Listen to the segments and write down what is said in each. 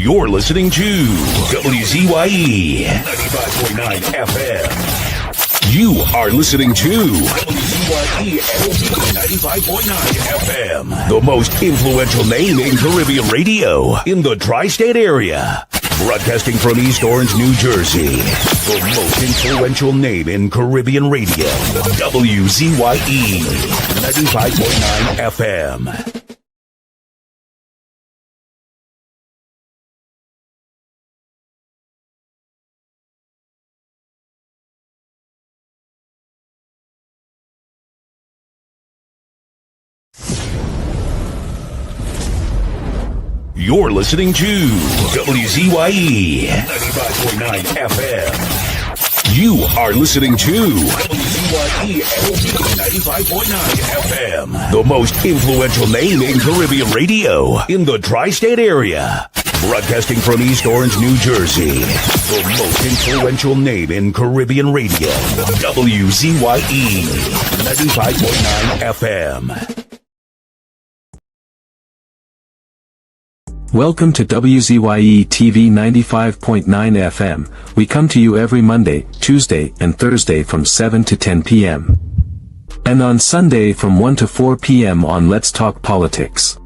You're listening to WZYE 95.9 FM. You are listening to WZYE 95.9 FM, the most influential name in Caribbean radio in the tri-state area. Broadcasting from East Orange, New Jersey, the most influential name in Caribbean radio, WZYE 95.9 FM. You're listening to WZYE 95.9 FM. You are listening to WZYE 95.9 FM, the most influential name in Caribbean radio in the tri-state area. Broadcasting from East Orange, New Jersey, the most influential name in Caribbean radio, WZYE 95.9 FM. Welcome to WZYE TV 95.9 FM. We come to you every Monday, Tuesday, and Thursday from 7 to 10 p.m. and on Sunday from 1 to 4 p.m. on Let's Talk Politics.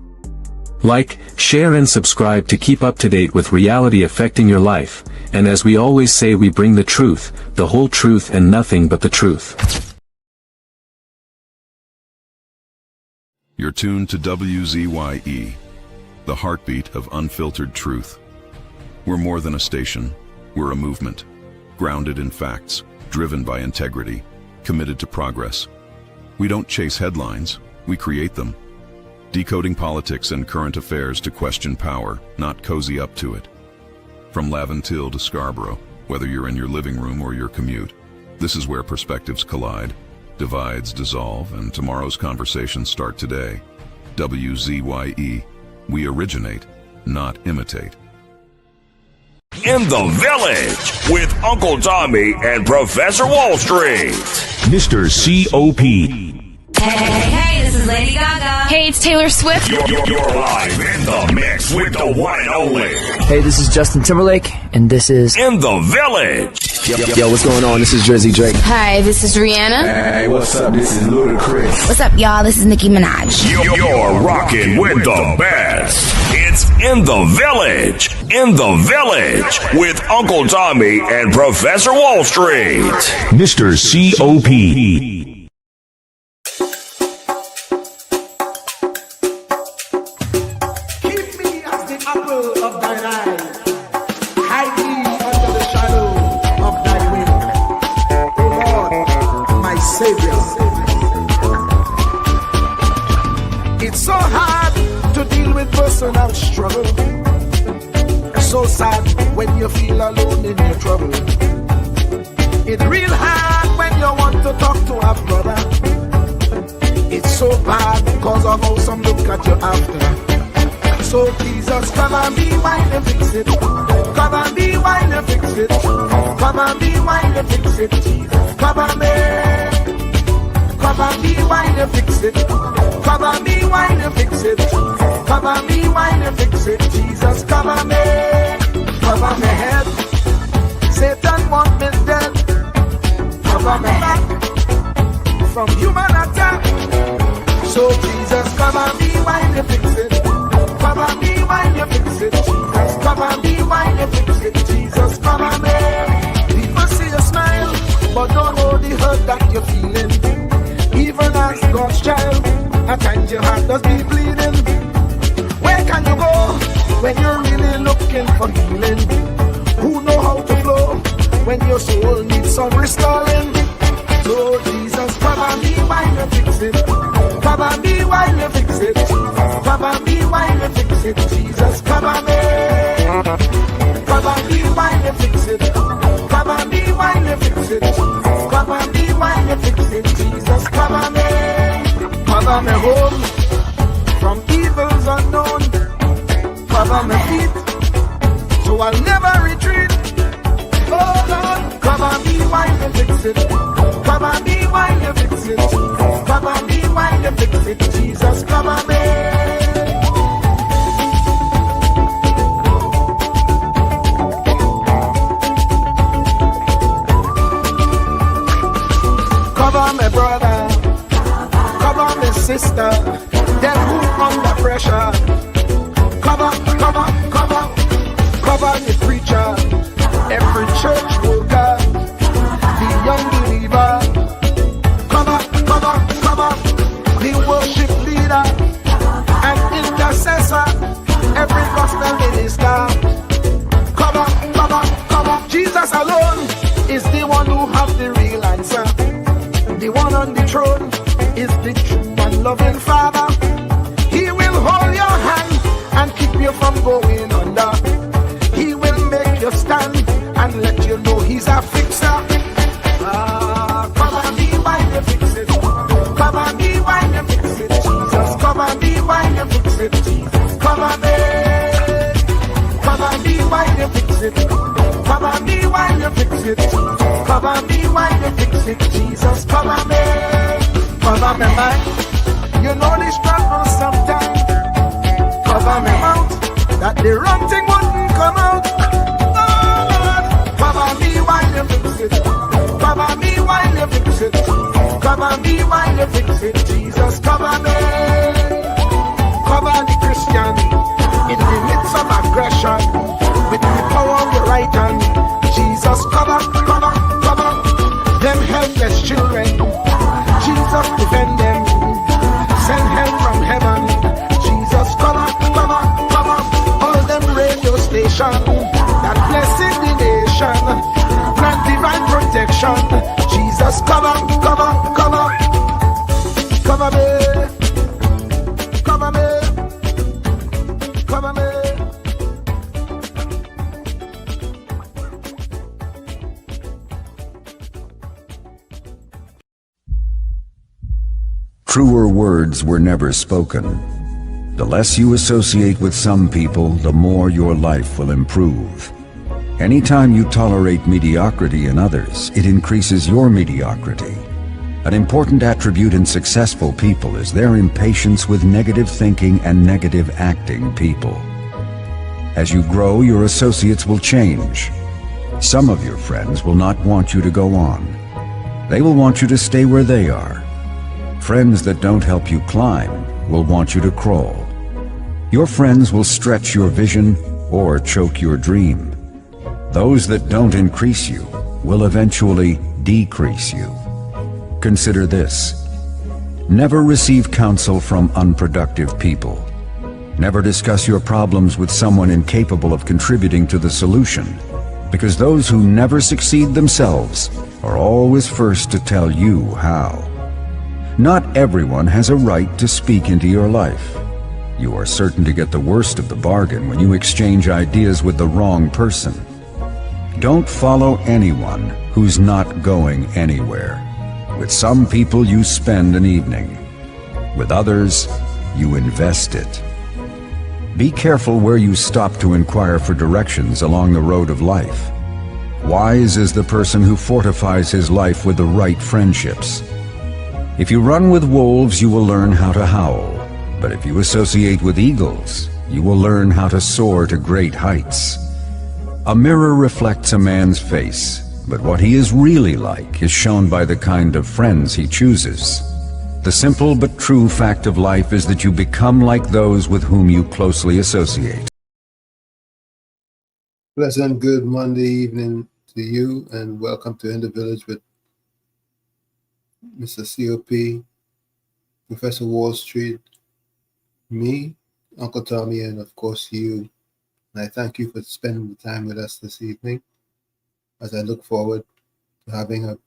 Like, share and subscribe to keep up to date with reality affecting your life, and as we always say, we bring the truth, the whole truth and nothing but the truth. You're tuned to WZYE, the heartbeat of unfiltered truth. We're more than a station, we're a movement, grounded in facts, driven by integrity, committed to progress. We don't chase headlines, we create them. Decoding politics and current affairs to question power, not cozy up to it. From Laventille to Scarborough, whether you're in your living room or your commute, this is where perspectives collide, divides dissolve, and tomorrow's conversations start today. WZYE. We originate, not imitate. In the Village with Uncle Tommy and Professor Wall Street. Mr. C.O.P. Hey, this is Lady Gaga. Hey, it's Taylor Swift. You're live in the mix with the one and only. Hey, this is Justin Timberlake, and this is In the Village. Yo, what's going on? This is Drizzy Drake. Hi, this is Rihanna. Hey, what's up? This is Ludacris. What's up, y'all? This is Nicki Minaj. You're rocking with the best. It's In the Village. In the Village with Uncle Tommy and Professor Wall Street. Mr. C.O.P. It's so hard to deal with personal struggle. It's so sad when you feel alone in your trouble. It's real hard when you want to talk to a brother. It's so bad because of how some look at you after. So Jesus, come and be wine and fix it. Come and be wine and fix it. Come and be wine and fix it. Jesus, come and be. Come and be wine and fix it. Come and be wine and fix it. Come and be wine and fix it. Jesus, come and me. Cover my head. Satan want me dead. Cover my back from human attack. So Jesus, come and be wine and fix it. Come and be wine and fix it. Jesus, come and be wine and fix it. Jesus, come and me. People see you smile, but don't know the hurt that you're feeling. Even as God's child, at times your heart does be bleeding. Where can you go when you're really looking for healing? Who know how to flow when your soul needs some restoring? So Jesus, come and be wine and fix it. Come and be wine and fix it. Come and be wine and fix it. Jesus, come and be. Come and be wine and fix it. Come and be wine and fix it. Come and be wine and fix it. Jesus, cover me. Cover me home from evils unknown. Cover my feet so I'll never retreat. Oh Lord, cover me wine and fix it. Cover me wine and fix it. Cover me wine and fix it. Jesus, cover me. sister, them who under pressure. Cover, cover, cover, cover the preacher, every church worker, the young believer. Cover, cover, cover, the worship leader and intercessor, every gospel minister. Cover, cover, cover. Jesus alone is the one who has the real answer. The one on the throne is the true and loving Father. He will hold your hand and keep you from going under. He will make you stand and let you know he's a fixer. Cover me while you fix it. Cover me while you fix it. Jesus, cover me while you fix it. Jesus, cover me. Cover me while you fix it. Cover me while you fix it. Cover me while you fix it. Jesus, cover me. Cover me, man. You know the struggle sometimes. Cover me mouth, that the wrong thing wouldn't come out. Oh Lord, cover me while you fix it. Cover me while you fix it. Cover me while you fix it. Jesus, cover me. Cover the Christian in the midst of aggression with the power of your right hand. Jesus, cover, cover, cover them helpless children. Jesus, defend them. Send help from heaven. Jesus, cover, cover, cover all them radio stations that blessing the nation. Grant divine protection. Jesus, cover, cover, cover, cover me, cover me, cover me. Truer words were never spoken. The less you associate with some people, the more your life will improve. Anytime you tolerate mediocrity in others, it increases your mediocrity. An important attribute in successful people is their impatience with negative thinking and negative acting people. As you grow, your associates will change. Some of your friends will not want you to go on. They will want you to stay where they are. Friends that don't help you climb will want you to crawl. Your friends will stretch your vision or choke your dream. Those that don't increase you will eventually decrease you. Consider this. Never receive counsel from unproductive people. Never discuss your problems with someone incapable of contributing to the solution, because those who never succeed themselves are always first to tell you how. Not everyone has a right to speak into your life. You are certain to get the worst of the bargain when you exchange ideas with the wrong person. Don't follow anyone who's not going anywhere. With some people you spend an evening. With others, you invest it. Be careful where you stop to inquire for directions along the road of life. Wise is the person who fortifies his life with the right friendships. If you run with wolves, you will learn how to howl. But if you associate with eagles, you will learn how to soar to great heights. A mirror reflects a man's face, but what he is really like is shown by the kind of friends he chooses. The simple but true fact of life is that you become like those with whom you closely associate. Pleasant good Monday evening to you, and welcome to In the Village with Mr. COP, Professor Wall Street, me, Uncle Tommy, and of course you. And I thank you for spending the time with us this evening, as I look forward to having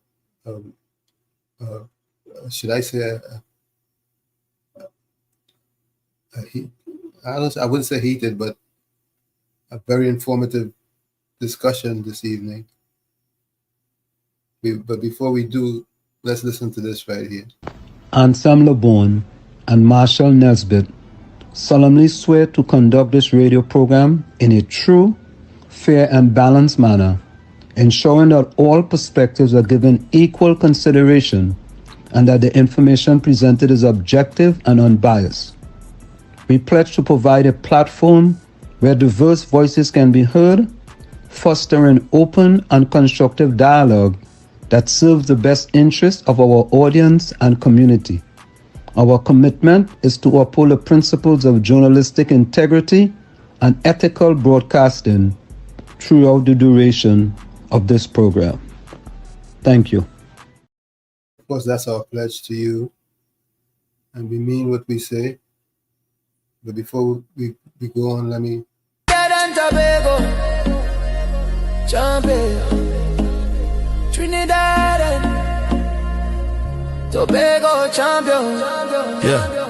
should I say I wouldn't say heated, but a very informative discussion this evening. But before we do, let's listen to this right here. Ansam LeBon and Marshall Nesbitt solemnly swear to conduct this radio program in a true, fair, and balanced manner, ensuring that all perspectives are given equal consideration and that the information presented is objective and unbiased. We pledge to provide a platform where diverse voices can be heard, fostering open and constructive dialogue that serves the best interests of our audience and community. Our commitment is to uphold the principles of journalistic integrity and ethical broadcasting throughout the duration of this program. Thank you. Of course, that's our pledge to you. And we mean what we say. But before we go on, let me... Trinidad and Tobago champion. Yeah.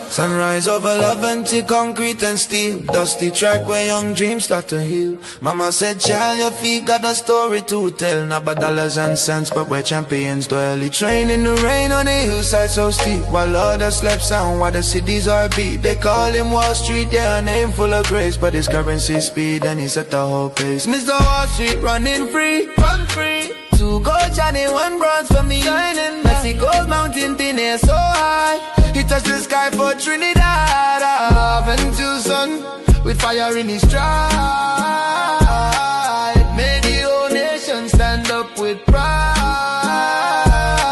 Sunrise over love into concrete and steel. Dusty track where young dreams start to heal. Mama said, child, your feet got a story to tell. Not about dollars and cents, but where champions dwell. He train in the rain on the hillside so steep, while others slept sound while the cities are beat. They call him Wall Street, yeah, a name full of grace, but his currency speed and he set the whole pace. Mr. Wall Street running free, run free. 2 gold, Johnny, 1 bronze for me. Shining Mexico's mountain thin air so high. He touched the sky for Trinidad. Love and Tucson with fire in his stride. Made the whole nation stand up with pride.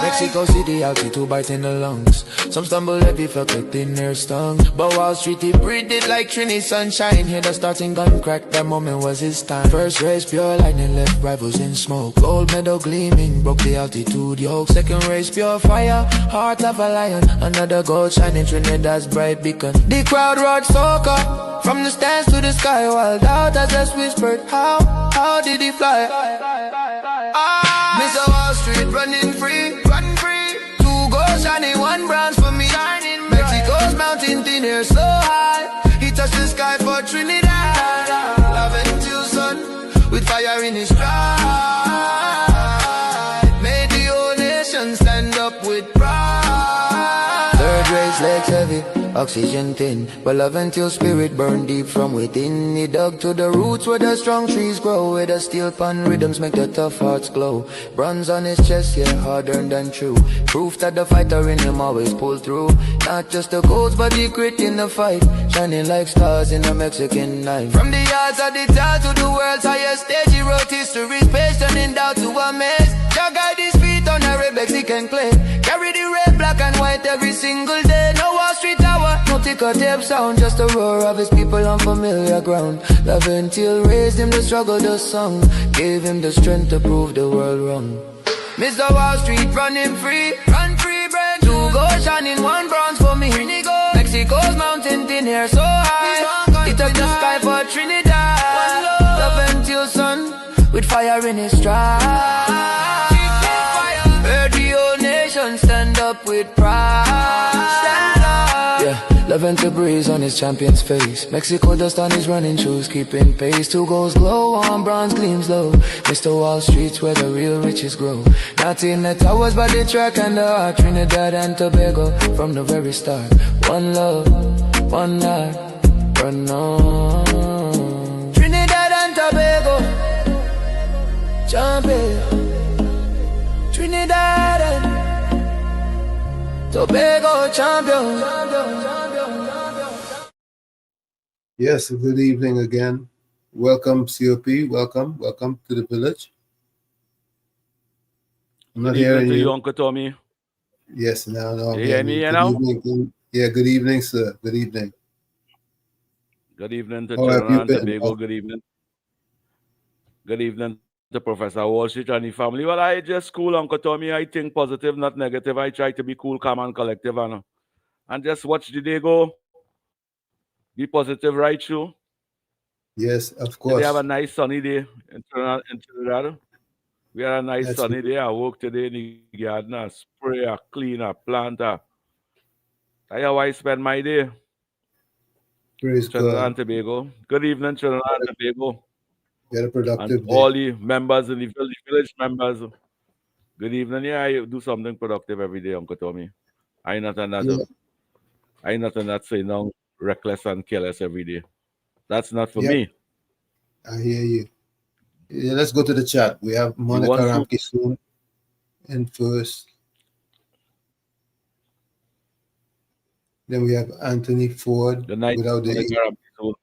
Mexico City, altitude bite in the lungs. Some stumble heavy, felt like thin air stung. But Wall Street, he breathed it like Trini sunshine. Hear the starting gun crack, that moment was his time. First race, pure lightning, left rivals in smoke. Gold medal gleaming, broke the altitude yoke. Second race, pure fire, heart of a lion. Another gold shining, Trinidad's bright beacon. The crowd roared soca, from the stands to the sky. While doubters just whispered, how did he fly? Mr. Wall Street running free, run free. 2 gold shining, 1 bronze for me. Mexico's mountain thin air so high. He touched the sky for Trinidad. Love and Tucson with fire in his stride. Made the whole nation stand up with pride. Third race, legs heavy, oxygen thin, but love until spirit burn deep from within. He dug to the roots where the strong trees grow, where the steel pan rhythms make the tough hearts glow. Bronze on his chest, yeah, hard-earned and true. Proof that the fighter in him always pulled through. Not just the goals, but the grit in the fight, shining like stars in a Mexican night. From the yards of the town to the world's highest stage, he wrote history's page, turning doubt to a maze. Jah guide his feet on a red Mexican clay. Carry the red, black and white every single day. No Wall Street Tower, no ticker tape sound, just the roar of his people on familiar ground. Love until raised him to struggle the song, gave him the strength to prove the world wrong. Mr. Wall Street running free, run free, bread. 2 gold shining, 1 bronze for me. Mexico's mountain thin air so high. He touched the sky for Trinidad. Love until sun with fire in his stride. Heard the whole nation stand up with pride. Stand up. Yeah, love and the breeze on his champion's face. Mexico dust on his running shoes, keeping pace. 2 goals glow, 1 bronze gleams low. Mr. Wall Street's where the real riches grow. Not in the towers, but the track and the heart. Trinidad and Tobago from the very start. 1 love, 1 heart, run on. Trinidad and Tobago, champion. Trinidad and Tobago champion. Yes, good evening again. Welcome, COP. Welcome to the village. I'm not hearing you. Uncle Tommy. Yes, now I'm you hear me, good now? evening. Yeah, good evening, sir. Good evening. Good evening to How have you Trinidad and been? Tobago. Good evening. Good evening to Professor Wall Street and the family. Well, I just cool, Uncle Tommy. I think positive, not negative. I try to be cool, calm, and collective, and just watch the day go. Be positive, right, through. Yes, of course. Today have a nice sunny day in Trinidad. We had a nice sunny day. I work today in the garden, I spray, I clean, I plant. That's how I spend my day. Praise Trinidad God. and Tobago. Good evening, Trinidad and Tobago. You had a productive and day. all the members in the village members. Good evening. Yeah, I do something productive every day, Uncle Tommy. I not another. I not another say no reckless and careless every day. That's not for me. I hear you. Yeah, let's go to the chat. We have Monica Ramke soon in first. Then we have Anthony Ford. Good night, without the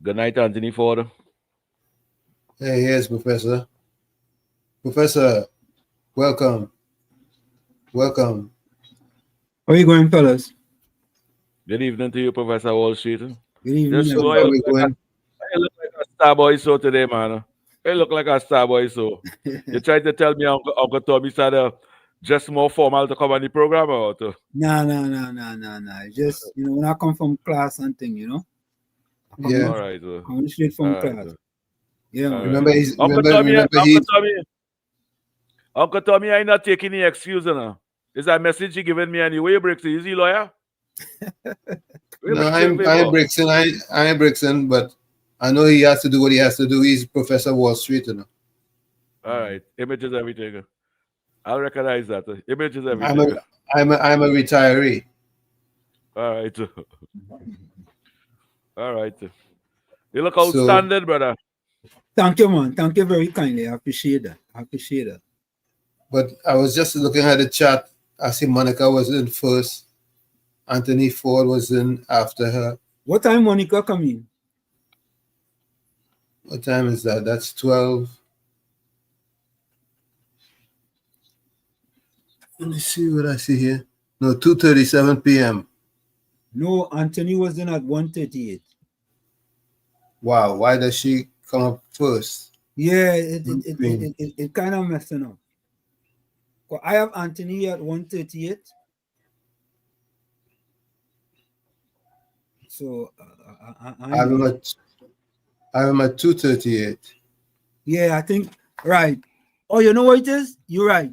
Good night, Anthony Ford. Hey, here's Professor. Professor, welcome. Welcome. How you going, fellas? Good evening to you, Professor Wall Street. Good evening. Just So know far we going. you look like a star boy so today, man. You look like a star boy so. You tried to tell me Uncle Tommy started just more formal to come on the program or what? Nah. Just when I come from class and thing, Yeah. All right. Coming straight from All right. class. Yeah, man. Remember, he's Uncle Tommy, I'm not taking any excuse, Is that message he given me anyway, Bricks? Is he lawyer? No, I ain't Brixton. I ain't Brixton, but I know he has to do what he has to do. He's Professor Wall Street, All right. Image is everything. I'll recognize that. Image is everything. I'm a retiree. All right. All right. You look outstanding, brother. Thank you, man. Thank you very kindly. I appreciate that. But I was just looking at the chat. I see Monica was in first. Anthony Ford was in after her. What time Monica come in? What time is that? That's 12. Let me see what I see here. No, 2:37 p.m. No, Anthony was in at 1:38. Wow, why does she come up first? Yeah, it kind of messing up. Well, I have Anthony at 1:38. So I have him at 2:38. Yeah, I think right. Oh, you know what it is? You're right.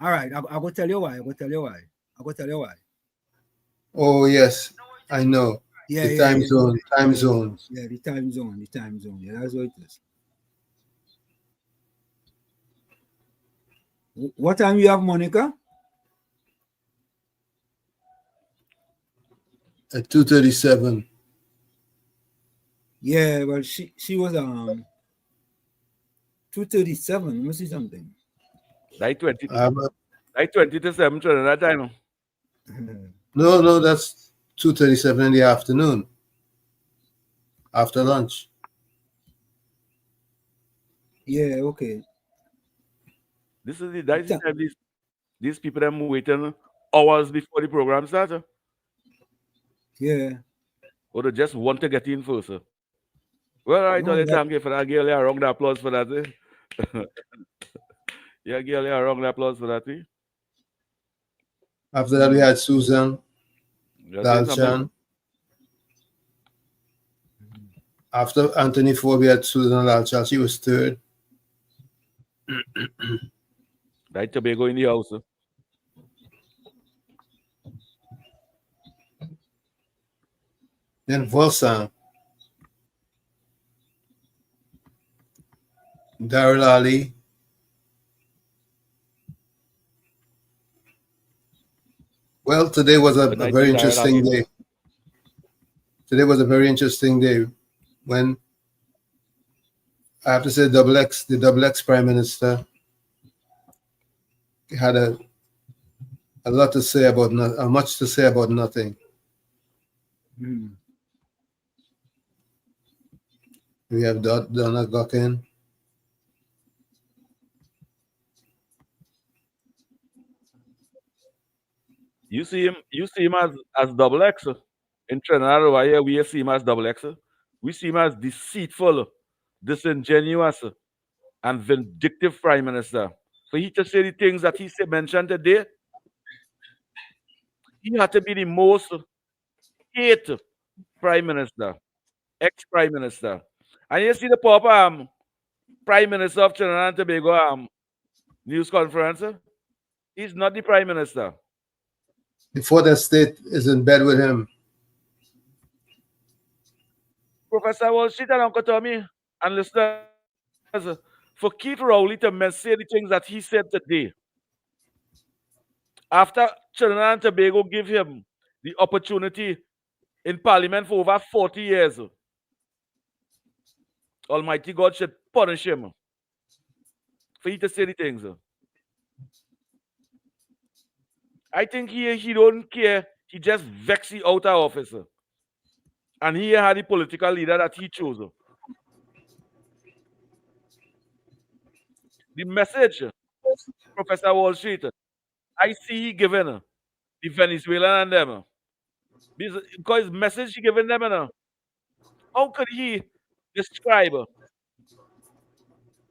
All right. I'll go tell you why. Oh yes, I know. Yeah, the time zone. Yeah, the time zone. Yeah, that's what it is. What time you have, Monica? At 2:37. Yeah, well, she was 2:37. Let me see something. Like 20 to 7 that time. No, that's 2:37 in the afternoon. After lunch. Yeah, okay. This is the time these people them waiting hours before the program starts. Yeah. Or they just want to get in first. Well, I tell you, thank you for that. Give you a round of applause for that. Yeah, give you a round of applause for that. After that, we had Susan Lalchan. After Anthony Ford, we had Susan Lalchan. She was third. Right Tobago in the house. Then Volsang. Daryl Ali. Well, today was a very interesting day. Today was a very interesting day when I have to say the double X Prime Minister had a lot to say about much to say about nothing. We have Donna Gockin. You see him as double X in Trinidad over here. We see him as double X. We see him as deceitful, disingenuous, and vindictive Prime Minister. For he to say the things that he mentioned today, he had to be the most hated Prime Minister, ex-Prime Minister. And you see the proper Prime Minister of Trinidad and Tobago news conference. He's not the Prime Minister. Before the state is in bed with him. Professor Wall Street and Uncle Tommy and listeners, for Keith Rowley to say the things that he said today, after Trinidad and Tobago give him the opportunity in Parliament for over 40 years, Almighty God should punish him for he to say the things. I think he don't care. He just vexed the outer office. And he had the political leader that he chose. The message, Professor Wall Street, I see he given the Venezuelan and them. Because message he giving them, how could he describe?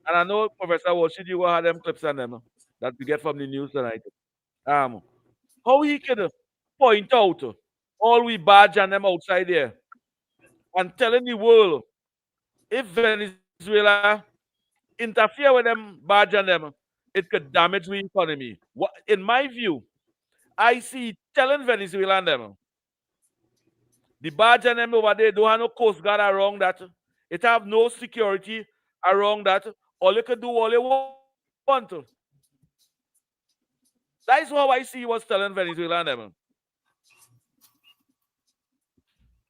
And I know Professor Walsh, you will have them clips on them that we get from the news tonight. How he could point out all we badge on them outside there and telling the world if Venezuela interfere with them badge on them, it could damage the economy. In my view, I see telling Venezuela and them the badge on them over there don't have no coast guard around that. It have no security around that. All you could do all you want. That is how I see was telling Venezuela and them.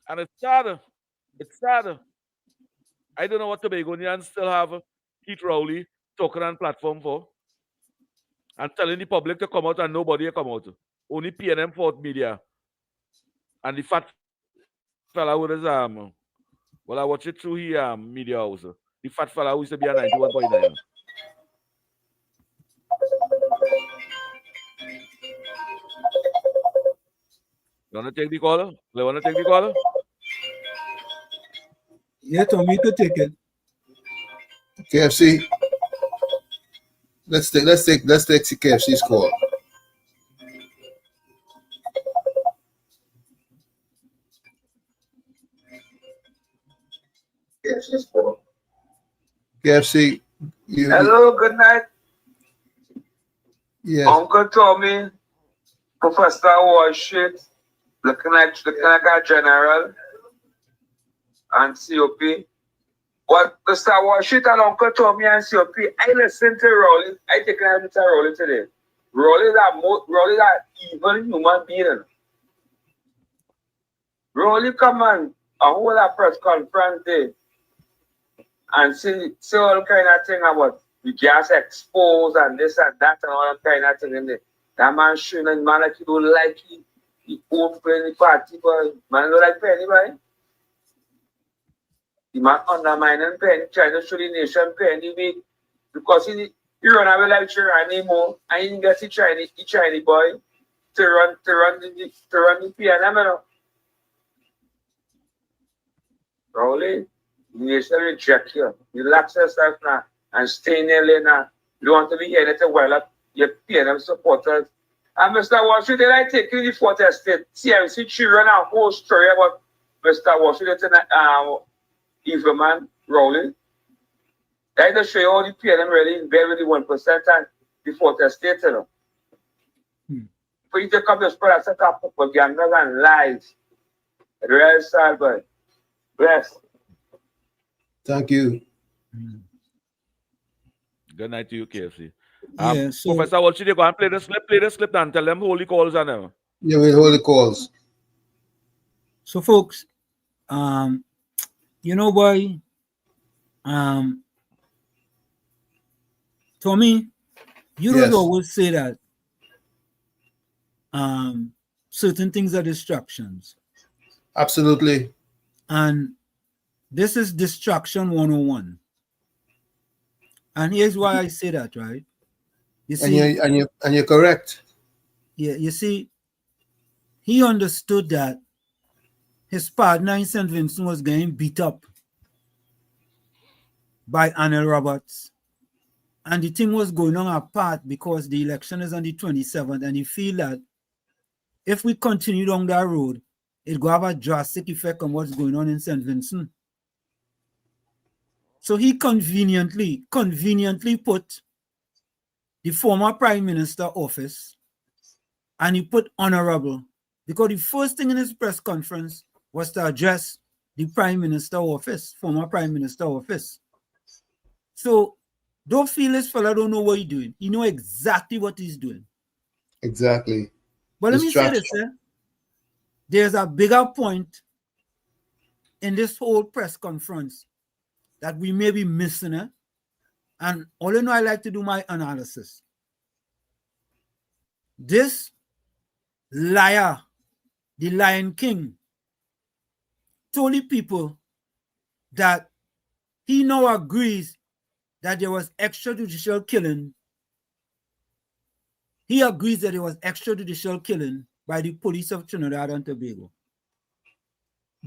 And it's sad. It's sad. I don't know what Tobagonians still have Keith Rowley talking on platform for. And telling the public to come out and nobody come out. Only PNM Fourth Media. And the fat fella with his well, I watch it through here media house. The fat fella who used to be a 91.9. You wanna take the caller? You wanna take the caller? Yeah, Tommy, you could take it. KFC. Let's take KFC's call. KFC. Hello, good night. Yes. Uncle Tommy, Professor Warshit, looking like a general and COP. What Mr. Warshit and Uncle Tommy and COP, I listened to Rowley. I take a look at Rowley today. Rowley is an evil human being. Rowley come on a whole press conference day and say all kind of thing about the gas exposed and this and that and all that kind of thing in there. That man shooting, man like he don't like it. He won't play any party, but man don't like pay anybody. The man undermining Penny, trying to show the nation Penny weak because he run away like Geronimo and he didn't get the Chinese boy to run the PNM. Rowley, the nation reject you. Relax yourself now and stay in LA now. You don't want to be here to well up your PNM supporters. And Mr. Washington, I take you the fourth estate. CMC children a whole story about Mr. Washington evil man Rowley. I just show you how the PNM really in bed with the 1% and the fourth estate, you know. For you to come to spread a set of propaganda and lies. Real sad, boy. Bless. Thank you. Good night to you, KFC. So, Professor Walsh, you go and play the slip and tell them holy calls on them. Yeah, we'll hold the calls. So, folks, you know, boy, Tommy, you don't always say that certain things are distractions. Absolutely. And this is distraction 101. And here's why I say that, right? You see, and you're correct. Yeah, you see, he understood that his partner in St. Vincent was getting beat up by Anel Roberts. And the thing was going on apart because the election is on the 27th, and he feel that if we continue down that road, it will have a drastic effect on what's going on in St. Vincent. So he conveniently put the former Prime Minister office and he put honorable, because the first thing in his press conference was to address the Prime Minister office, former Prime Minister office. So don't feel this fella don't know what he's doing. He know exactly what he's doing. Exactly. But let me say this, there's a bigger point in this whole press conference that we may be missing it. And all you know, I like to do my analysis. This liar, the Lion King, told the people that he now agrees that there was extrajudicial killing. He agrees that there was extrajudicial killing by the police of Trinidad and Tobago.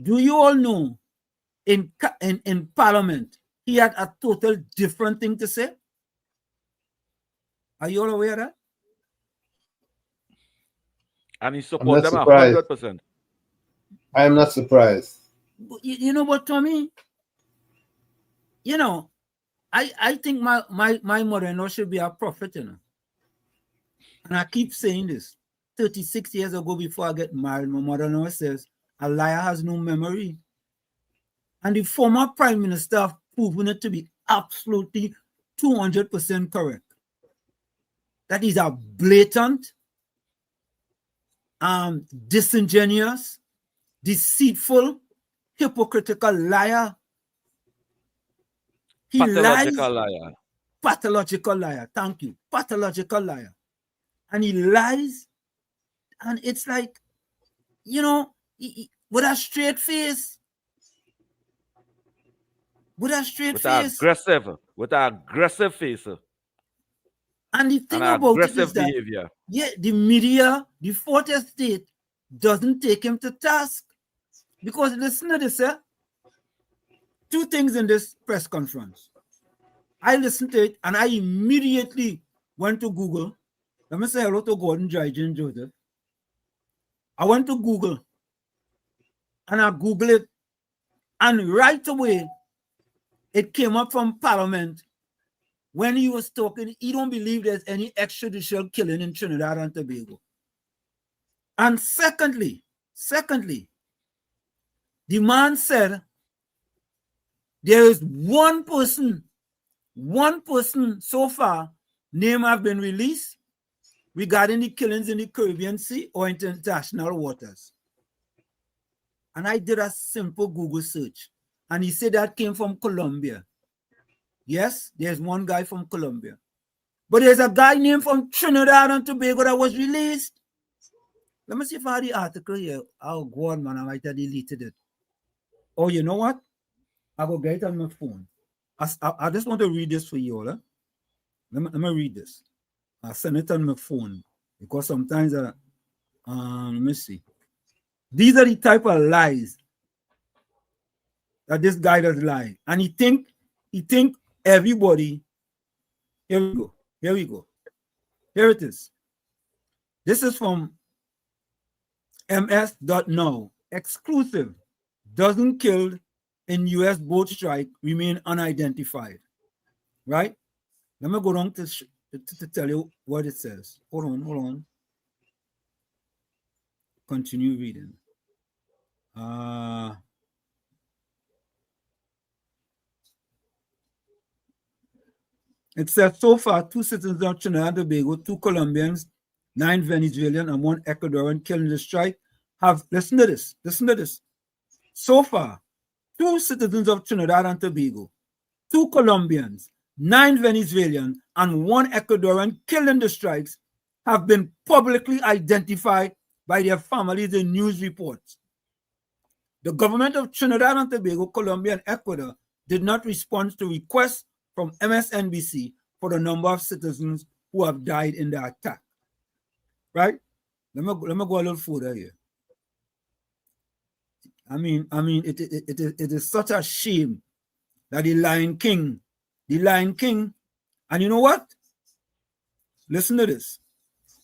Do you all know in Parliament he had a total different thing to say? Are you all aware of that? And he supports them 100%. I am not surprised. You know what, Tommy? You know, I think my mother-in-law should be a prophet, you know. And I keep saying this. 36 years ago, before I get married, my mother-in-law says, a liar has no memory. And the former prime minister have proven it to be absolutely 200% correct. That is a blatant, disingenuous, deceitful, hypocritical liar. Pathological liar. Pathological liar. Thank you. Pathological liar. And he lies, and it's like, you know, with a straight face. With a straight face. With an aggressive face. And the thing about it is that, behavior. Yeah, the media, the fourth estate, doesn't take him to task. Because listen to this, two things in this press conference. I listened to it and I immediately went to Google. Let me say hello to Gordon Dryden Joseph. I went to Google and I Googled it, and right away it came up from Parliament when he was talking. He don't believe there's any extrajudicial killing in Trinidad and Tobago. And secondly, the man said there is one person so far, name have been released regarding the killings in the Caribbean Sea or international waters. And I did a simple Google search, and he said that came from Colombia. Yes, there's one guy from Colombia. But there's a guy named from Trinidad and Tobago that was released. Let me see if I have the article here. Oh, God, man, I might have deleted it. Oh, you know what? I will get it on my phone. I just want to read this for you all. Let me read this. I'll send it on my phone because sometimes let me see. These are the type of lies that this guy does lie. And he think everybody. Here we go. Here it is. This is from ms.now. Exclusive. Dozen killed in U.S. boat strike remain unidentified. Right? Let me go down to tell you what it says. Hold on. Continue reading. It says so far 2 citizens of Trinidad and Tobago, 2 Colombians, 9 Venezuelan, and 1 Ecuadorian killed in the strike have, listen to this. So far, 2 citizens of Trinidad and Tobago, 2 Colombians, 9 Venezuelan, and 1 Ecuadorian killed in the strikes have been publicly identified by their families in news reports. The government of Trinidad and Tobago, Colombia, and Ecuador did not respond to requests from MSNBC for the number of citizens who have died in the attack. Right? Let me go a little further here. I mean, it is such a shame that the Lion King, and you know what? Listen to this.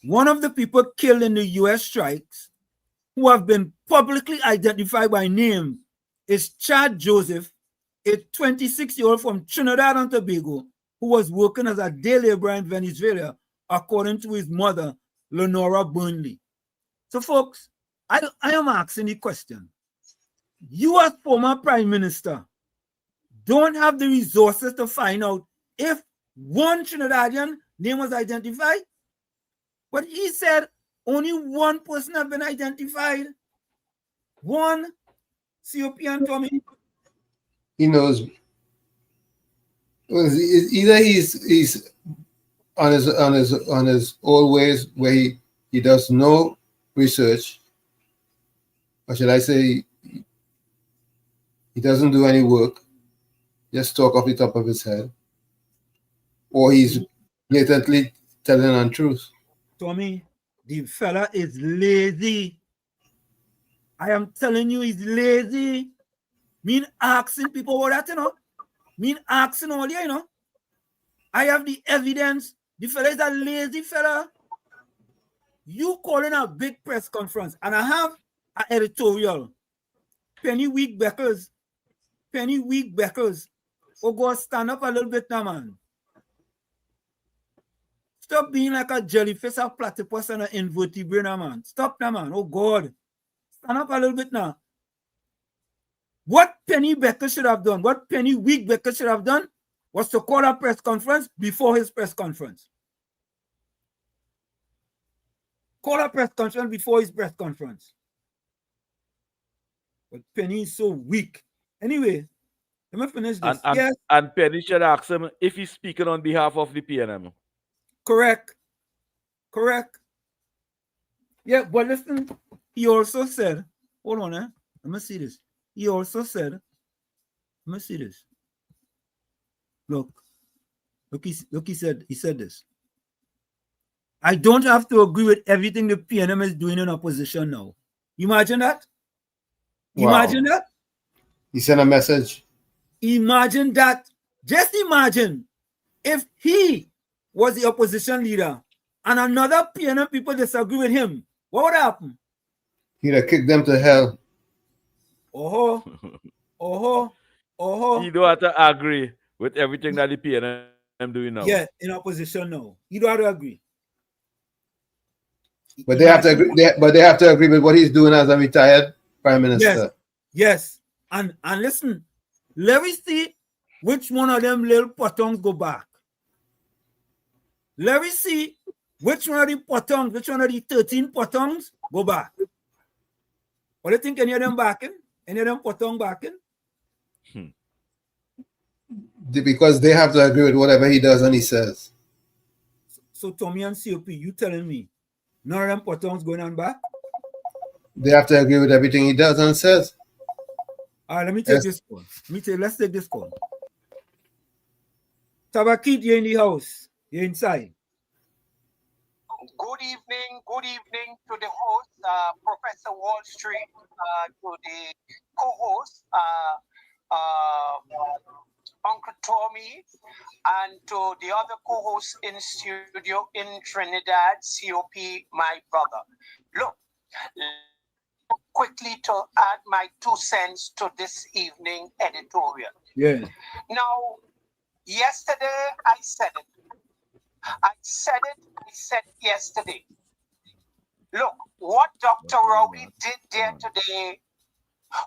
One of the people killed in the U.S. strikes who have been publicly identified by name is Chad Joseph, a 26-year-old from Trinidad and Tobago who was working as a day laborer in Venezuela, according to his mother, Lenora Burnley. So, folks, I am asking the question. You as former prime minister don't have the resources to find out if one Trinidadian name was identified? But he said only one person have been identified. One. COP, Tommy. He knows. Either he's on his old ways where he does no research, or should I say he doesn't do any work, just talk off the top of his head, or he's blatantly telling untruths. Tommy, The fella is lazy. I am telling you, he's lazy. Mean asking people about that, you know. Mean asking all you know. I have the evidence. The fella is a lazy fella. You calling a big press conference, and I have an editorial. Penny Week Beckers. Oh, go stand up a little bit now, man. Stop being like a jellyfish, a platypus, and an invertebrate now, man. Stop now, man. Oh, God. Stand up a little bit now. What Penny Becker should have done, what Penny Week Becker should have done, was to call a press conference before his press conference. Call a press conference before his press conference. But Penny is so weak. Anyway, let me finish this. Yes. And Penny should ask him if he's speaking on behalf of the PNM. Correct. Yeah, but listen, he also said, hold on, let me see this. He also said, let me see this. Look, he said this. I don't have to agree with everything the PNM is doing in opposition now. Imagine that. Imagine that. He sent a message. Imagine that. Just imagine if he was the opposition leader and another PNM people disagree with him. What would happen? He'd have kicked them to hell. You don't have to agree with everything that the PNM doing now. Yeah, in opposition now. You don't have to agree. But they have to agree. They have to agree with what he's doing as a retired prime minister. Yes. And listen, let me see which one of them little potongs go back. Let me see which one of the 13 potongs go back. What do you think? Any of them backing? Any of them potong backing? Because they have to agree with whatever he does and he says. So Tommy and COP, you telling me none of them potongs going on back? They have to agree with everything he does and says. All right, let me take this call. Let's take this call. Tabakit, you're in the house. You're inside. Good evening to the host, Professor Wall Street, to the co-host, Uncle Tommy, and to the other co-hosts in studio in Trinidad, COP, my brother. Look, quickly to add my 2 cents to this evening editorial. Yeah. Now, yesterday I said it. I said yesterday. Look, what Dr. Rowley did there today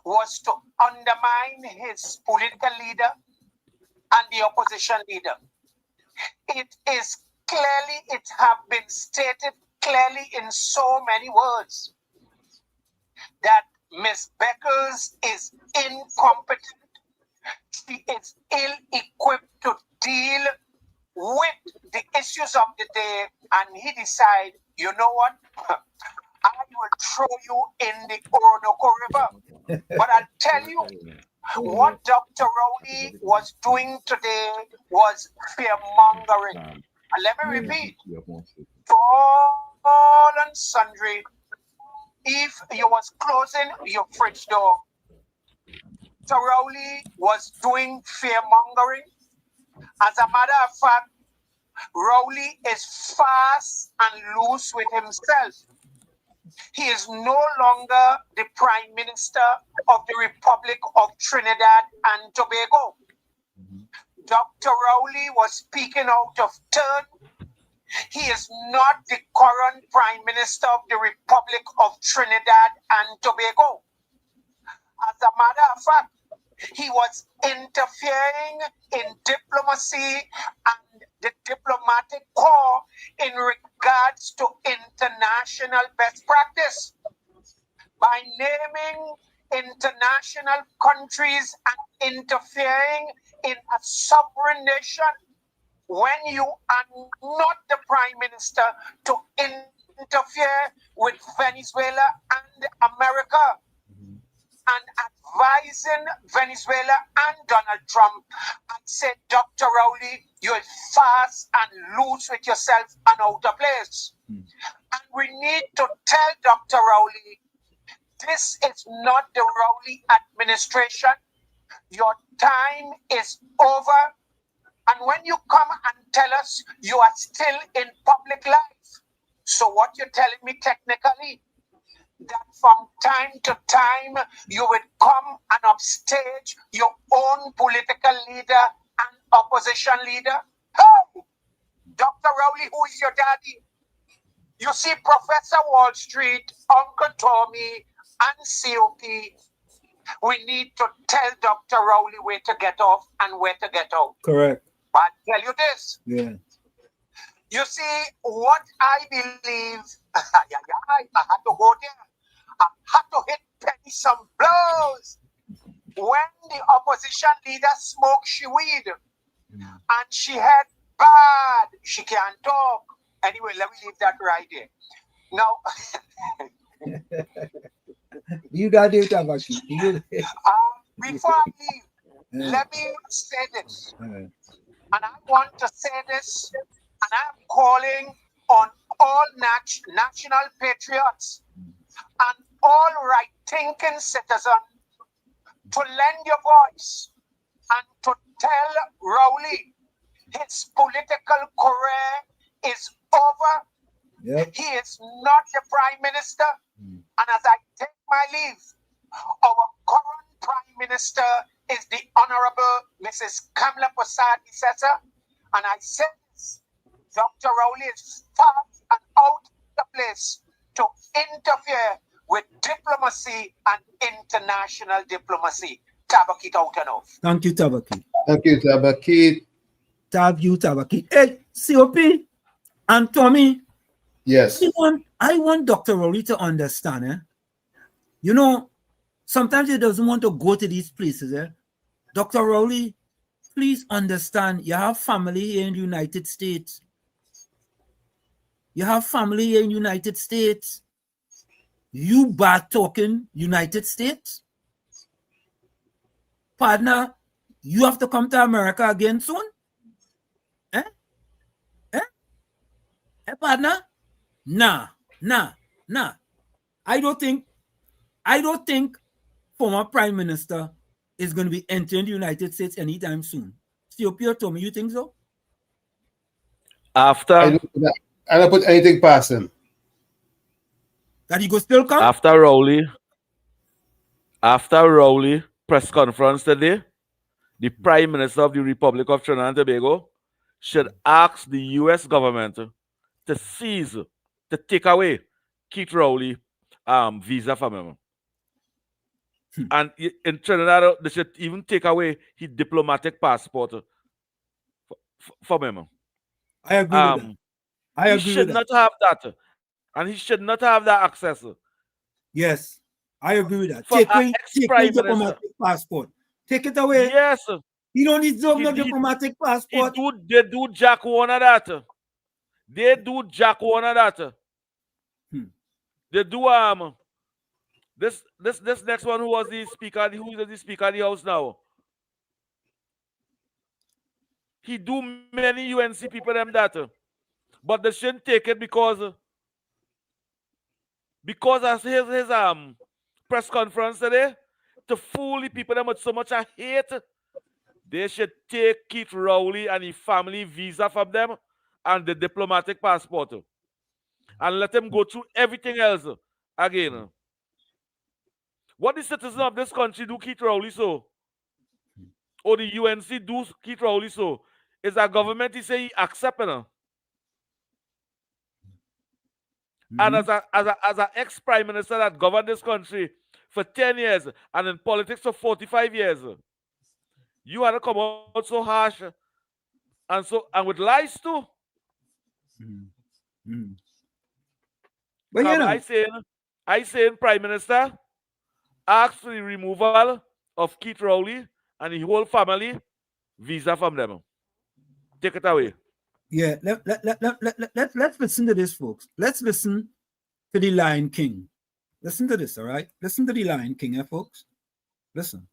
was to undermine his political leader and the opposition leader. It have been stated clearly in so many words that Ms. Beckers is incompetent. She is ill-equipped to deal with the issues of the day, and he decided, you know what? I will throw you in the Orinoco River. But I'll tell you, what Dr. Rowley was doing today was fear-mongering. And let me repeat, for all and sundry, if you was closing your fridge door, Dr. Rowley was doing fear-mongering. As a matter of fact, Rowley is fast and loose with himself. He is no longer the Prime Minister of the Republic of Trinidad and Tobago. Dr. Rowley was speaking out of turn. He is not the current Prime Minister of the Republic of Trinidad and Tobago. As a matter of fact, he was interfering in diplomacy and the diplomatic corps in regards to international best practice by naming international countries and interfering in a sovereign nation when you are not the Prime Minister to interfere with Venezuela and America. and advising Venezuela and Donald Trump, I said, Dr. Rowley, you're fast and loose with yourself and out of place. And we need to tell Dr. Rowley, this is not the Rowley administration. Your time is over. And when you come and tell us you are still in public life, so what you're telling me technically, that from time to time you would come and upstage your own political leader and opposition leader? Hey, Dr. Rowley, who is your daddy? You see, Professor Wall Street, Uncle Tommy, and COP, we need to tell Dr. Rowley where to get off and where to get out. Correct. But I'll tell you this. Yeah. You see, what I believe, I had to go there. I had to hit Penny some blows. When the opposition leader smoked she weed and she had bad, she can't talk. Anyway, let me leave that right there. Now, you got it, Tabaki. before I leave, let me say this. And I want to say this, and I'm calling on all national patriots and all right-thinking citizens to lend your voice and to tell Rowley his political career is over. Yep. He is not the prime minister. And as I take my leave, our current prime minister is the Honorable Mrs. Kamala Prasad-Isesa. And I say this, Dr. Rowley is fast and out of the place to interfere with diplomacy and international diplomacy. Tabakit out and off. Thank you, Tabaki. Thank you, Tabakit. Tabaki. Hey, COP and Tommy. Yes. I want Dr. Rowley to understand. You know, sometimes he doesn't want to go to these places. Dr. Rowley, please understand, you have family here in the United States. You have family here in the United States. You bad talking United States. Partner, you have to come to America again soon. Partner? Nah. I don't think former Prime Minister is going to be entering the United States anytime soon. Ethiopia told me, you think so? After I don't put anything past him. That he go still come? After Rowley press conference today, the Prime Minister of the Republic of Trinidad and Tobago should ask the U.S. government to seize, to take away Keith Rowley visa from him. And in Trinidad, they should even take away his diplomatic passport from him. I agree with that. He should not have that. And he should not have that access. Yes, I agree with that. For Take away diplomatic passport. Take it away. Yes. He don't deserve no diplomatic passport. They do jack one of that. They do jack one of that. They do this next one, who is the speaker of the house now? He do many UNC people them that. But they shouldn't take it because as his press conference today, to fool the people them with so much I hate, they should take Keith Rowley and his family visa from them and the diplomatic passport and let them go through everything else again. What the citizens of this country do Keith Rowley so? Or the UNC do Keith Rowley so? Is that government he say he accepting her? And as an ex-prime minister that governed this country for 10 years and in politics for 45 years, you had to come out so harsh and with lies too. But you know, I say, Prime Minister, ask for the removal of Keith Rowley and the whole family visa from them. Take it away. Yeah, let's listen to this, folks. Let's listen to the Lion King. Listen to this, all right? Listen to the Lion King, folks. Listen.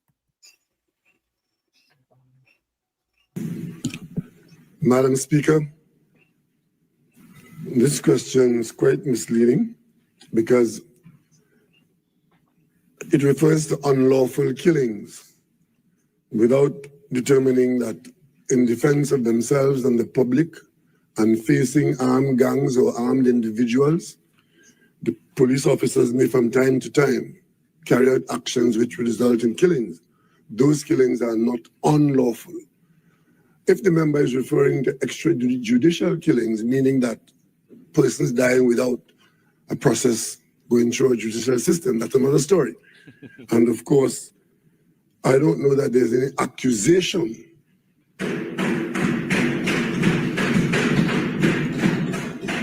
Madam Speaker, this question is quite misleading because it refers to unlawful killings without determining that in defense of themselves and the public and facing armed gangs or armed individuals, the police officers may from time to time carry out actions which would result in killings. Those killings are not unlawful. If the member is referring to extrajudicial killings, meaning that persons dying without a process going through a judicial system, that's another story. And of course, I don't know that there's any accusation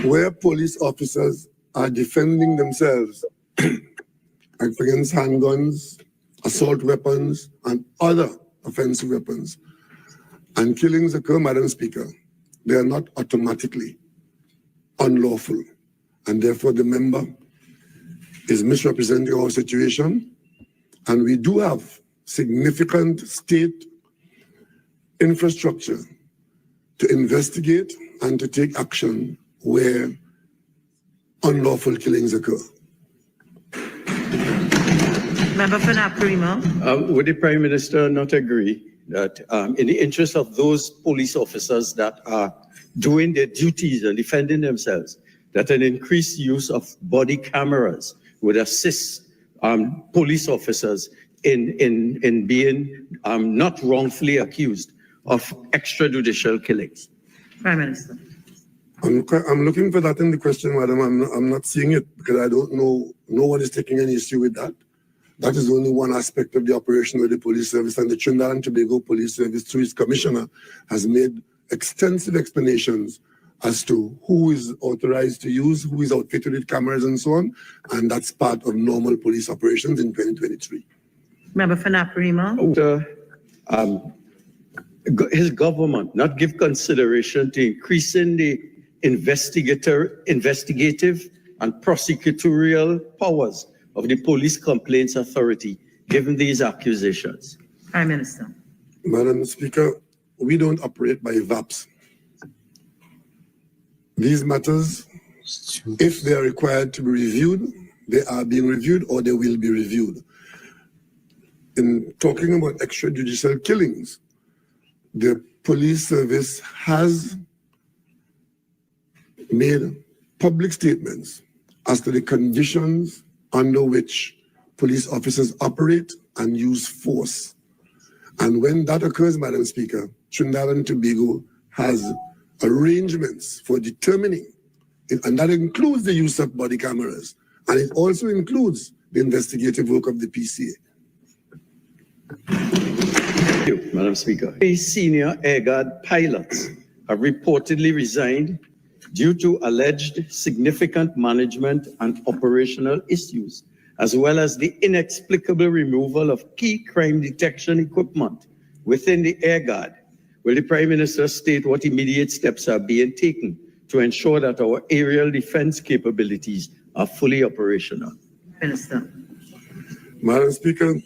where police officers are defending themselves against handguns, assault weapons, and other offensive weapons, and killings occur, Madam Speaker, they are not automatically unlawful. And therefore the member is misrepresenting our situation. And we do have significant state infrastructure to investigate and to take action where unlawful killings occur. Member for Naparima. Would the Prime Minister not agree that in the interest of those police officers that are doing their duties and defending themselves, that an increased use of body cameras would assist police officers in being not wrongfully accused of extrajudicial killings? Prime Minister. I'm looking for that in the question, madam. I'm not seeing it because I don't know. No one is taking any issue with that. That is only one aspect of the operation of the police service, and the Trinidad and Tobago Police Service, through its commissioner, has made extensive explanations as to who is authorized to use, who is outfitted with cameras and so on, and that's part of normal police operations in 2023. Member for Naparima. His government not give consideration to increasing the investigative and prosecutorial powers of the Police Complaints Authority, given these accusations? Prime Minister. Madam Speaker, we don't operate by VAPs. These matters, if they are required to be reviewed, they are being reviewed or they will be reviewed. In talking about extrajudicial killings, the police service has made public statements as to the conditions under which police officers operate and use force. And when that occurs, Madam Speaker, Trinidad and Tobago has arrangements for determining, and that includes the use of body cameras, and it also includes the investigative work of the PCA. Thank you, Madam Speaker. 3 senior Air Guard pilots have reportedly resigned due to alleged significant management and operational issues, as well as the inexplicable removal of key crime detection equipment within the Air Guard. Will the Prime Minister state what immediate steps are being taken to ensure that our aerial defense capabilities are fully operational? Minister. Madam Speaker,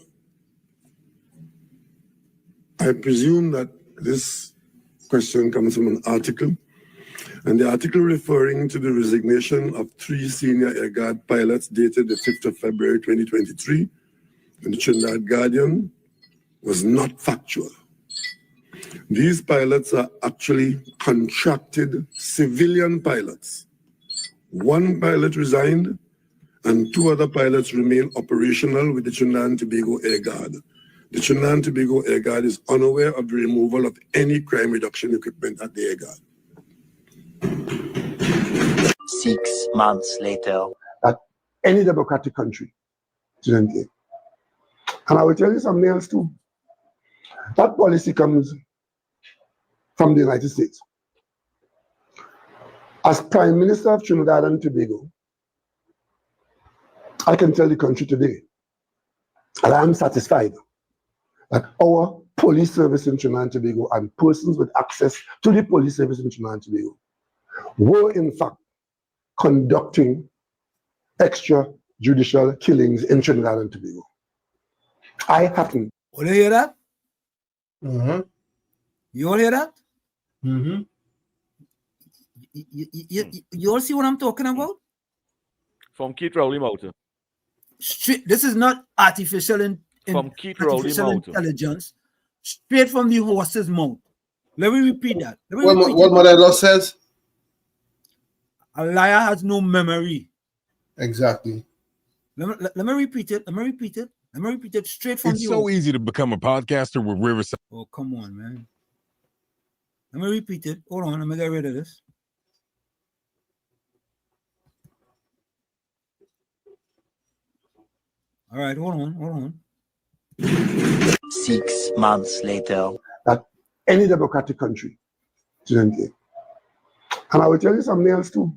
I presume that this question comes from an article, and the article referring to the resignation of 3 senior Air Guard pilots dated the 5th of February 2023 in the Trinidad Guardian was not factual. These pilots are actually contracted civilian pilots. 1 pilot resigned and 2 other pilots remain operational with the Trinidad and Tobago Air Guard. The Trinidad and Tobago Air Guard is unaware of the removal of any crime reduction equipment at the Air Guard. 6 months later. At any democratic country, and I will tell you something else too. That policy comes from the United States. As Prime Minister of Trinidad and Tobago, I can tell the country today that I am satisfied that our police service in Trinidad and Tobago and persons with access to the police service in Trinidad and Tobago were in fact conducting extrajudicial killings in Trinidad and Tobago. I happen. All you hear that? Mm-hmm. You all hear that? Mm-hmm. You all see what I'm talking about? From Keith Rowley Motor. Straight, this is not artificial intelligence. Straight from the horse's mouth. Let me repeat that. What Mother says? A liar has no memory. Exactly. Let me repeat it. Let me repeat it straight from It's so easy to become a podcaster with Riverside. Oh, come on, man. Let me repeat it. Hold on. Let me get rid of this. All right. Hold on. 6 months later. That any democratic country shouldn't take. And I will tell you something else too.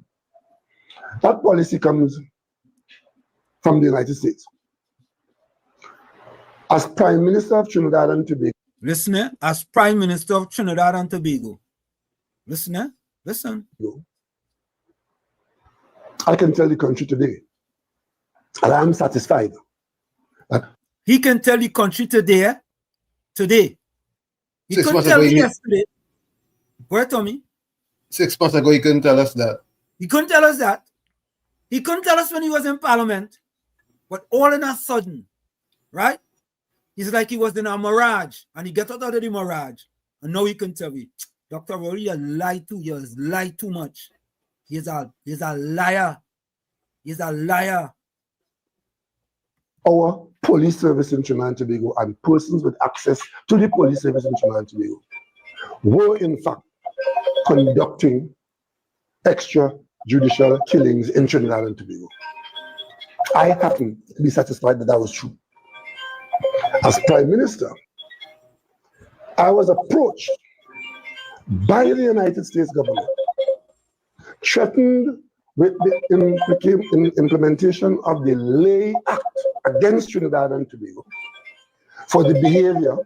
That policy comes from the United States. As Prime Minister of Trinidad and Tobago. Listen, as Prime Minister of Trinidad and Tobago. Listen. I can tell the country today that I am satisfied. He can tell the country today. He couldn't tell me yesterday. Go ahead, Tommy. 6 months ago, he couldn't tell us that. He couldn't tell us that. He couldn't tell us when he was in Parliament. But all in a sudden, right? It's like he was in a mirage, and he got out of the mirage, and now he can tell me, Dr. Rory, you lied too much. He's a liar. He's a liar. Our police service in Trinidad and Tobago and persons with access to the police service in Trinidad and Tobago were in fact conducting extrajudicial killings in Trinidad and Tobago. I happen to be satisfied that was true. As Prime Minister, I was approached by the United States government, threatened with the implementation of the Lay Act against Trinidad and Tobago for the behavior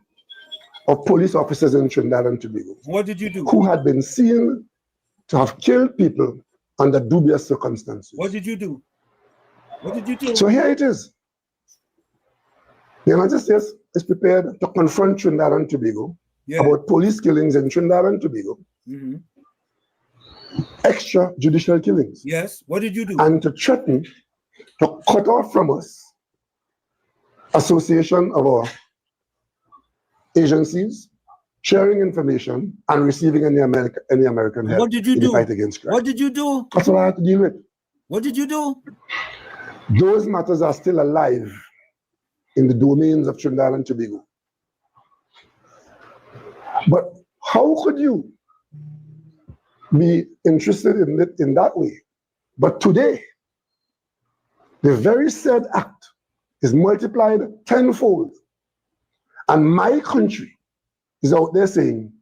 of police officers in Trinidad and Tobago. What did you do? Who had been seen to have killed people under dubious circumstances. What did you do? So here it is. The United States is prepared to confront Trinidad and Tobago about police killings in Trinidad and Tobago. Mm-hmm. Extrajudicial killings. Yes. What did you do? And to threaten to cut off from us association of our agencies, sharing information, and receiving any American help. What did you in do? The fight against crime. What did you do? That's what I had to deal with. What did you do? Those matters are still alive in the domains of Trinidad and Tobago. But how could you be interested in it in that way? But today, the very said act is multiplied tenfold. And my country is out there saying,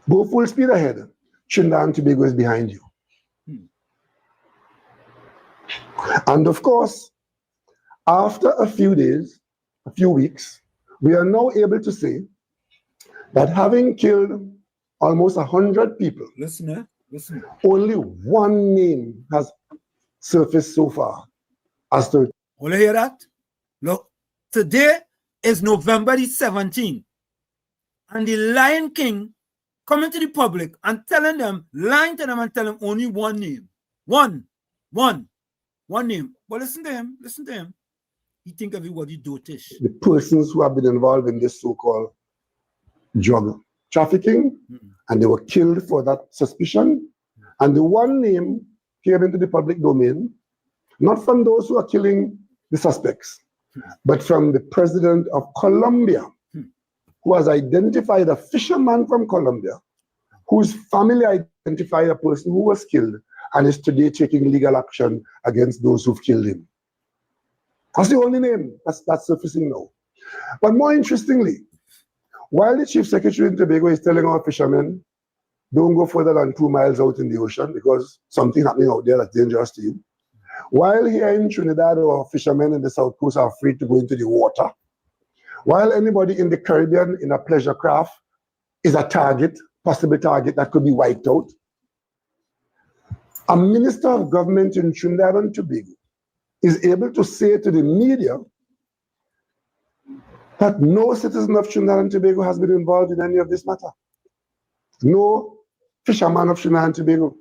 go full speed ahead. Trinidad and Tobago is behind you. And of course, after a few days, a few weeks, we are now able to say that having killed almost 100 people, listen. Only one name has surfaced so far. As to will you hear that? Look, today is November the 17th, and the Lion King coming to the public and lying to them and telling them only one name. One name. But listen to him. He think everybody dotish. The persons who have been involved in this so-called drug trafficking, and they were killed for that suspicion. And the one name came into the public domain, not from those who are killing the suspects, but from the president of Colombia, who has identified a fisherman from Colombia, whose family identified a person who was killed and is today taking legal action against those who've killed him. That's the only name that's surfacing now. But more interestingly, while the Chief Secretary in Tobago is telling our fishermen, don't go further than 2 miles out in the ocean because something happening out there that's dangerous to you. While here in Trinidad, our fishermen in the South Coast are free to go into the water. While anybody in the Caribbean in a pleasure craft is a target, possible target that could be wiped out. A minister of government in Trinidad and Tobago is able to say to the media that no citizen of Trinidad and Tobago has been involved in any of this matter. No fisherman of Trinidad and Tobago.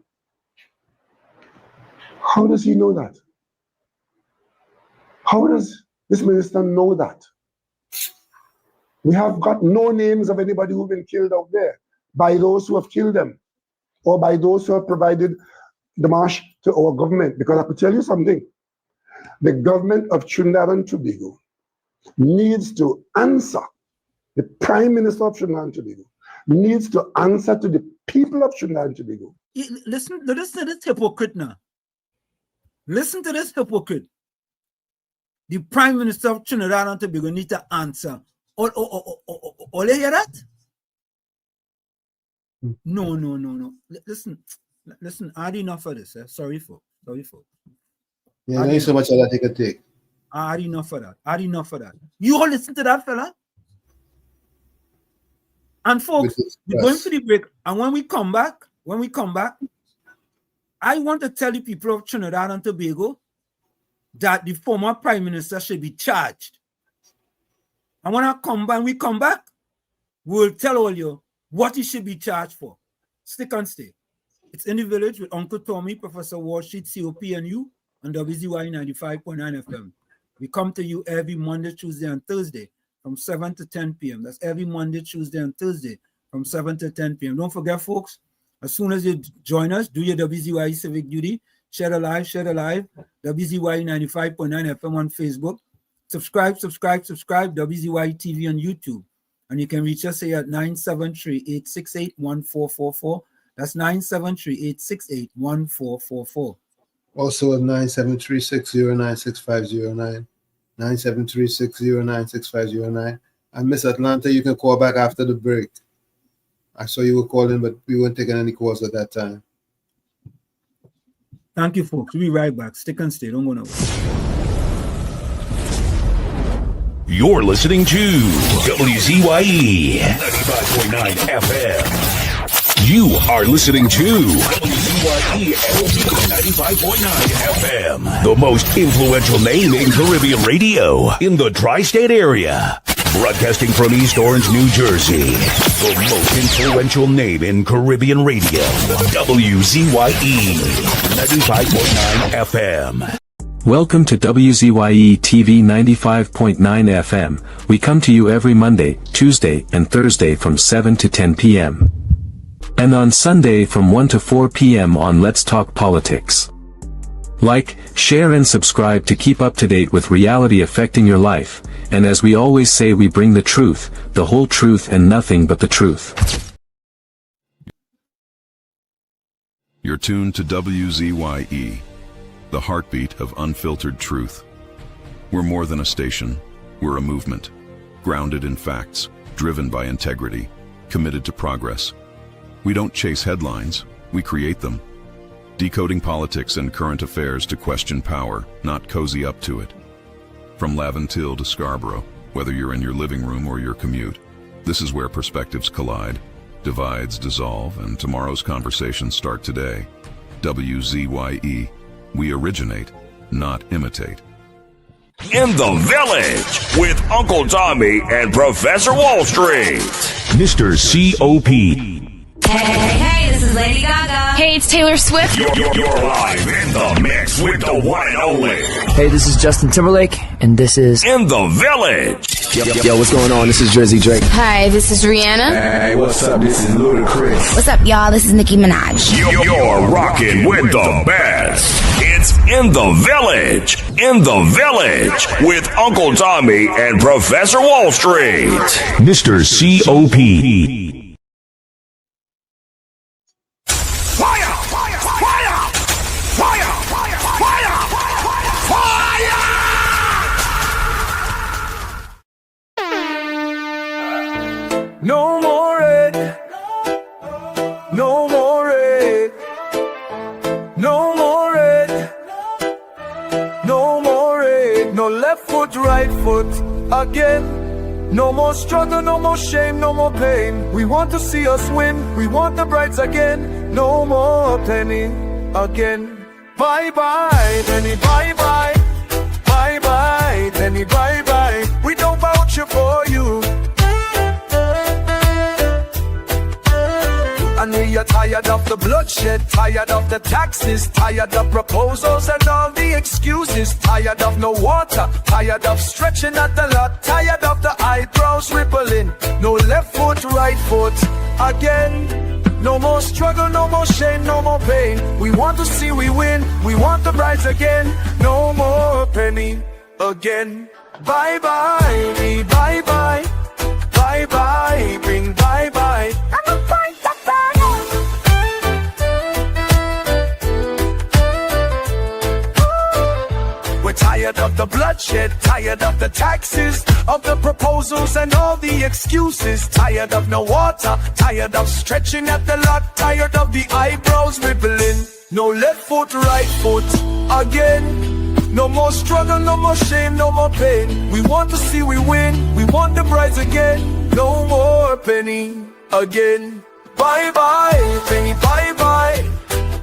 How does he know that? How does this minister know that? We have got no names of anybody who've been killed out there by those who have killed them or by those who have provided the marsh to our government. Because I could tell you something. The government of Trinidad and Tobago needs to answer. The Prime Minister of Trinidad and Tobago needs to answer to the people of Trinidad and Tobago. Listen to this hypocrite now. Listen to this hypocrite. The Prime Minister of Trinidad and Tobago need to answer. All you hear that? No. Listen, I had enough of this. Sorry for. Yeah, there ain't so much of that they could take. I had enough of that. You all listen to that fella? And folks, we're going to the break. And when we come back, I want to tell the people of Trinidad and Tobago that the former Prime Minister should be charged. And when we come back, we'll tell all you what he should be charged for. Stick and stay. It's In the Village with Uncle Tommy, Professor Wall Street, COP, and you on WZYE 95.9 FM. We come to you every Monday, Tuesday, and Thursday from 7 to 10 p.m. That's every Monday, Tuesday, and Thursday from 7 to 10 p.m. Don't forget, folks, as soon as you join us, do your WZYE civic duty. Share the live. WZYE 95.9 FM on Facebook. Subscribe, WZYE TV on YouTube. And you can reach us here at 973-868-1444. That's 973-868-1444. Also at 973-609-6509. 973-609-6509. And Miss Atlanta, you can call back after the break. I saw you were calling, but we weren't taking any calls at that time. Thank you, folks. We'll be right back. Stick and stay. Don't go nowhere. You're listening to WZYE 95.9 FM. You are listening to WZYE 95.9 FM, the most influential name in Caribbean radio in the tri-state area. Broadcasting from East Orange, New Jersey, the most influential name in Caribbean radio. WZYE 95.9 FM. Welcome to WZYE TV 95.9 FM. We come to you every Monday, Tuesday, and Thursday from 7 to 10 p.m. And on Sunday from 1 to 4 p.m. on Let's Talk Politics. Like, share and subscribe to keep up to date with reality affecting your life. And as we always say, we bring the truth, the whole truth, and nothing but the truth. You're tuned to WZYE, the heartbeat of unfiltered truth. We're more than a station, we're a movement, grounded in facts, driven by integrity, committed to progress. We don't chase headlines, we create them. Decoding politics and current affairs to question power, not cozy up to it. From Laventille to Scarborough, whether you're in your living room or your commute, this is where perspectives collide, divides dissolve, and tomorrow's conversations start today. WZYE. We originate, not imitate. In the Village with Uncle Tommy and Professor Wall Street. Mr. COP. Hey, this is Lady Gaga. Hey, it's Taylor Swift. You're live in the mix with the one and only. Hey, this is Justin Timberlake, and this is In the Village. Yo, what's going on? This is Drizzy Drake. Hi, this is Rihanna. Hey, what's up? This is Ludacris. What's up, y'all? This is Nicki Minaj. You're rocking with the best. It's In the Village. In the Village with Uncle Tommy and Professor Wall Street. Mr. COP. No more red, no more red, no more red, no more red, no left foot, right foot again. No more struggle, no more shame, no more pain. We want to see us win, we want the brides again. No more penny again. Bye bye, penny, bye bye, bye bye, penny, bye bye. We don't vouch for you. We are tired of the bloodshed, tired of the taxes, tired of proposals and all the excuses, tired of no water, tired of stretching at the lot, tired of the eyebrows rippling, no left foot, right foot again. No more struggle, no more shame, no more pain. We want to see we win, we want the prize again. No more penny again. Bye bye, me bye bye. Bye bye, bring bye bye. We're tired of the bloodshed, tired of the taxes, of the proposals and all the excuses, tired of no water, tired of stretching at the lot, tired of the eyebrows rippling. No left foot, right foot again. No more struggle, no more shame, no more pain. We want to see we win, we want the prize again. No more penny again. Bye bye, penny bye bye.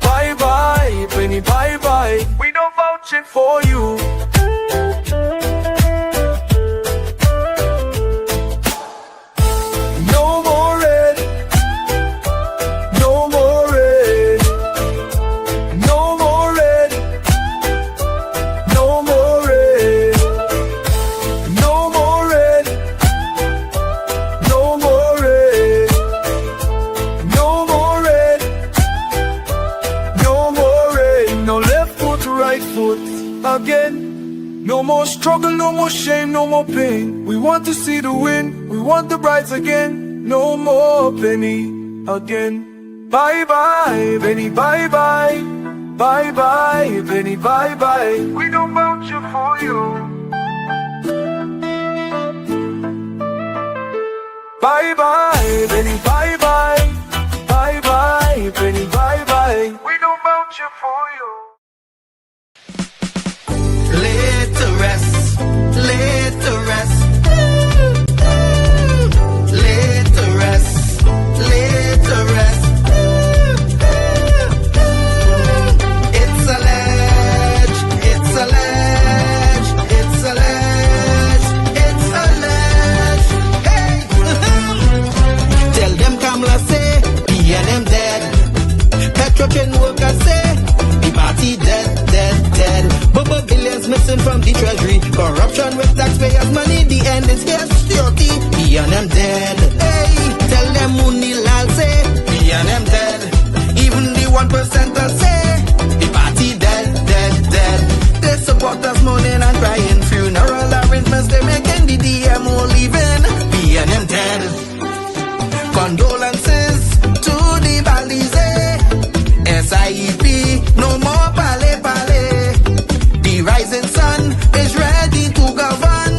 Bye bye, penny bye bye. We don't vouch it for you. No more red. No more red. No more red. No more red. No more red. No more red. No more red. No more red. No left foot, right foot again. No more struggle, no more shame, no more pain. We want to see the win, we want the prize again. No more penny again. Bye bye, penny bye bye. Bye bye, penny bye bye. We don't vouch for you. Bye bye, penny bye bye. Bye bye, penny bye bye. We don't vouch for you. Laid to rest, laid to rest, laid to rest, laid to rest. It's alleged, it's alleged, it's alleged, it's alleged. Hey, tell them Kamala say, PNM dead. Petrochen workers say, the party dead, dead, dead. But billions missing from the treasury. Corruption with taxpayers' money. The end is here, security. PNM dead. Hey, tell them Munilal say, PNM dead. Even the 1% say, the party dead, dead, dead. They support us mourning and crying. Funeral arrangements they making. The DMO leaving. PNM dead. Condolences to the Balize. SIEP, no more pale pale. The rising sun is ready to govern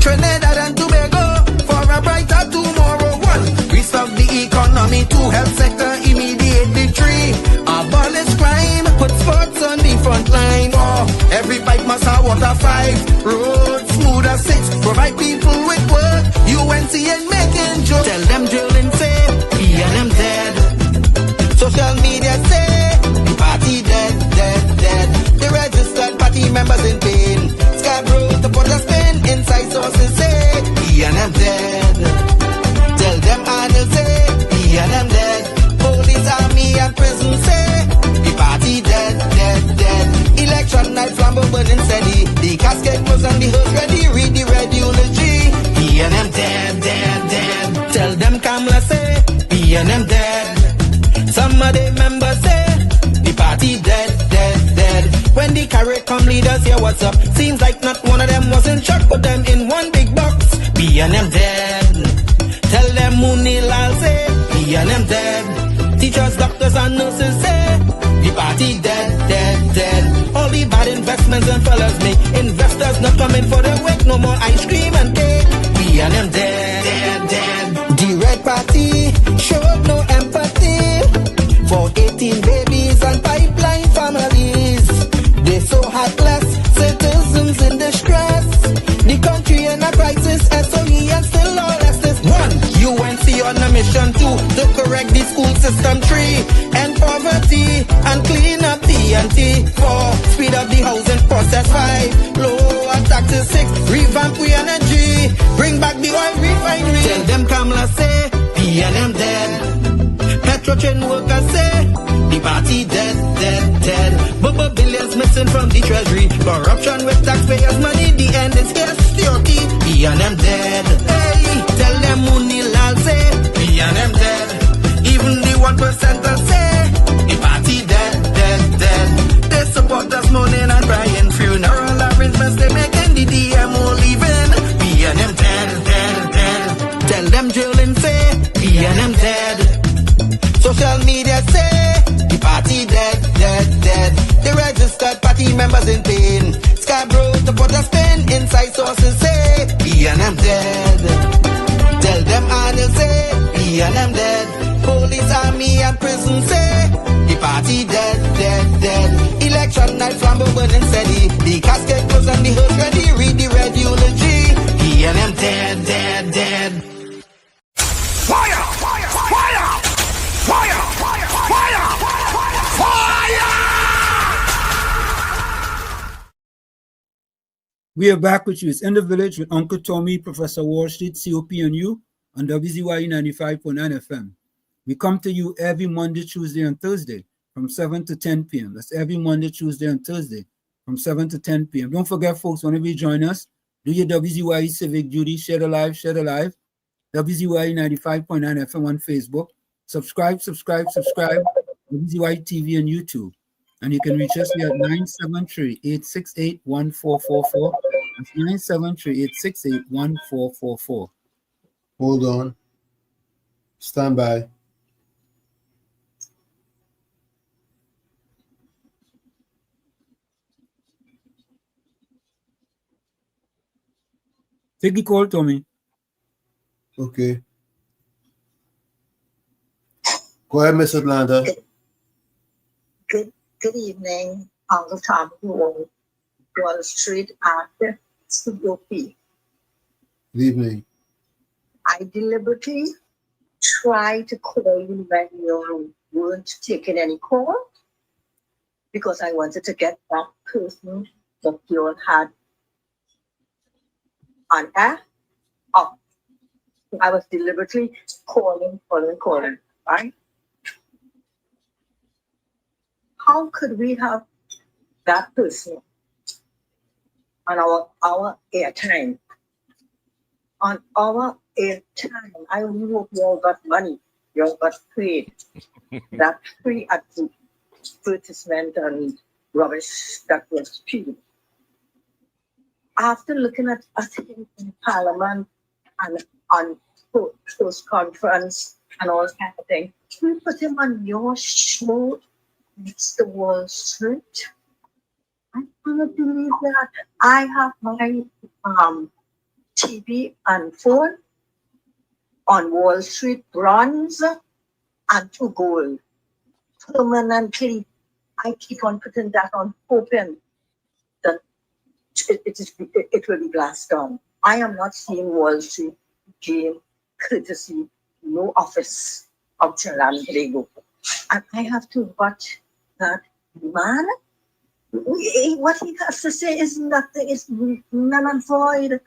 Trinidad and Tobago for a brighter tomorrow. One, restart the economy, two, health sector, immediate victory. Abolish crime, put sports on the front line. Four, every pipe must have water. Five, roads smooth as six, provide people with work. UNC and making jokes. Tell them drilling say, PNM dead. Social media say, the party dead, dead, dead. The registered party members in pain. Scarborough, the put a spin. Inside sources say, PNM dead. Tell them Arnold say, PNM dead. Police, army and prison say, the party dead, dead, dead. Election night, flambeau burning steady. The casket was on the hearse ready. Read the red eulogy. PNM dead, dead, dead. Tell them Kamala say, PNM dead. Some of the members say, the party dead, dead, dead. When the CARICOM leaders hear what's up, seems like not one of them was in shock. Put them in one big box, PNM dead. Tell them Munilal say, PNM dead. Teachers, doctors and nurses say, the party dead, dead, dead. All the bad investments and fellas make investors not coming for the wake. No more ice cream and cake, PNM dead, dead, dead. The Red Party showed no empathy for 18 babies and pipeline families. They so heartless, citizens in distress. The country in a crisis, SOE and still all Estes. 1, UNC on a mission 2, to correct the school system. 3, end poverty and clean up TNT. 4, speed up the housing process. 5, lower taxes. 6, revamp we energy, bring back the oil refinery. Tell them Kamala say, PNM dead. Petro construction workers say the party dead, dead, dead. But billions missing from the treasury. Corruption with taxpayers' money, the end is here, security. We and them dead. Hey, tell them Munilal say, we and them dead. Even the 1% say, the party dead, dead, dead. They support us mourning and crying. Funeral arrangements they making, the DMO leaving. We and them dead, dead, dead. Tell them drilling say, we and them dead. Social media say, the party dead, dead, dead. The registered party members in pain. Scarborough to put a spin. Inside sources say, we and them dead. Tell them Arnold say, we and them dead. Police, army and prison say, the party dead, dead, dead. Election night flambeau burning steady. The casket closed and the hearse ready. Read the red eulogy. We and them dead, dead, dead. Fire! Fire! Fire! Fire! Fire! Fire! Fire! We are back with you. It's In the Village with Uncle Tommy, Professor Wall Street, COPNU, on WZYE 95.9 FM. We come to you every Monday, Tuesday, and Thursday from 7 to 10 p.m. That's every Monday, Tuesday, and Thursday from 7 to 10 p.m. Don't forget, folks, whenever you join us, do your WZYE civic duty, share the live, WZYE 95.9 FM on Facebook. Subscribe, WZYE TV and YouTube. And you can reach us here at 973-868-1444. That's 973-868-1444. Hold on. Stand by. Take the call, Tommy. Okay. Go ahead, Miss Atlanta. Good evening, Uncle Tom Wall Street at Studio P. Good evening. I deliberately tried to call you when you weren't taking any call because I wanted to get that person that you had on air up. I was deliberately calling, right? How could we have that person on our airtime? On our airtime, I only hope you all got money, you all got paid. That free advertisement and rubbish that was paid. After looking at him in Parliament and on post conference and all kind of thing, we put him on your show. It's the Wall Street. I cannot believe that. I have my TV and phone on Wall Street, bronze and 2 gold. Permanently, I keep on putting that on, hoping that it will be glassed down. I am not seeing Wall Street game courtesy, no office of Trinidad and Tobago. And I have to watch that man. What he has to say is nothing, is null and void.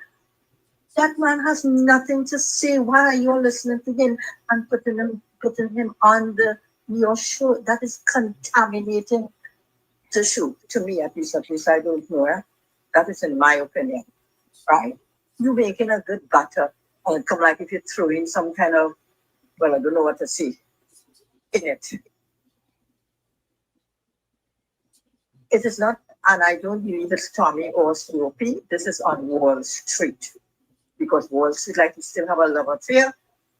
That man has nothing to say. Why are you listening to him and putting him on your show? That is contaminating the show. To me, at least I don't know. That is in my opinion, right? You're making a good butter, and come like if you're throwing some kind of, well, I don't know what to say in it. It is not, and I don't believe it's Tommy or Snoopy. This is on Wall Street. Because Wall Street, like, you still have a love affair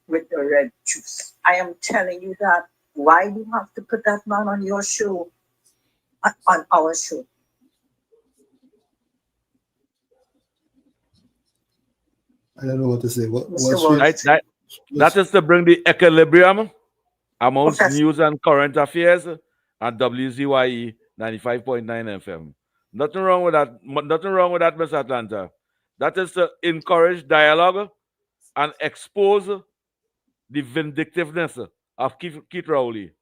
with the red juice. I am telling you that. Why do you have to put that man on your show, on our show? I don't know what to say. That is to bring the equilibrium amongst news and current affairs at WZYE 95.9 FM. Nothing wrong with that. Nothing wrong with that, Miss Atlanta. That is to encourage dialogue and expose the vindictiveness of Keith Rowley.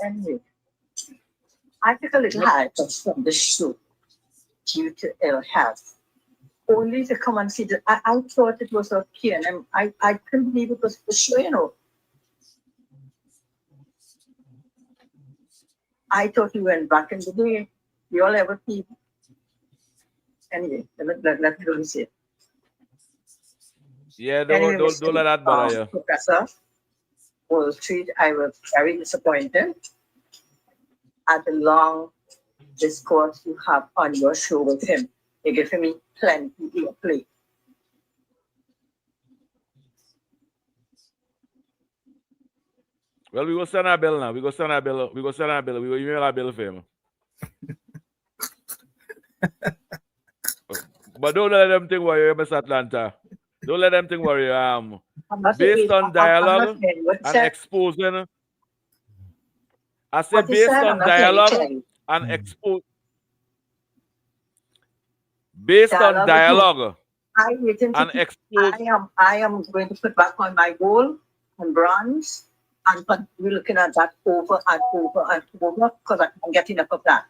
Anyway, I took a little hiatus from the show due to ill health. only to come and see that. I thought it was okay, and I couldn't believe it was for sure, you know. I thought you went back in the day. You all ever keep. Anyway, let me really say it. Yeah, don't let that bother you. Professor Wall Street, I was very disappointed at the long discourse you have on your show with him. You're giving me plenty to play. Well, we go send our bill now. We go send our bill. We go send our bill. We go email our bill for him. But don't let them think worry you, Miss Atlanta. Don't let them think worry you. Based on dialogue and exposing. I said based on dialogue and expose. Based on dialogue and expose. I am going to put back on my gold and bronze, and we're looking at that over and over and over because I'm getting enough of that.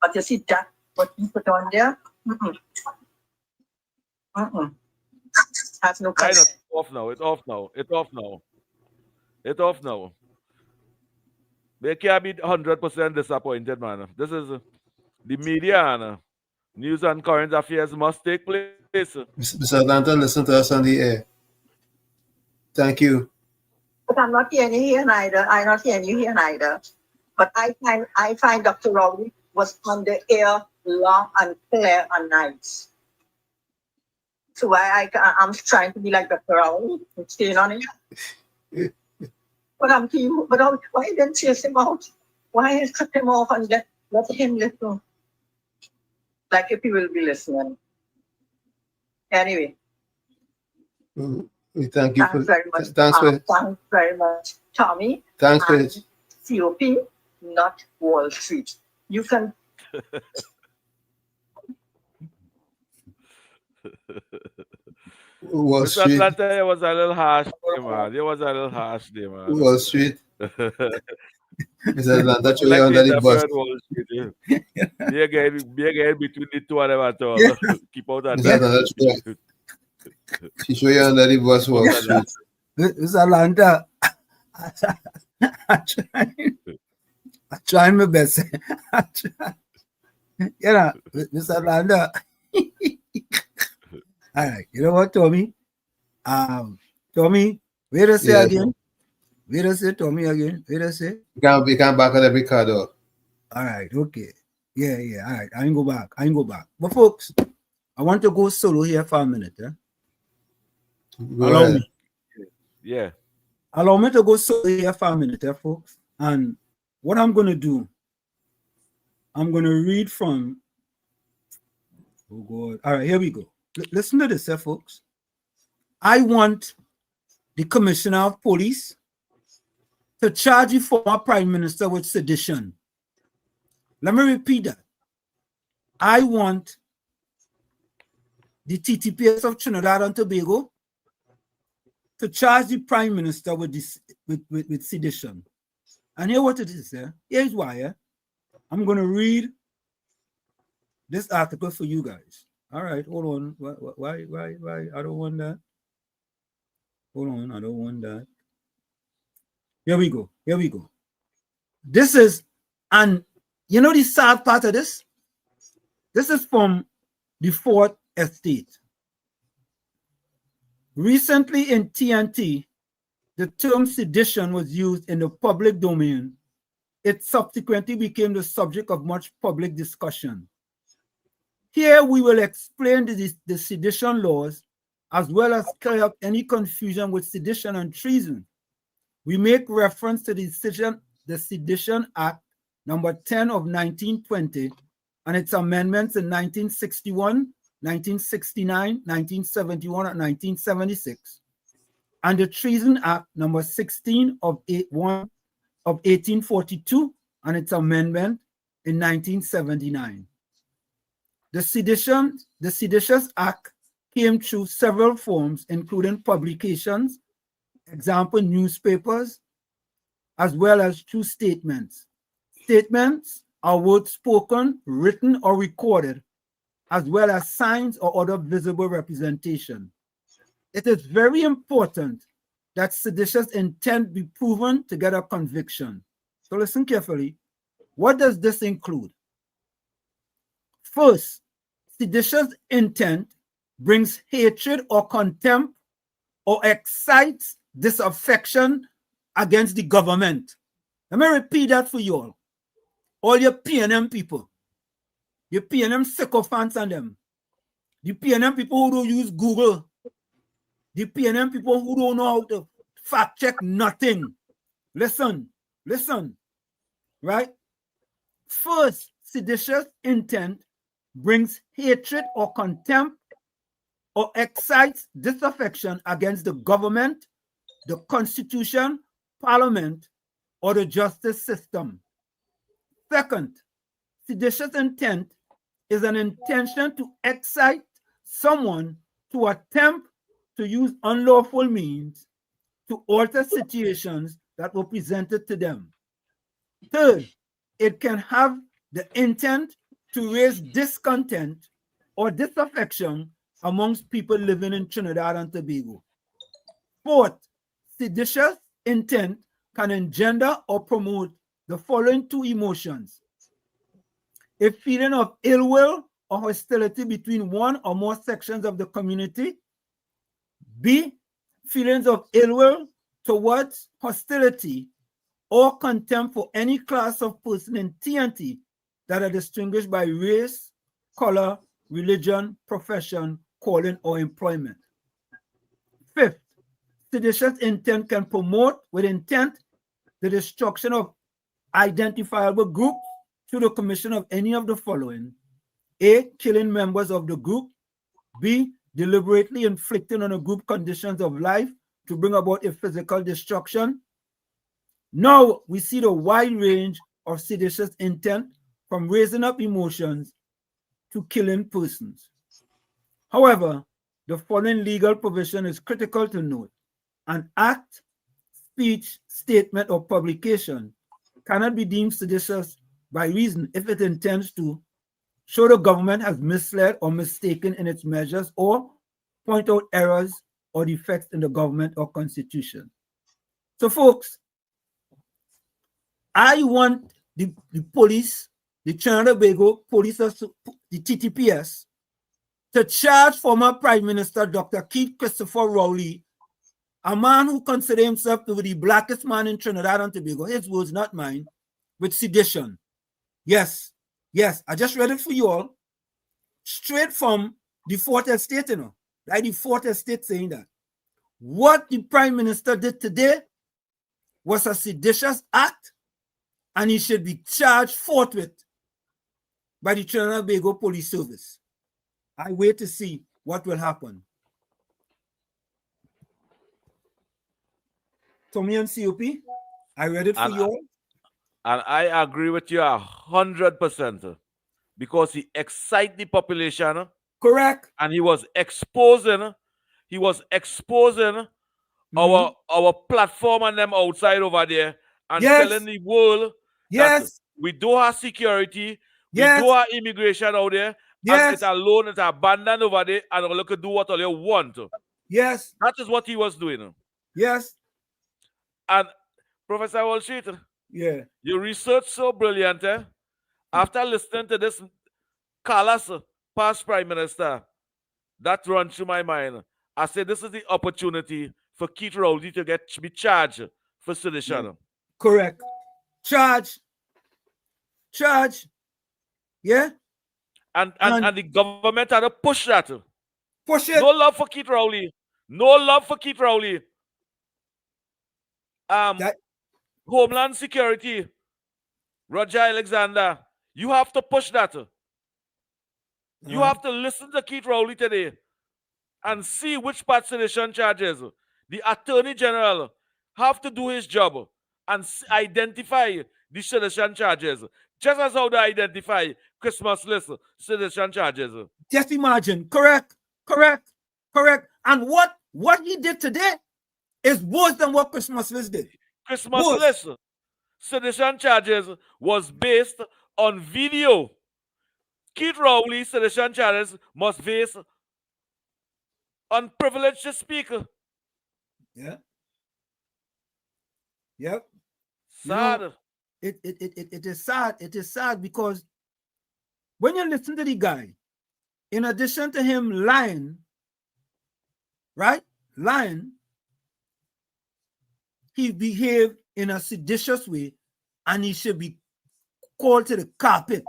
But you see that what you put on there. Has no kind. It's off now. It's off now. It's off now. It's off now. They can't be 100% disappointed, man. This is the media and news and current affairs must take place. Mr. Atlanta, listen to us on the air. Thank you. But I'm not hearing you here neither. I'm not hearing you here neither. But I find Dr. Rowley was on the air long and clear and nice. So I'm trying to be like Dr. Rowley and staying on it. But why didn't chase him out? Why cut him off and let him listen? Like if he will be listening. Anyway. We thank you very much. Thanks very much, Tommy. Thanks for it. COP, not Wall Street. You can. Wall Street. Atlanta was a little harsh there, man. It was a little harsh there, man. Wall Street. Mr. Atlanta, show you under the bus. Wall Street, be again between the two of them at all. Keep out of that. She show you under the bus, Wall Street. Mr. Atlanta, I try my best. You know, Mr. Atlanta. All right, you know what, Tommy? Tommy, where does it again? Where does it, Tommy, again? Where does it? You can't back on every card off. All right, okay. Yeah, all right. I ain't go back. But folks, I want to go solo here for a minute. Allow me. Yeah. Allow me to go solo here for a minute, folks. And what I'm going to do, I'm going to read from, oh God. All right, here we go. Listen to this, folks. I want the Commissioner of Police to charge the former Prime Minister with sedition. Let me repeat that. I want the TTPS of Trinidad and Tobago to charge the Prime Minister with sedition. And here what it is. Here's why. I'm going to read this article for you guys. All right, hold on. Why? I don't want that. Hold on, I don't want that. Here we go. This is, and you know the sad part of this? This is from the Fourth Estate. Recently in TNT, the term sedition was used in the public domain. It subsequently became the subject of much public discussion. Here we will explain the sedition laws as well as clear up any confusion with sedition and treason. We make reference to the Sedition Act number 10 of 1920 and its amendments in 1961, 1969, 1971, and 1976, and the Treason Act number 16 of 1842 and its amendment in 1979. The Seditious Act came through several forms, including publications, example newspapers, as well as through statements. Statements are words spoken, written, or recorded as well as signs or other visible representation. It is very important that seditious intent be proven to get a conviction. So listen carefully. What does this include? First, seditious intent brings hatred or contempt or excites disaffection against the government. Let me repeat that for you all your PNM people, your PNM sycophants and them, the PNM people who don't use Google, the PNM people who don't know how to fact check nothing. Listen, right? First, seditious intent brings hatred or contempt or excites disaffection against the government, the Constitution, Parliament, or the justice system. Second, seditious intent is an intention to excite someone to attempt to use unlawful means to alter situations that were presented to them. Third, it can have the intent to raise discontent or disaffection amongst people living in Trinidad and Tobago. Fourth, seditious intent can engender or promote the following two emotions: a feeling of ill will or hostility between one or more sections of the community. B, feelings of ill will towards hostility or contempt for any class of person in TNT that are distinguished by race, color, religion, profession, calling, or employment. Fifth, seditious intent can promote with intent the destruction of identifiable groups through the commission of any of the following: A, killing members of the group; B, deliberately inflicting on a group conditions of life to bring about a physical destruction. Now we see the wide range of seditious intent from raising up emotions to killing persons. However, the following legal provision is critical to note. An act, speech, statement, or publication cannot be deemed seditious by reason if it intends to show the government has misled or mistaken in its measures, or point out errors or defects in the government or constitution. So folks, I want the police, the Trinidad and Tobago police, the TTPS, to charge former Prime Minister Dr. Keith Christopher Rowley, a man who considers himself to be the blackest man in Trinidad and Tobago, his words, not mine, with sedition. Yes, I just read it for you all, straight from the Fourth Estate, right? The Fourth Estate saying that what the Prime Minister did today was a seditious act, and he should be charged forthwith by the Trinidad and Tobago Police Service. I wait to see what will happen. Tommy and COP, I read it for you all. And I agree with you 100%, because he excited the population. Correct. And he was exposing our platform and them outside over there, and telling the world that we do have security, we do have immigration out there, and it's alone, it's abandoned over there, and we look to do what all you want. Yes. That is what he was doing. Yes. And Professor Walshit, your research so brilliant, eh? After listening to this callous past Prime Minister, that runs through my mind. I said this is the opportunity for Keith Rowley to be charged for sedition. Correct. Charge. Yeah. And the government had to push that. Push it. No love for Keith Rowley. Homeland Security, Roger Alexander, you have to push that. You have to listen to Keith Rowley today and see which part sedition charges. The Attorney General have to do his job and identify the sedition charges, just as how they identify Christmas list sedition charges. Just imagine. Correct. And what he did today is worse than what Christmas list did. Christmas list sedition charges was based on video Keith Rowley, sedition charges must face unprivileged speaker. Yeah. Yep. Sad. You know, it is sad. It is sad because when you listen to the guy, in addition to him lying, right? Lying, he behaved in a seditious way and he should be called to the carpet.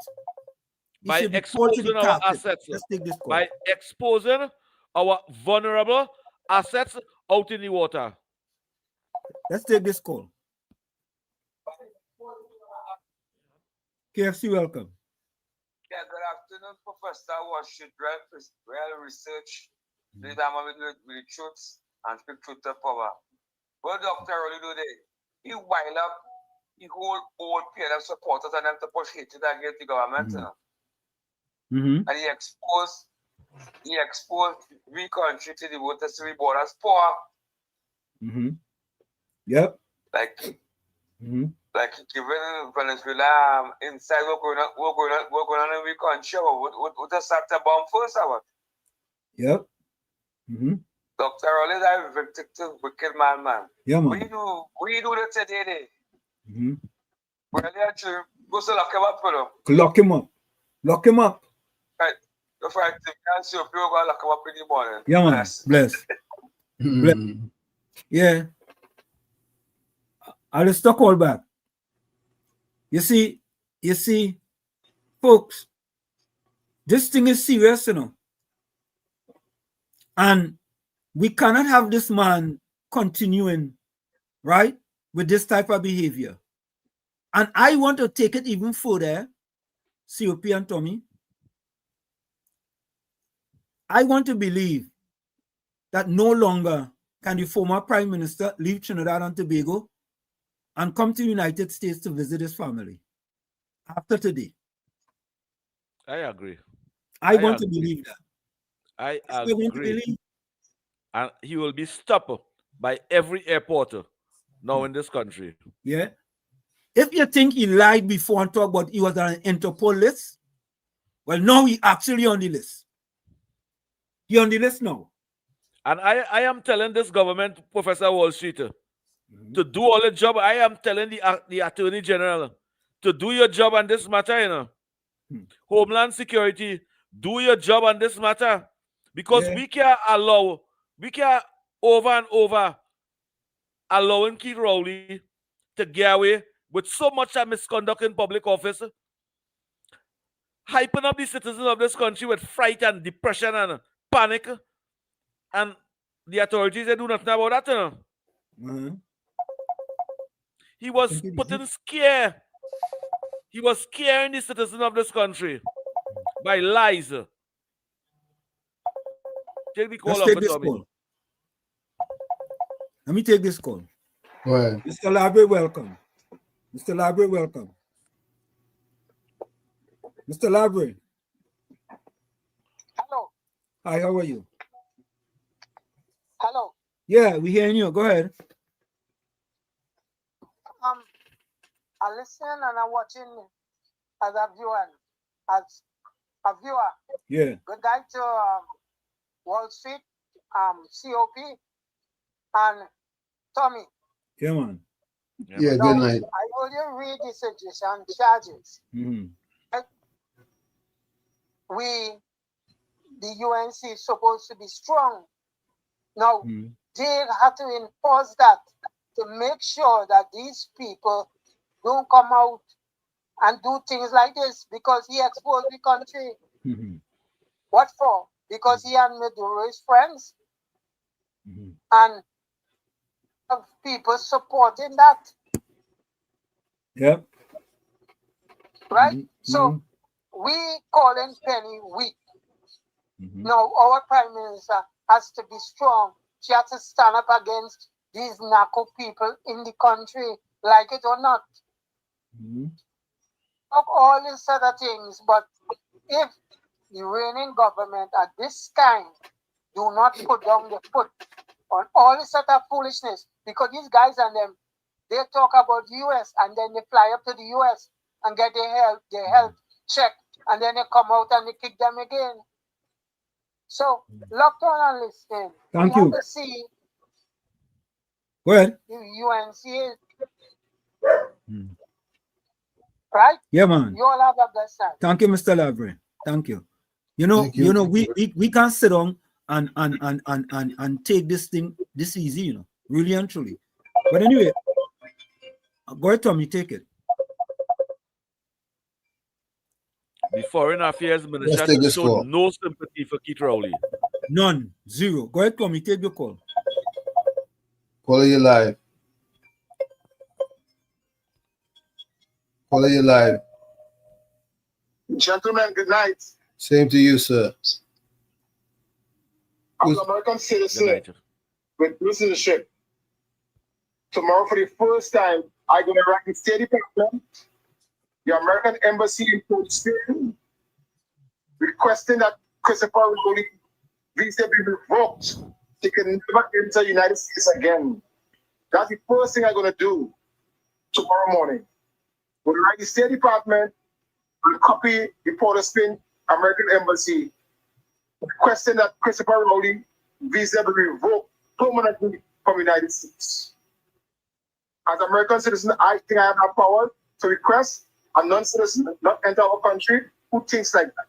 He by should be called to the exposing our carpet. assets. Let's take this call. By exposing our vulnerable assets out in the water. Let's take this call. KFC, welcome. Yeah, good afternoon, Professor. Was should well research, the time with the truths and speak truth to power. What Dr. Rolly do there? He wild up the whole old PLF supporters and them to push hatred against the government. Mm-hmm. And he exposed we country to the voters to be borders poor. Mm-hmm. Yep. Like mm-hmm. Like given Venezuela inside we're going on in we country. What a start a bomb first hour. Yep. Mm-hmm. Dr. Rolly is a vindictive wicked man. Yeah, man. We do that today. Mm-hmm. Well, actually, go to lock him up, bro. Lock him up. Lock him up. Right. If I can see people go lock him up in the morning. Yeah, man. Bless. Bless. Yeah. I'll stuck all back. You see, folks, this thing is serious, you know. And we cannot have this man continuing, right, with this type of behavior. And I want to take it even further, COP and Tommy. I want to believe that no longer can the former Prime Minister leave Trinidad and Tobago and come to the United States to visit his family after today. I agree. I want to believe that. I agree. Want to believe. And he will be stopped by every airport now in this country. Yeah. If you think he lied before and talk about he was on an Interpol list, well, now he actually on the list. He on the list now. And I am telling this government, Professor Wall Street, to do all the job. I am telling the Attorney General to do your job on this matter, you know. Homeland Security, do your job on this matter. Because we can't over and over allowing Keith Rowley to get away with so much misconduct in public office, hyping up the citizens of this country with fright and depression and panic, and the authorities, they do nothing about that, you know. Mm-hmm. He was putting scare. He was scaring the citizens of this country by lies. Take the call. Let's take this call. Let me take this call. Well, Mr. Library, welcome. Mr. Library, welcome. Mr. Library. Hello. Hi, how are you? Hello. Yeah, we're hearing you. Go ahead. I listen and I'm watching as a viewer. Yeah. Good night to Wall Street, COP, and Tommy. Yeah, man. Yeah, good night. I will you read the sedition charges. Mm-hmm. The UNC is supposed to be strong. Now, they have to enforce that to make sure that these people don't come out and do things like this because he exposed the country. Mm-hmm. What for? Because he had Maduro's friends and have people supporting that. Yep. Right? So we calling Penny weak. Now our Prime Minister has to be strong. She has to stand up against these narco people in the country, like it or not. Of all these other things, but if the reigning government at this time do not put down the foot on all this sort of foolishness, because these guys and them, they talk about the US and then they fly up to the US and get their health checked and then they come out and they kick them again. So, lockdown and listen. Thank we you. have to see Go ahead. the UNCA. Right? Yeah, man. You all have a blessed time. Thank you, Mr. Lavery. Thank you. You know, we can't sit down and take this thing this easy, you know, really and truly. But anyway, go ahead, Tommy, take it. The Foreign Affairs Minister Let's take this showed call. no sympathy for Keith Rowley. None. Zero. Go ahead, Tommy, take your call. Caller, you live. Caller, you live. Gentlemen, good night. Same to you, sir. As an American citizen with citizenship, tomorrow for the first time, I go to Iraqi State Department, the American Embassy in Port Spain, requesting that Christopher Rowley visa be revoked. He can never enter the United States again. That's the first thing I'm going to do tomorrow morning. Go to Iraqi State Department and copy the Port of Spain American Embassy, requesting that Christopher Rowley visa be revoked permanently from the United States. As an American citizen, I think I have that power to request a non-citizen not enter our country who thinks like that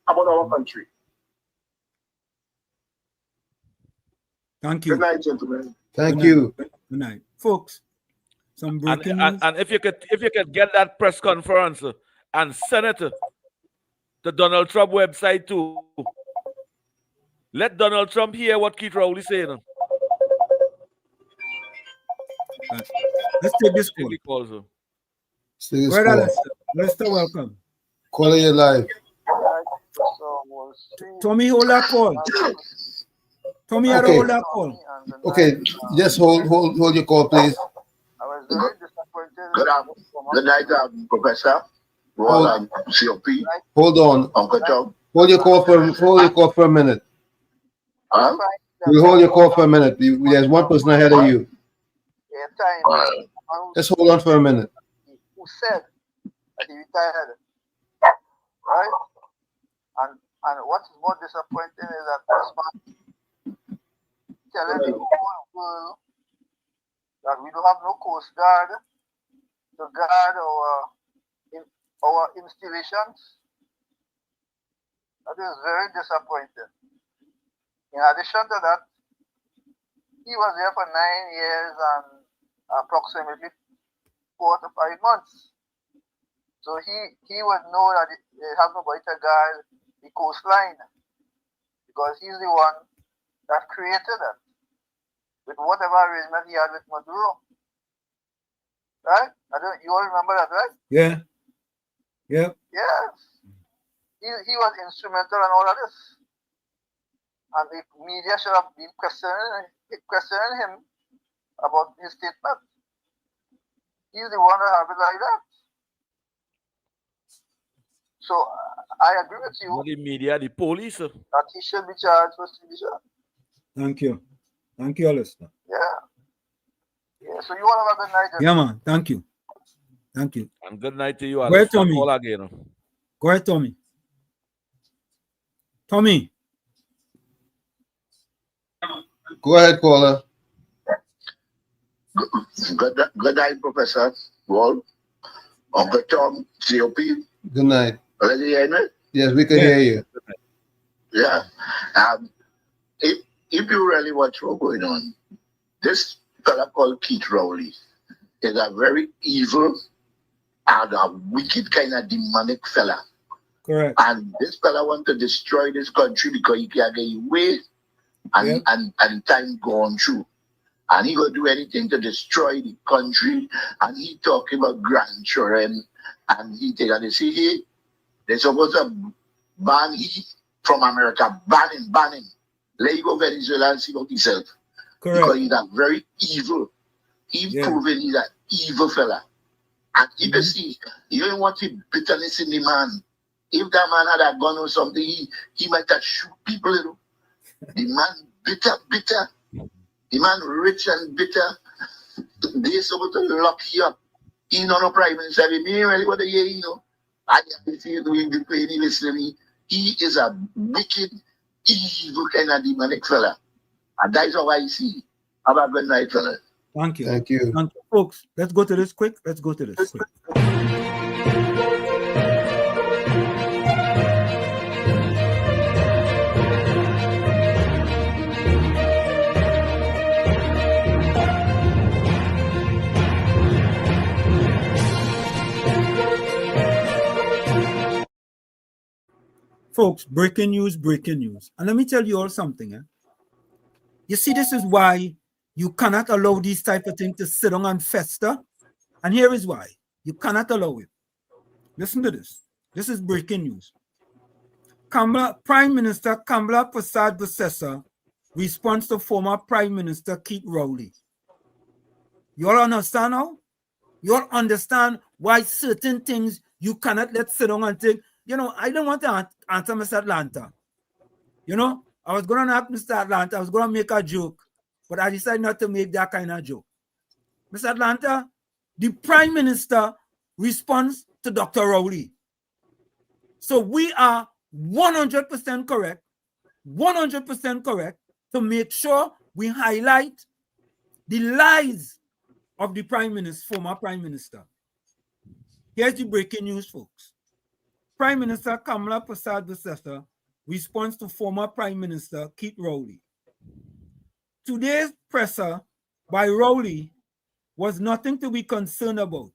about our country. Thank you. Good night, gentlemen. Thank you. Good night, folks. Some breaking news. And if you could get that press conference and send it to Donald Trump website too. Let Donald Trump hear what Keith Rowley saying. Let's take this call. Where are Lester, welcome. Caller, you live. Tommy, hold that call. Tommy, Okay. hold that call. Okay, just hold your call, please. Good night, Professor. COP. Hold on. Uncle Tom. Hold your call for a minute. We'll hold your call for a minute. There's one person ahead of you. Just hold on for a minute. Who said that he retired? Right? And what is more disappointing is that this man telling the whole world that we don't have no Coast Guard to guard our installations. That is very disappointing. In addition to that, he was there for 9 years and approximately 4 to 5 months. So he would know that they have nobody to guard the coastline because he's the one that created it with whatever arrangement he had with Maduro. Right? You all remember that, right? Yeah. Yeah. Yes. He was instrumental in all of this. And the media should have been questioning him about his statement. He's the one that have it like that. So I agree with you. Not the media, the police. That he should be charged for sedition. Thank you. Thank you, Alistair. Yeah. Yeah. So you all have a good night. Yeah, man. Thank you. Thank you. And good night to you, Go ahead, Alistair. Tommy. Call again. Go ahead, Tommy. Tommy. Go ahead, caller. Good night, Professor Wall. Uncle Tom, COP. Good night. Can you hear me? Yes, we can hear you. Yeah. If you really watch what's going on, this fella called Keith Rowley is a very evil and a wicked kind of demonic fella. Correct. And this fella want to destroy this country because he can get away and time gone through. And he will do anything to destroy the country. And he talking about grandchildren. And he take and they say, hey, they're supposed to ban he from America. Ban him. Let him go Venezuela and see about himself. Correct. Because he's a very evil. He's proven he's an evil fella. And if you see, you don't want the bitterness in the man. If that man had a gun or something, he might have shoot people, you know. The man bitter. The man rich and bitter. They're supposed to lock you up. He's not a prime minister. He ain't really what they hear, you know. And if you doing the play, you listen to me, he is a wicked, evil kind of demonic fella. And that is how I see. Have a good night, fella. Thank you. Thank you. Thank you, folks. Let's go to this quick. Let's go to this quick. Folks, breaking news, breaking news. And let me tell you all something. You see, this is why you cannot allow these type of things to sit on and fester. And here is why. You cannot allow it. Listen to this. This is breaking news. Prime Minister Kamala Prasad Bosessa responds to former Prime Minister Keith Rowley. You all understand now? You all understand why certain things you cannot let sit on and think, you know, I don't want to answer Mr. Atlanta. You know, I was going to ask Mr. Atlanta, I was going to make a joke, but I decided not to make that kind of joke. Mr. Atlanta, the Prime Minister responds to Dr. Rowley. So we are 100% correct, 100% correct to make sure we highlight the lies of the Prime Minister, former Prime Minister. Here's the breaking news, folks. Prime Minister Kamala Prasad Bosessa responds to former Prime Minister Keith Rowley. Today's presser by Rowley was nothing to be concerned about.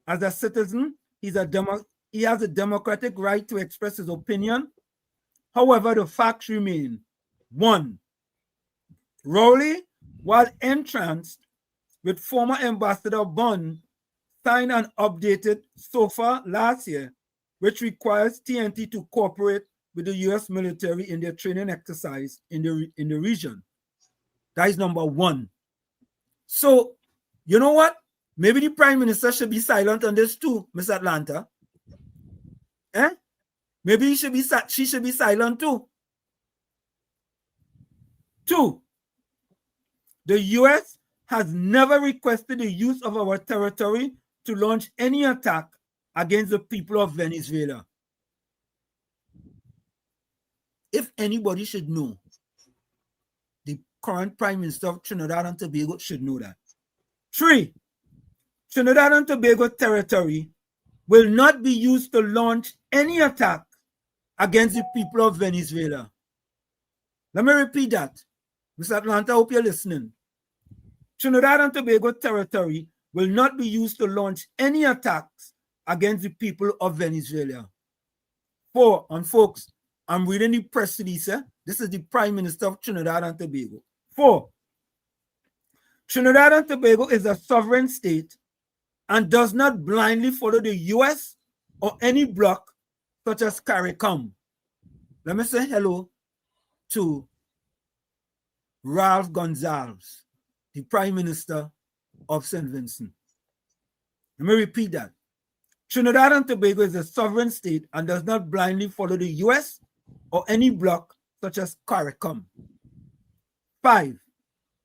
As a citizen, he has a democratic right to express his opinion. However, the facts remain. 1. Rowley, while entranced with former Ambassador Bond, signed an updated SOFA last year, which requires TNT to cooperate with the U.S. military in their training exercise in the region. That is number 1. So, you know what? Maybe the Prime Minister should be silent on this too, Miss Atlanta. Maybe she should be silent too. 2. The U.S. has never requested the use of our territory to launch any attack against the people of Venezuela. If anybody should know, the current Prime Minister of Trinidad and Tobago should know that. 3. Trinidad and Tobago territory will not be used to launch any attack against the people of Venezuela. Let me repeat that. Mr. Atlanta, I hope you're listening. Trinidad and Tobago territory will not be used to launch any attacks against the people of Venezuela. 4, and folks, I'm reading the press release. This is the Prime Minister of Trinidad and Tobago. 4, Trinidad and Tobago is a sovereign state and does not blindly follow the U.S. or any bloc such as CARICOM. Let me say hello to Ralph Gonzalez, the Prime Minister of St. Vincent. Let me repeat that. Trinidad and Tobago is a sovereign state and does not blindly follow the U.S. or any bloc such as CARICOM. 5,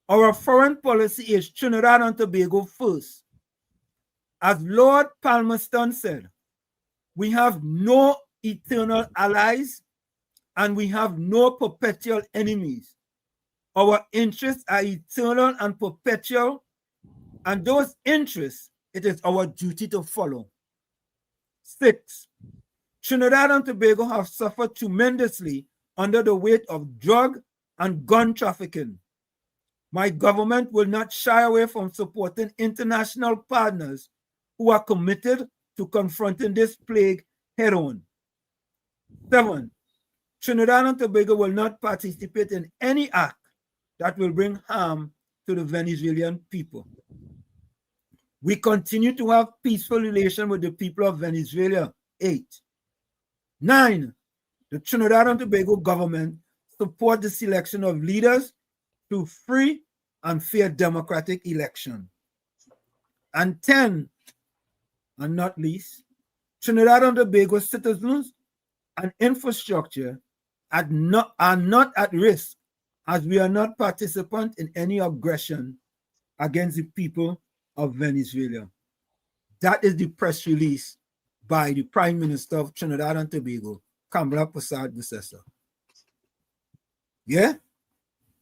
our foreign policy is Trinidad and Tobago first. As Lord Palmerston said, we have no eternal allies and we have no perpetual enemies. Our interests are eternal and perpetual, and those interests, it is our duty to follow. 6, Trinidad and Tobago have suffered tremendously under the weight of drug and gun trafficking. My government will not shy away from supporting international partners who are committed to confronting this plague head-on. 7, Trinidad and Tobago will not participate in any act that will bring harm to the Venezuelan people. We continue to have peaceful relations with the people of Venezuela. 8. 9, the Trinidad and Tobago government support the selection of leaders through free and fair democratic election. And 10, and not least, Trinidad and Tobago citizens and infrastructure are not at risk, as we are not participant in any aggression against the people of Venezuela. That is the press release by the Prime Minister of Trinidad and Tobago, Kamala Persad-Bissessar. Yeah?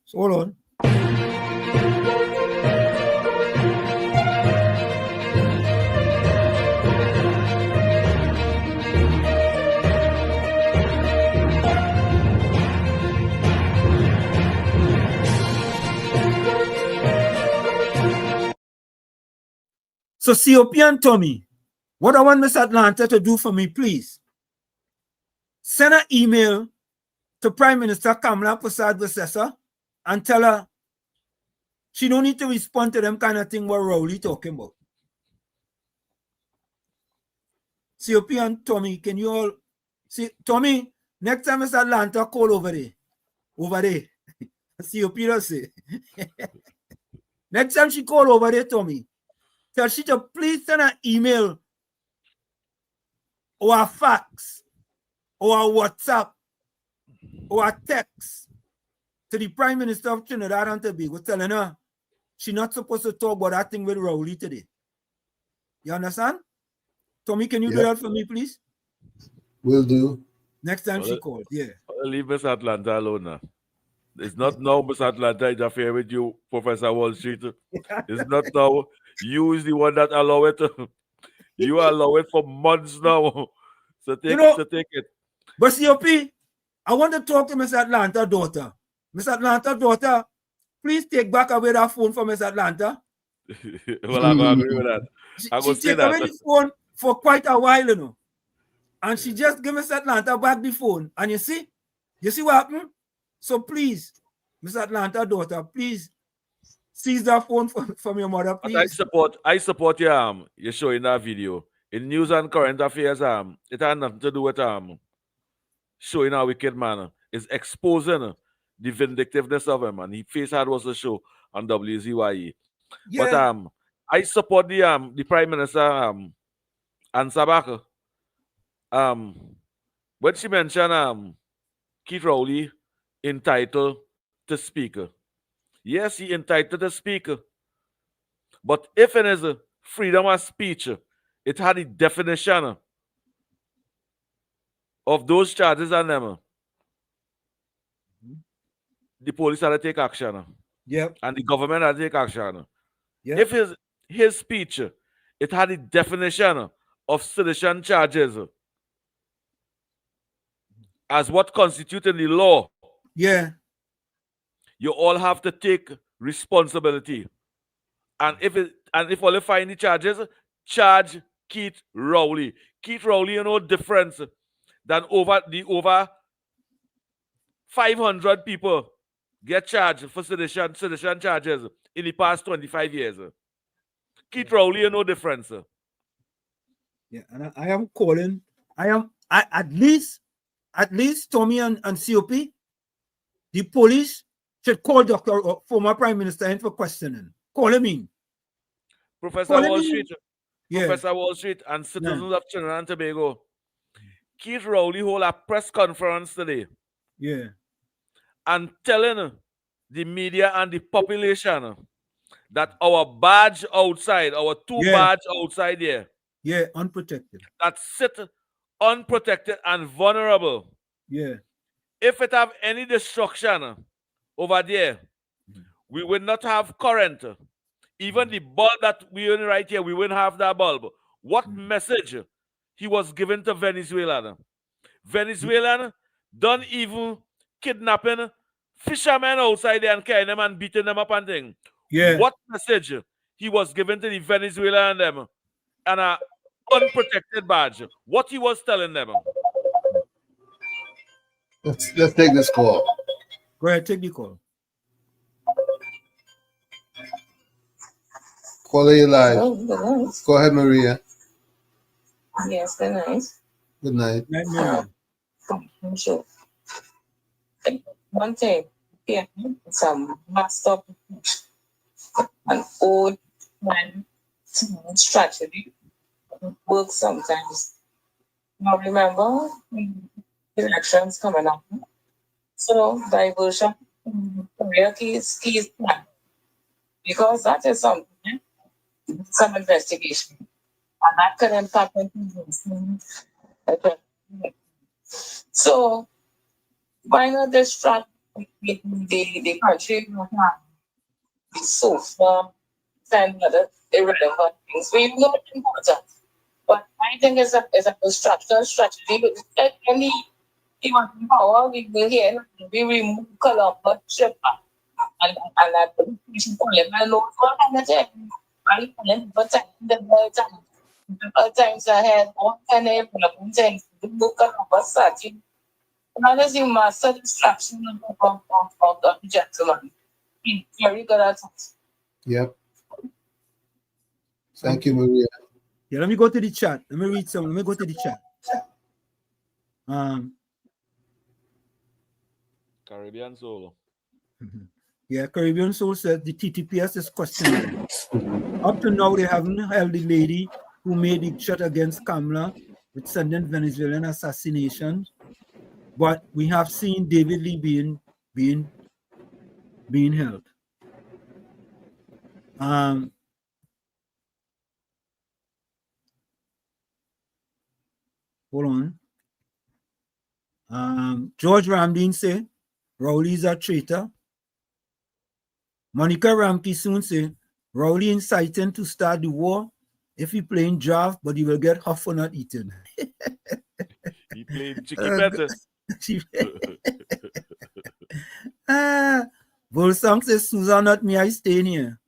So hold on. So COP and Tommy, what I want Miss Atlanta to do for me, please, send an email to Prime Minister Kamala Persad-Bissessar and tell her she don't need to respond to them kind of thing what Rowley talking about. COP and Tommy, can you all see Tommy? Next time Miss Atlanta call over there. COP does say. Next time she call over there, Tommy, tell she to please send an email or a fax or a WhatsApp or a text to the Prime Minister of Trinidad and Tobago telling her she's not supposed to talk about that thing with Rowley today. You understand? Tommy, can you do that for me, please? Will do. Next time she calls, yeah. I'll leave Miss Atlanta alone now. It's not now Miss Atlanta interfere with you, Professor Wall Street. It's not now. You is the one that allow it. You allow it for months now. So take, take it. But COP, I want to talk to Miss Atlanta daughter. Miss Atlanta daughter, please take back away that phone from Miss Atlanta. Well, I agree with that. She take away the phone for quite a while, you know. And she just give Miss Atlanta back the phone. And you see what happened? So please, Miss Atlanta daughter, please seize that phone from your mother, please. I support your show in that video. In news and current affairs, it had nothing to do with showing a wicked man. It's exposing the vindictiveness of him, and he face had was a show on WZYE. Yeah. But I support the Prime Minister answer back. When she mentioned Keith Rowley entitled to speak. Yes, he entitled to speak. But if it is freedom of speech, it had the definition of those charges on them. The police had to take action. Yep. And the government had to take action. Yep. If his speech, it had the definition of sedition charges as what constitutes the law. Yeah. You all have to take responsibility. And if only find the charges, charge Keith Rowley. Keith Rowley, you know, difference than over 500 people get charged for sedition charges in the past 25 years. Keith Rowley, you know, difference. Yeah, and I am calling. At least Tommy and COP, the police should call former Prime Minister in for questioning. Call him in. Professor Wall Street and citizens of Trinidad and Tobago. Keith Rowley hold a press conference today. Yeah. And telling the media and the population that our badge outside, our badge outside here. Yeah, unprotected. That sit unprotected and vulnerable. Yeah. If it have any destruction over there, we will not have current. Even the bulb that we own right here, we wouldn't have that bulb. What message he was given to Venezuelan? Venezuelan don't even kidnapping fishermen outside there and carrying them and beating them up and things. Yeah. What message he was given to the Venezuelan and them and a unprotected badge? What he was telling them? Let's take this call. Go ahead, take the call. Caller, you live. Oh, good night. Go ahead, Maria. Yes, good night. Good night. Night, Maria. Sure. One thing, yeah, some messed up, an old man strategy works sometimes. Now remember, elections coming up. So diversion, career keys plan. Because that is something, some investigation. And that can impact on things. So, why not distract the country so far and other irrelevant things? We know it's important. But I think it's a distraction strategy. Any even power we will hear, we remove Columbus ship and that the patient will never know what energy. I can but the times ahead, all kind of things, the book of searching. Another you master distraction of the gentleman. Very good at it. Yep. Thank you, Maria. Yeah, let me go to the chat. Let me read some. Let me go to the chat. Caribbean Soul. Yeah, Caribbean Soul said the TTPS is questionable. Up to now, they haven't held the lady who made the shot against Kamala with sending Venezuelan assassination, but we have seen David Lee being held. Hold on. George Ramdeen say Rowley is a traitor. Monica Ramke soon say Rowley inciting to start the war. If he playing draft, but he will get half for not eating. He played Chicky better. Volsang says Susan, not me, I staying here.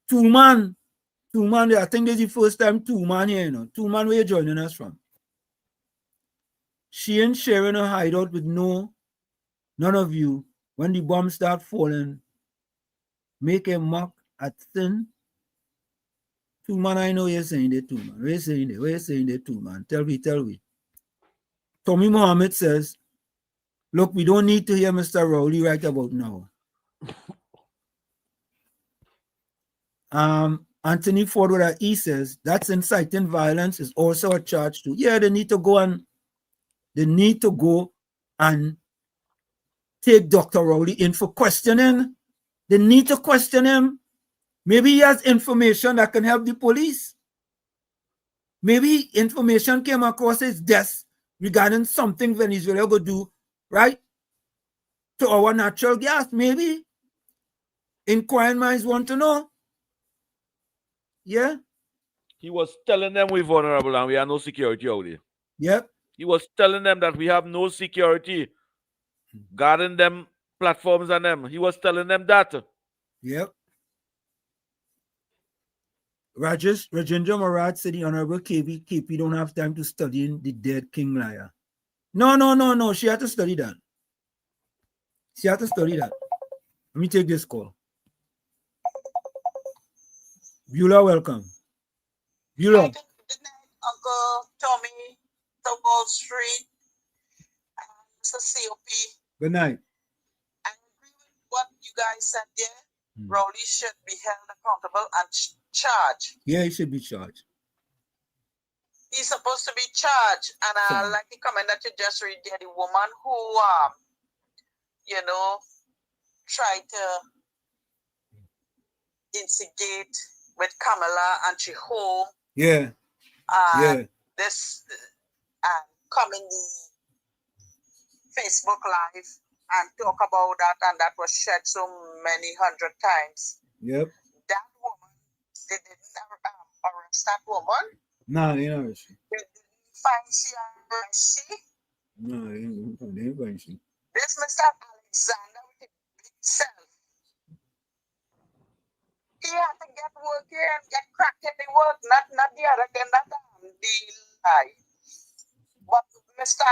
Two man, I think this is the first time two man here, you know. Two man, where you joining us from? She ain't sharing her hideout with none of you. When the bombs start falling, make a mock at thin. Two man, I know you're saying that two man. Where you saying that two man? Tell me. Tommy Mohammed says, look, we don't need to hear Mr. Rowley right about now. Anthony Ford with he says that's inciting violence is also a charge too. Yeah, they need to go and take Dr. Rowley in for questioning. They need to question him. Maybe he has information that can help the police. Maybe information came across his desk regarding something Venezuela go do, right? To our natural gas. Maybe inquiring minds want to know. Yeah. He was telling them we're vulnerable and we have no security out there. Yep. He was telling them that we have no security guarding them platforms and them. He was telling them that. Yep. Rajendra Maharaj said the Honorable KP don't have time to study the dead King Liar. No. She had to study that. Let me take this call. Beulah, welcome. Beulah. Uncle Tommy, the Wall Street, Mr. COP. Good night. I agree with what you guys said there. Rowley should be held accountable and charged. Yeah, he should be charged. He's supposed to be charged. And I like the comment that you just read there, the woman who, tried to instigate with Kamala and she home. Yeah. This come in the Facebook Live and talk about that, and that was shared so many hundred times. Yep. That woman, they didn't arrest that woman. No, they didn't arrest her. They didn't find she arrested. No, they didn't find she. This Mr. Alexander with his big self. He had to get work here and get cracked in the work, not the other thing that the lie. But Mr.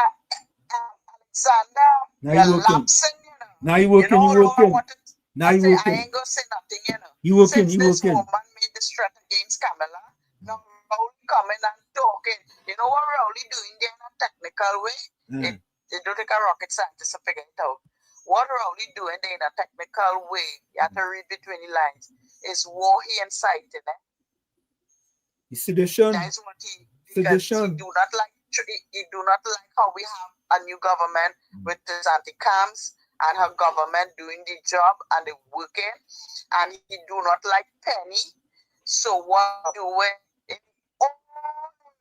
Alexander, you're lapsing, Now you working. I ain't gonna say nothing, Since this woman made this threat against Kamala, now Rowley coming and talking. You know what Rowley doing there in a technical way? It don't take a rocket scientist to figure it out. What Rowley doing there in a technical way, you have to read between the lines, is war he incited. Sedition. That is what he do not like how we have a new government with the anti-cams and her government doing the job and the working, and he do not like Penny. So what do we in all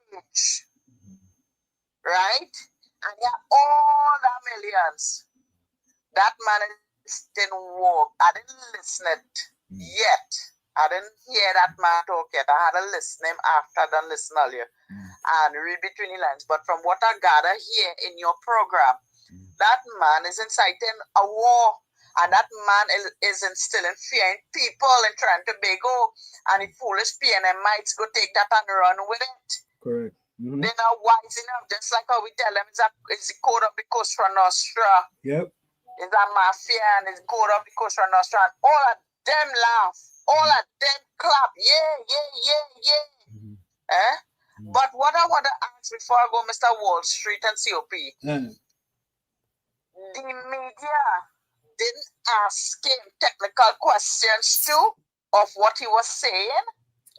stage, right? And he had all the millions. That man didn't work. I didn't listen it yet. I didn't hear that man talk yet. I had to listen him after I done listen earlier and read between the lines. But from what I gather here in your program, that man is inciting a war. And that man is instilling fear in people and trying to beg, and the foolish PNM mites go take that and run with it. Correct. Mm-hmm. They're not wise enough, just like how we tell them it's the code of the Costa Nostra. Yep. It's a mafia and it's code of the Costa Nostra. And all of them laugh. All of them clap. Yeah. But what I want to ask before I go, Mr. Wall Street and COP, the media didn't ask him technical questions too of what he was saying.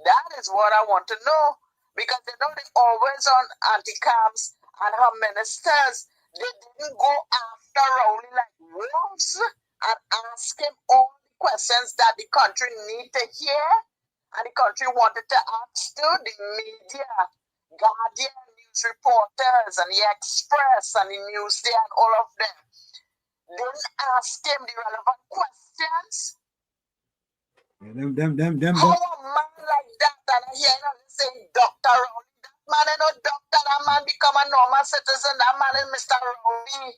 That is what I want to know. Because they know they're always on anti-cams and her ministers. They didn't go after Rowley like wolves and ask him all the questions that the country need to hear and the country wanted to ask to the media, Guardian, news reporters, and the Express, and the Newsday, and all of them. Didn't ask him the relevant questions. Them. How a man like that, and I hear him saying Dr. Rowley, that man is no doctor, that man become a normal citizen, that man is Mr. Rowley.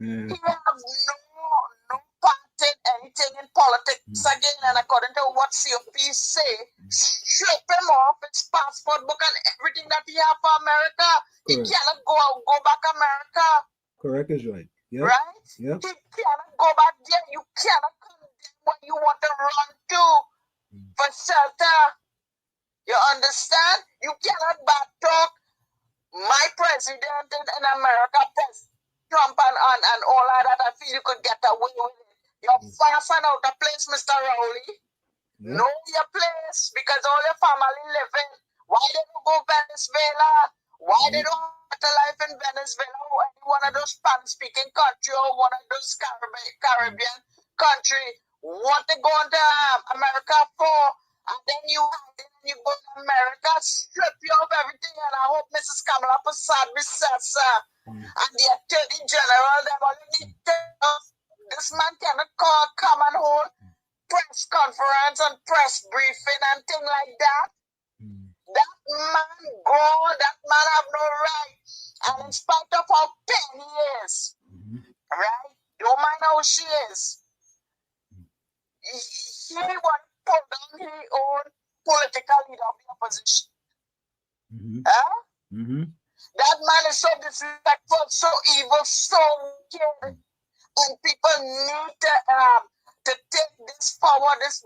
He have no part in anything in politics again, and according to what COP say, strip him off his passport book and everything that he have for America. He cannot go back America. Correct is right. Yep. Right? Yep. He cannot go back there. You cannot condemn what you want to run to for shelter. You understand? You cannot back talk my president in America, Trump and all of that. I feel you could get away with it. You're fast and out of place, Mr. Rowley. Yep. Know your place because all your family living. Why they don't go Venezuela? Why they don't have a life in Venezuela or any one of those Spanish-speaking country or one of those Caribbean country? What they going to America for? And then you go to America, strip you of everything. And I hope Mrs. Kamala Prasad and the Attorney General, they already this man cannot come and hold press conference and press briefing and thing like that. That man gone, that man have no right. And in spite of how pen he is, right? Don't mind how she is. He want to pull down his own political leader of the opposition. That man is so disrespectful, so evil, so wicked. And people need to take this forward. This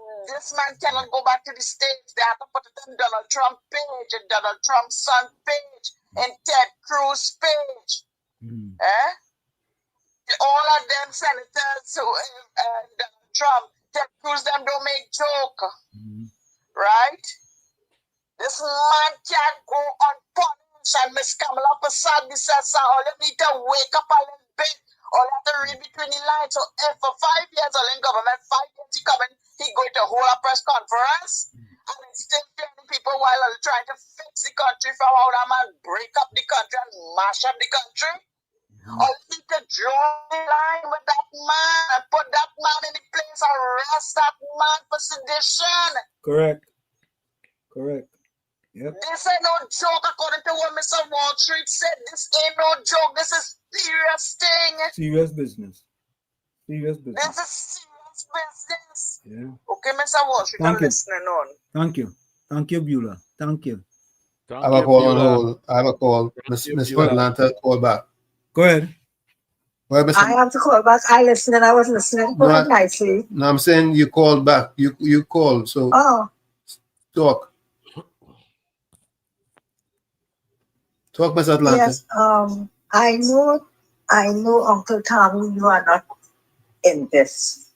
man cannot go back to the States. They have to put it on Donald Trump's page, and Donald Trump's son page, and Ted Cruz's page. All of them senators who Donald Trump, Ted Cruz, them don't make joke. Right? This man can't go unpunished. And Miss Kamala Prasad says, all you need to wake up a little bit. All you have to read between the lines. So if for 5 years, all in government, 5 years he coming, he going to hold a press conference and he's still telling people while trying to fix the country from how that man break up the country and mash up the country. All you need to draw the line with that man and put that man in the place, arrest that man for sedition. Correct. Yep. This ain't no joke, according to what Mr. Wall Street said. This ain't no joke. This is serious thing. Serious business. This is serious business. Yeah. Okay, Mr. Wall Street, I'm listening on. Thank you, Beulah. Thank you. I have a call on hold. I have a call. Miss Atlanta, call back. Go ahead. Well, I have to call back. I listened and I was listening quite nicely. No, I'm saying you called back. You called. So talk. Talk, Miss Atlanta. Yes, I know, Uncle Tommy, you are not in this,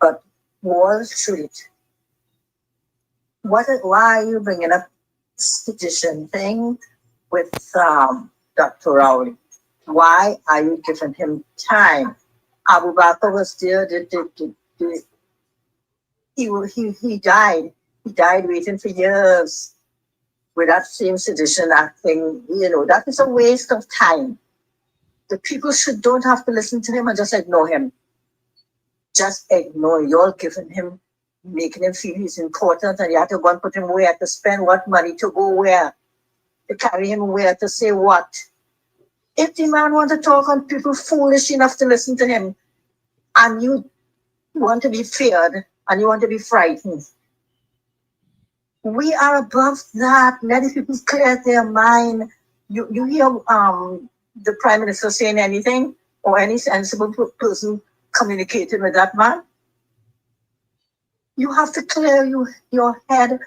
but Wall Street. Why are you bringing up this petition thing with Dr. Rowley? Why are you giving him time? Abu Bakr was there. He died. He died waiting for years with that same sedition acting. You know, that is a waste of time. The people don't have to listen to him and just ignore him. Just ignore. You're giving him, making him feel he's important, and you have to go and put him where, to spend what money, to go where, to carry him where, to say what. If the man wants to talk and people foolish enough to listen to him, and you want to be feared and you want to be frightened, we are above that. Let the people clear their mind. You hear the Prime Minister saying anything, or any sensible person communicating with that man? You have to clear your head,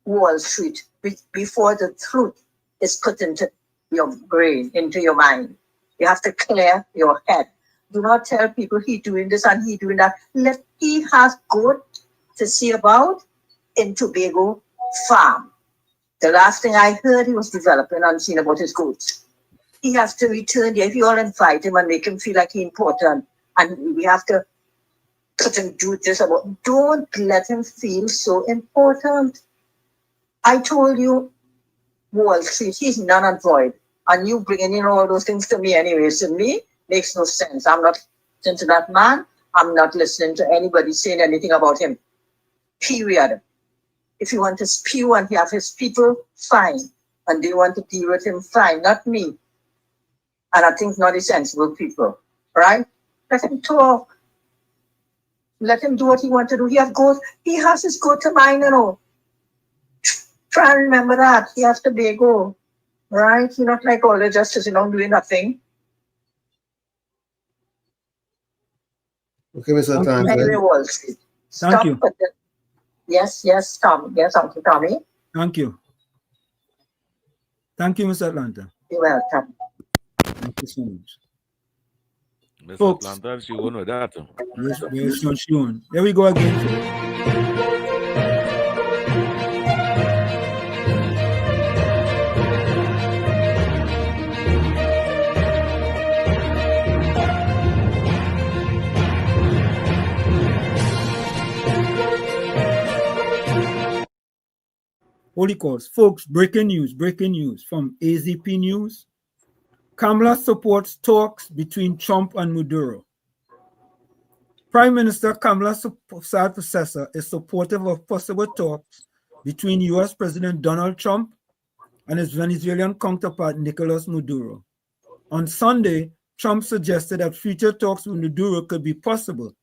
Wall Street, before the truth is put into your brain, into your mind. You have to clear your head. Do not tell people he doing this and he doing that. He has good to see about in Tobago farm. The last thing I heard, he was developing and seeing about his goods. He has to return there. If you all invite him and make him feel like he's important, and we have to put him do this about, don't let him feel so important. I told you, Wall Street, he's none and void. And you bringing in all those things to me anyways, to me, makes no sense. I'm not listening to that man. I'm not listening to anybody saying anything about him. Period. If you want to spew and have his people, fine. And they want to deal with him, fine. Not me. And I think not the sensible people. Right? Let him talk. Let him do what he wants to do. He has his go to mind, you know. Try and remember that. He has to be go. Right? He's not like all the justice, doing nothing. Okay, Mr. Tanzan. Anyway, Wall Street. Thank you. Yes, Tommy. Yes, Uncle Tommy. Thank you. Thank you, Mr. Atlanta. You're welcome. Thank you so much. Mr. Folks, Atlanta, she won't know that. Yes, Sean. There we go again. Holy Cause. Folks, breaking news from AZP News. Kamala supports talks between Trump and Maduro. Prime Minister Kamala's successor is supportive of possible talks between U.S. President Donald Trump and his Venezuelan counterpart Nicolas Maduro. On Sunday, Trump suggested that future talks with Maduro could be possible,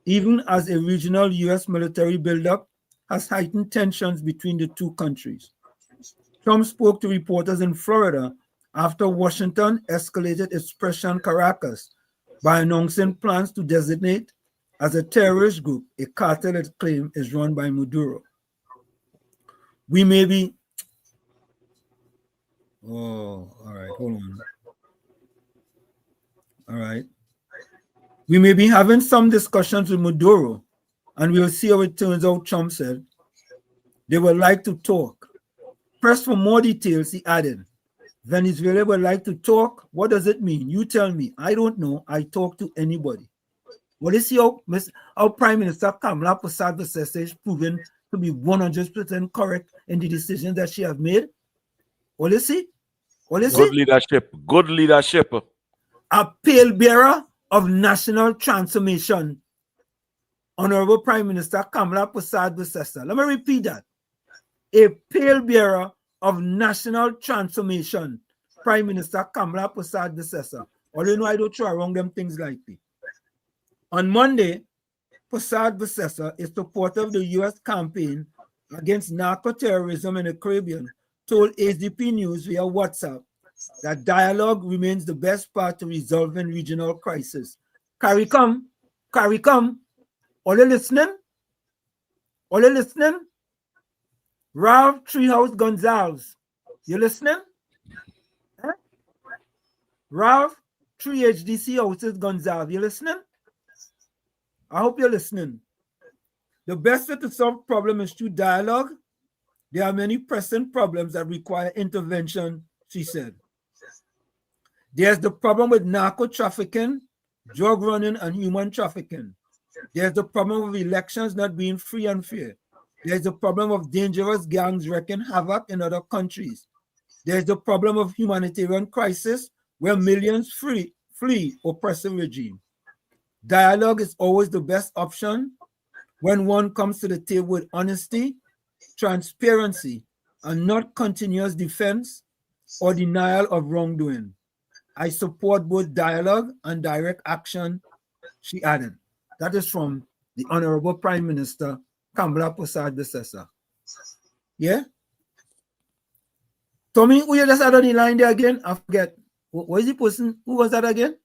even as a regional U.S. military buildup has heightened tensions between the two countries. Trump spoke to reporters in Florida after Washington escalated its pressure on Caracas by announcing plans to designate as a terrorist group a cartel it claims is run by Maduro. We may be... Oh, all right, hold on. All right. We may be having some discussions with Maduro, and we'll see how it turns out, Trump said. They would like to talk. Press for more details, he added. Venezuela would like to talk. What does it mean? You tell me. I don't know. I talk to anybody. Well, you see how Prime Minister Kamala Persad-Bissessar is proven to be 100% correct in the decisions that she has made? Well, you see? Good leadership. Good leadership. A pale bearer of national transformation. Honorable Prime Minister Kamala Persad-Bissessar. Let me repeat that. A pale bearer of national transformation. Prime Minister Kamala Persad-Bissessar. All you know, I don't throw around them things like that. On Monday, Persad-Bissessar is supportive of the U.S. campaign against narco-terrorism in the Caribbean, told AZP News via WhatsApp that dialogue remains the best path to resolving regional crisis. Carry come. Are you listening? Ralph Treehouse Gonzalez, you listening? Huh? Ralph 3HDC Houses Gonzalez, you listening? I hope you're listening. The best way to solve problems is through dialogue. There are many pressing problems that require intervention, she said. There's the problem with narco trafficking, drug running, and human trafficking. There's the problem of elections not being free and fair. There's the problem of dangerous gangs wreaking havoc in other countries. There's the problem of humanitarian crisis where millions flee oppressive regime. Dialogue is always the best option when one comes to the table with honesty, transparency, and not continuous defense or denial of wrongdoing. I support both dialogue and direct action, she added. That is from the Honorable Prime Minister, Kamala Persad-Bissessar. Yeah? Tommy, who you just had on the line there again? I forget. What is the person? Who was that again?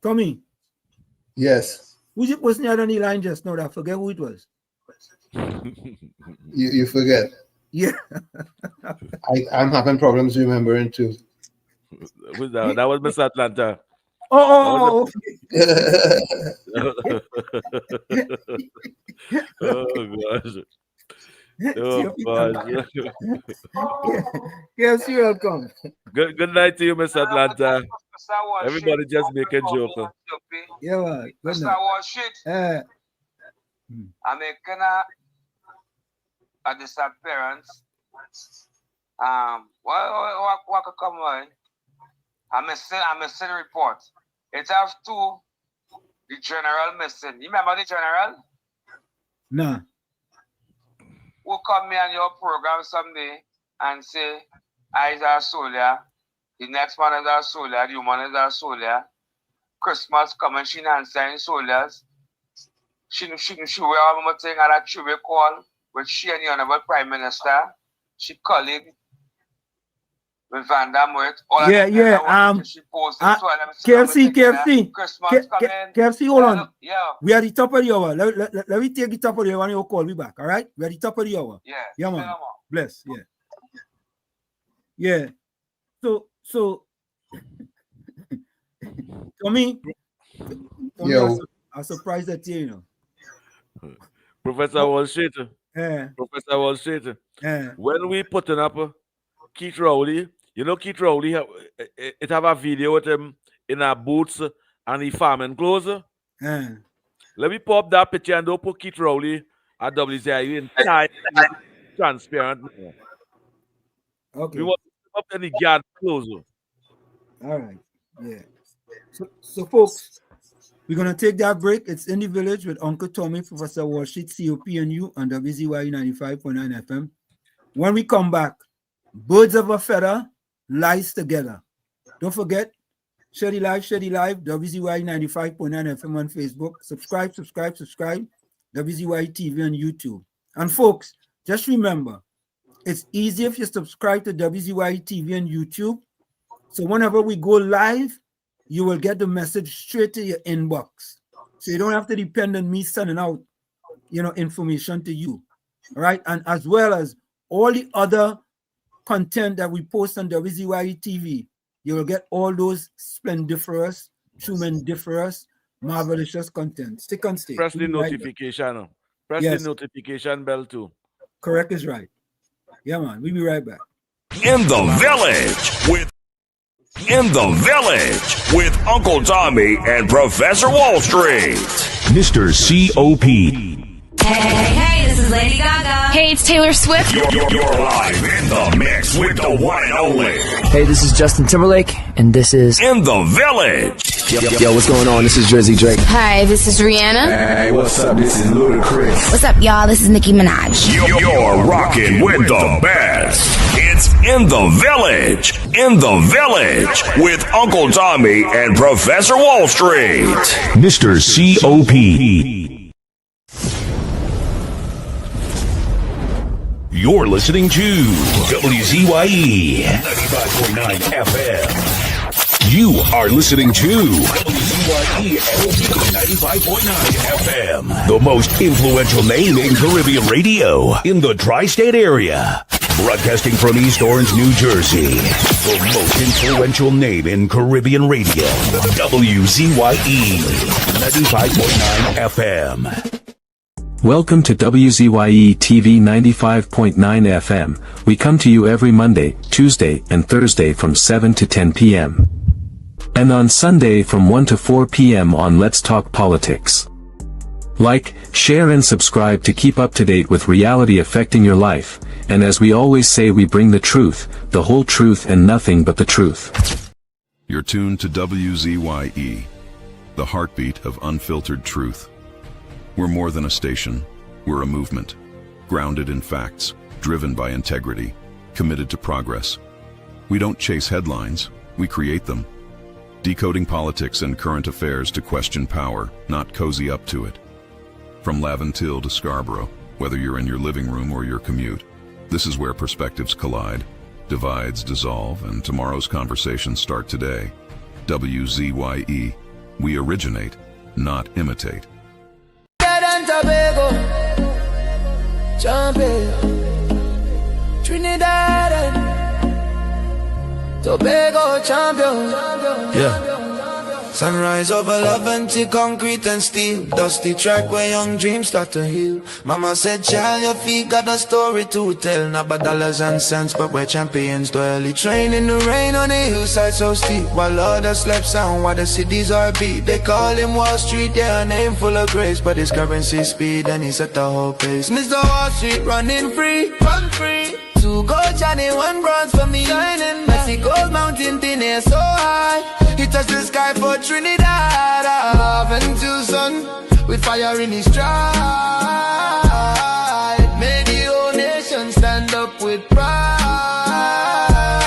Tommy? Yes. Who's the person you had on the line just now? I forget who it was. You forget. Yeah. I'm having problems remembering too. Who's that? That was Miss Atlanta. Oh, gosh. Oh, gosh. Yes, you're welcome. Good night to you, Miss Atlanta. Everybody just making joke. Yeah, man. Mr. Washit. I'm making a disappearance. What could come on? I'm missing report. It have two. The general missing. You remember the general? No. Who come me on your program someday and say, I is a soldier, the next man is a soldier, the woman is a soldier. Christmas coming, she not sign soldiers. She wear all my thing at a tribute call with she and the Honorable Prime Minister, she colleague with Van Damme with all KFC, hold on. Yeah. We are the top of the hour. Let me take the top of the hour and you'll call me back. All right? We are the top of the hour. Yeah, man. Bless. Yeah. So for me, I'm surprised at you, Professor Walshit. Professor Walshit. When we putting up Keith Rowley, you know Keith Rowley, it have a video with him in our boots and he farming clothes. Let me pop that picture and don't put Keith Rowley at WZYE in time transparent. Okay. We want to up any guard clothes. All right. Yeah. So folks, we're gonna take that break. It's In the Village with Uncle Tommy, Professor Walshit, COPNU on WZYE 95.9 FM. When we come back, birds of a feather lies together. Don't forget, share the live, WZYE 95.9 FM on Facebook. Subscribe. WZYE TV on YouTube. And folks, just remember, it's easy if you subscribe to WZYE TV on YouTube. So whenever we go live, you will get the message straight to your inbox. So you don't have to depend on me sending out, information to you. All right. And as well as all the other content that we post on WZYE TV, you will get all those splendiferous, tremendous, marvelous content. Stick on stage. Press the notification. Press the notification bell too. Correct is right. Yeah, man. We'll be right back. In the Village with Uncle Tommy and Professor Wall Street. Mr. COP. Hey, this is Lady Gaga. Hey, it's Taylor Swift. You're live in the mix with the one and only. Hey, this is Justin Timberlake, and this is In the Village. Yo, what's going on? This is WZYE. Hi, this is Rihanna. Hey, what's up? This is Ludacris. What's up, y'all? This is Nicki Minaj. You're rocking with the best. It's In the Village. In the Village with Uncle Tommy and Professor Wall Street. Mr. COP. You're listening to WZYE 95.9 FM. You are listening to WZYE 95.9 FM, the most influential name in Caribbean radio in the tri-state area. Broadcasting from East Orange, New Jersey, the most influential name in Caribbean radio, WZYE 95.9 FM. Welcome to WZYE TV 95.9 FM. We come to you every Monday, Tuesday, and Thursday from 7 to 10 p.m. And on Sunday from 1 to 4 p.m. on Let's Talk Politics. Like, share and subscribe to keep up to date with reality affecting your life, and as we always say, we bring the truth, the whole truth and nothing but the truth. You're tuned to WZYE, the heartbeat of unfiltered truth. We're more than a station, we're a movement, grounded in facts, driven by integrity, committed to progress. We don't chase headlines, we create them. Decoding politics and current affairs to question power, not cozy up to it. From Laventille to Scarborough, whether you're in your living room or your commute, this is where perspectives collide, divides dissolve, and tomorrow's conversations start today. WZYE, we originate, not imitate. Trinidad and Tobago champion. Yeah. Sunrise over Laventille, concrete and steel. Dusty track where young dreams start to heal. Mama said, child, your feet got a story to tell. Not about dollars and cents, but where champions dwell. He train in the rain on the hillside so steep, while others slept sound while the cities are beat. They call him Wall Street, yeah, a name full of grace, but his currency speed and he set the whole pace. Mr. Wall Street running free, run free. 2 gold, Johnny, 1 bronze for me shining. Mexico's mountain thin air so high. He touched the sky for Trinidad, Laventille sun, with fire in his stride. Made the whole nation stand up with pride.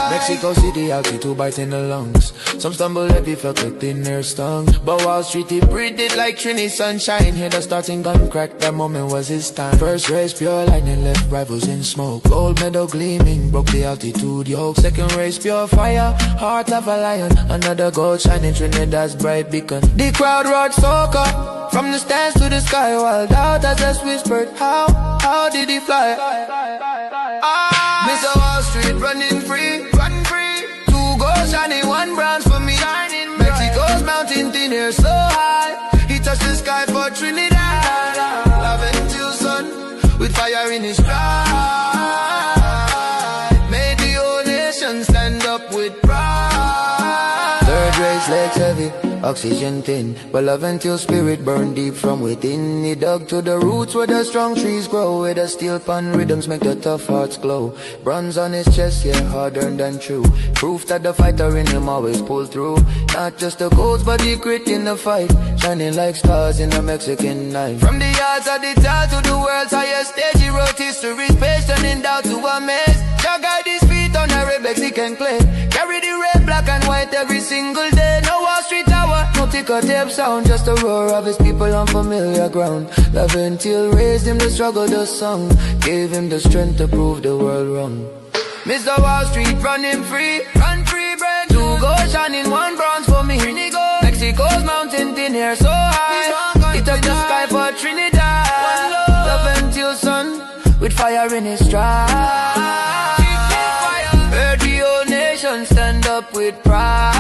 Mexico City, altitude biting the lungs. Some stumble heavy, felt like thin air stung. But Wall Street, he breathed it like Trini sunshine. Hear the starting gun crack, that moment was his time. First race, pure lightning, left rivals in smoke. Gold medal gleaming, broke the altitude yoke. Second race, pure fire, heart of a lion. Another gold shining, Trinidad's bright beacon. The crowd roared soca, from the stands to the sky. While doubt as just whispered, how did he fly? Mr. Wall Street running free, run free. 2 gold shining, 1 bronze for me. Mexico's mountain thin air so high. He touched the sky for Trinidad. Laventille sun, with fire in his stride. Made the whole nation stand up with pride. Third race legs heavy, oxygen thin, but Laventille spirit burned deep from within. He dug to the roots where the strong trees grow, where the steel pan rhythms make the tough hearts glow. Bronze on his chest, yeah, hard-earned and true. Proof that the fighter in him always pulled through. Not just the goals, but the grit in the fight, shining like stars in a Mexican night. From the yards of the town to the world's highest stage, he wrote history's page, turning doubt to a maze. Jah guide his feet on a red Mexican clay. Carry the red, black and white every single day. No Wall Street Tower, no ticker tape sound, just the roar of his people on familiar ground. Laventille raised him to struggle the song, gave him the strength to prove the world wrong. Mr. Wall Street running free, run free, bread. 2 gold shining, 1 bronze for me. Mexico's mountain thin air so high. He touched the sky for Trinidad. Laventille sun, with fire in his stride. Heard the whole nation stand up with pride.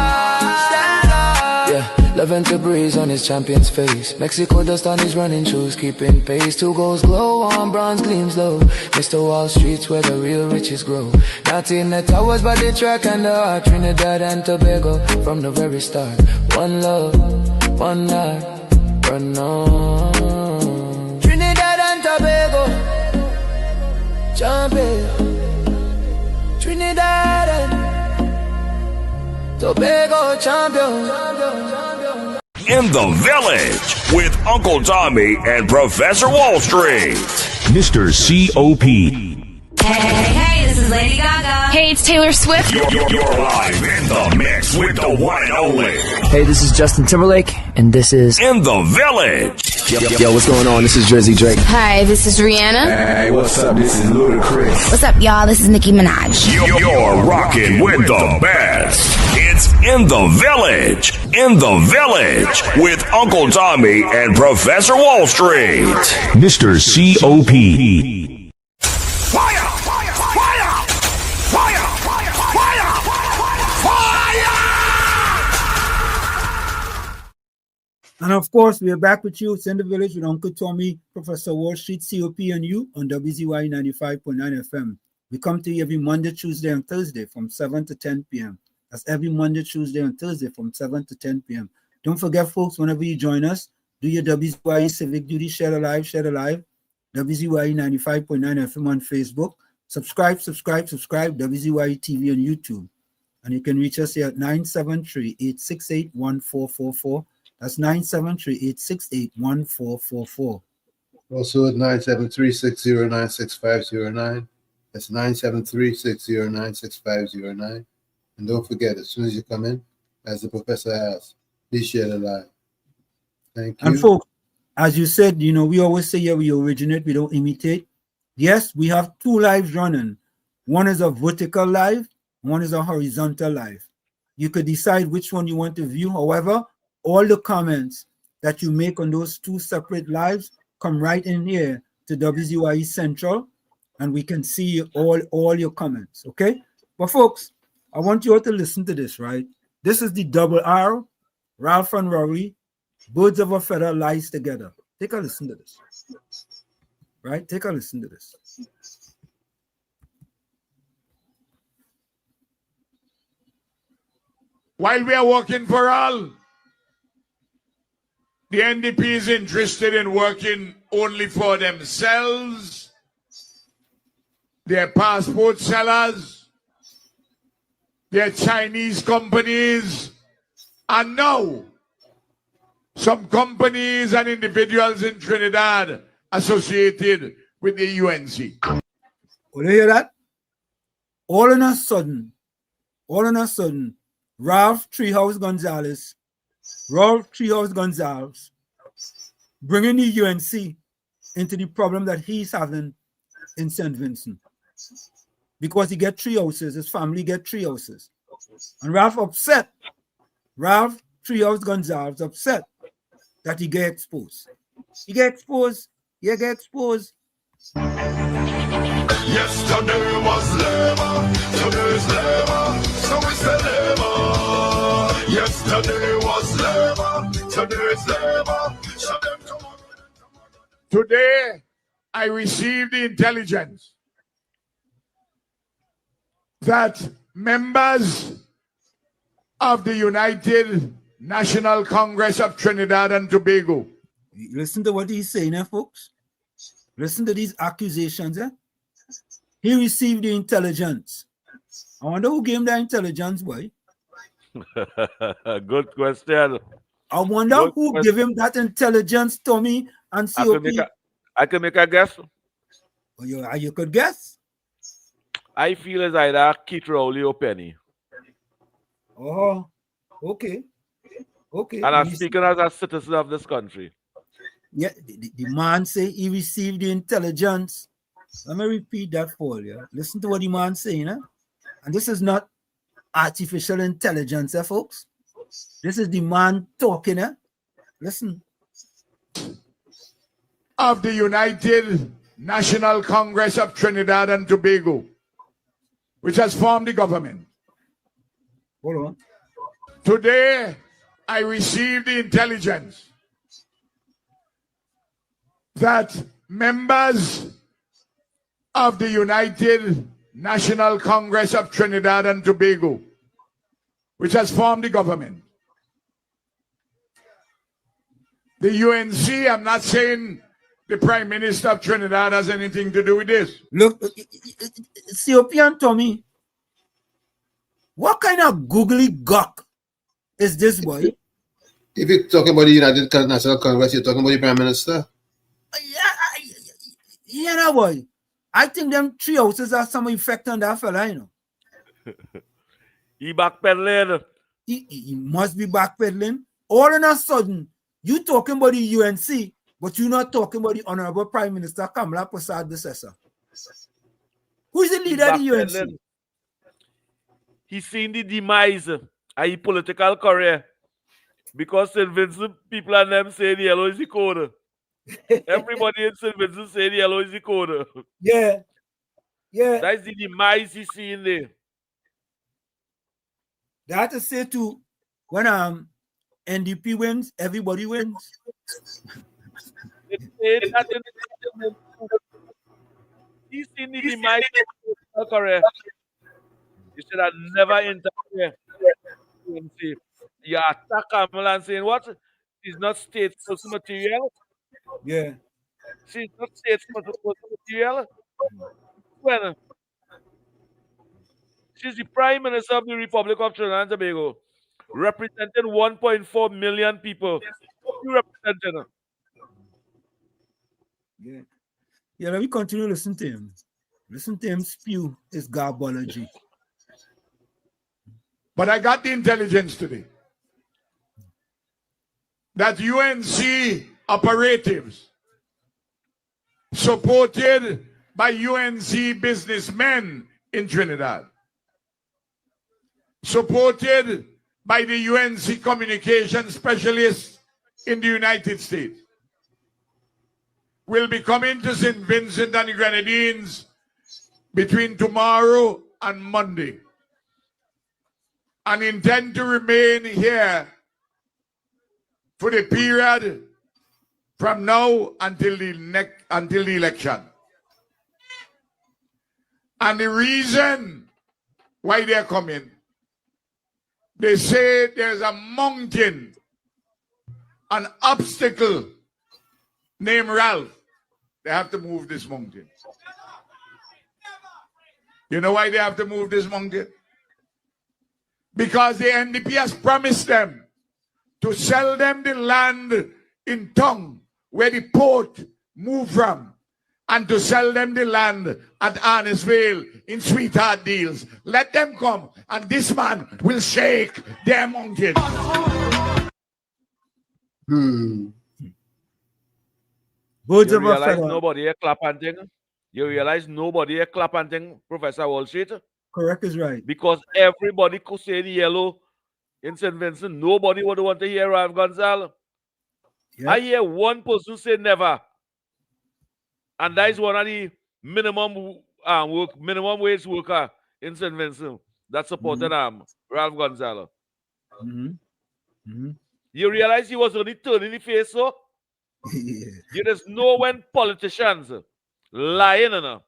Stand up. Yeah, Laventille breeze on his champion's face. Mexico dust on his running shoes, keeping pace. 2 golds glow, 1 bronze gleams low. Mr. Wall Street's where the real riches grow. Not in the towers, but the track and the heart. Trinidad and Tobago from the very start. 1 love, 1 night, run on. Trinidad and Tobago, champion. Trinidad and Tobago champion. In the Village with Uncle Tommy and Professor Wall Street. Mr. COP. Hey, this is Lady Gaga. Hey, it's Taylor Swift. You're live in the mix with the one and only. Hey, this is Justin Timberlake, and this is In the Village. Yo, what's going on? This is WZYE. Hi, this is Rihanna. Hey, what's up? This is Ludacris. What's up, y'all? This is Nicki Minaj. You're rocking with the best. It's In the Village. In the Village with Uncle Tommy and Professor Wall Street. Mr. COP. Fire! Fire! Fire! Fire! Fire! Fire! Fire! And of course, we are back with you. It's In the Village with Uncle Tommy, Professor Wall Street, COP, and you on WZYE 95.9 FM. We come to you every Monday, Tuesday, and Thursday from 7 to 10 p.m. That's every Monday, Tuesday, and Thursday from 7 to 10 p.m. Don't forget, folks, whenever you join us, do your WZYE Civic Duty, share the live, WZYE 95.9 FM on Facebook. Subscribe, WZYE TV on YouTube. And you can reach us here at 973-868-1444. That's 973-868-1444. Also at 973-609-6509. That's 973-609-6509. And don't forget, as soon as you come in, as the professor asked, please share the live. Thank you. And folks, as you said, we always say, we originate, we don't imitate. Yes, we have 2 lives running. One is a vertical live, one is a horizontal live. You could decide which one you want to view. However, all the comments that you make on those 2 separate lives come right in here to WZYE Central, and we can see all your comments, okay? But folks, I want you all to listen to this, right? This is the double R, Ralph and Rory, birds of a feather lies together. Take a listen to this, right? Take a listen to this. While we are working for all, the NDP is interested in working only for themselves, their passport sellers, their Chinese companies, and now some companies and individuals in Trinidad associated with the UNC. Oh, you hear that? All on a sudden, Ralph Treehouse Gonzalez, bringing the UNC into the problem that he's having in St. Vincent. Because he get 3 houses, his family get 3 houses. And Ralph Treehouse Gonzalez upset that he get exposed. Yesterday was labor, today's labor, so it's the labor. Yesterday was labor, today's labor. Today, I received the intelligence that members of the United National Congress of Trinidad and Tobago. Listen to what he's saying, folks. Listen to these accusations. He received the intelligence. I wonder who gave him the intelligence, boy. Good question. I wonder who gave him that intelligence, Tommy and COP. I can make a guess. Oh, you could guess? I feel it's either Keith Rowley or Penny. Oh, okay. And I'm speaking as a citizen of this country. Yeah, the man say he received the intelligence. Let me repeat that for you. Listen to what the man saying, and this is not artificial intelligence, folks. This is the man talking, Listen. Of the United National Congress of Trinidad and Tobago, which has formed the government. Hold on. Today, I received the intelligence that members of the United National Congress of Trinidad and Tobago, which has formed the government. The UNC, I'm not saying the Prime Minister of Trinidad has anything to do with this. Look, COP and Tommy, what kind of googly gawk is this, boy? If you're talking about the United National Congress, you're talking about the Prime Minister? Yeah, boy. I think them 3 houses have some effect on that fella, He backpedaling. He must be backpedaling. All of a sudden, you talking about the UNC, but you're not talking about the Honorable Prime Minister Kamala Persad-Bissessar. Who is the leader of the UNC? He's seen the demise of his political career because St. Vincent people and them say the yellow is the code. Everybody in St. Vincent say the yellow is the code. Yeah. That's the demise he's seeing there. They have to say too, when NDP wins, everybody wins. He's seen the demise of his political career. You should have never interfered. You attack Kamala and saying what? She's not state person material. Yeah. She's not state person material. Well, she's the Prime Minister of the Republic of Trinidad and Tobago, representing 1.4 million people. You represent her. Yeah. Yeah, let me continue to listen to him. Listen to him spew his garbology. But I got the intelligence today that UNC operatives supported by UNC businessmen in Trinidad, supported by the UNC communication specialists in the United States, will be coming to St. Vincent and the Grenadines between tomorrow and Monday and intend to remain here for the period from now until the election. And the reason why they're coming, they say there's a mountain, an obstacle named Ralph. They have to move this mountain. You know why they have to move this mountain? Because the NDP has promised them to sell them the land in Tongue, where the port moved from, and to sell them the land at Arnesville in sweetheart deals. Let them come, and this man will shake their mountain. Birds You of a realize feather. nobody here clap and thing? You realize nobody here clap and thing, Professor Wall Street? Correct is right. Because everybody could say the yellow in St. Vincent. Nobody would want to hear Ralph Gonzalez. Yep. I hear one person say never. And that is one of the minimum wage worker in St. Vincent that supported Ralph Gonzalez. You realize he was only turning the face, so? You just know when politicians lying, you know?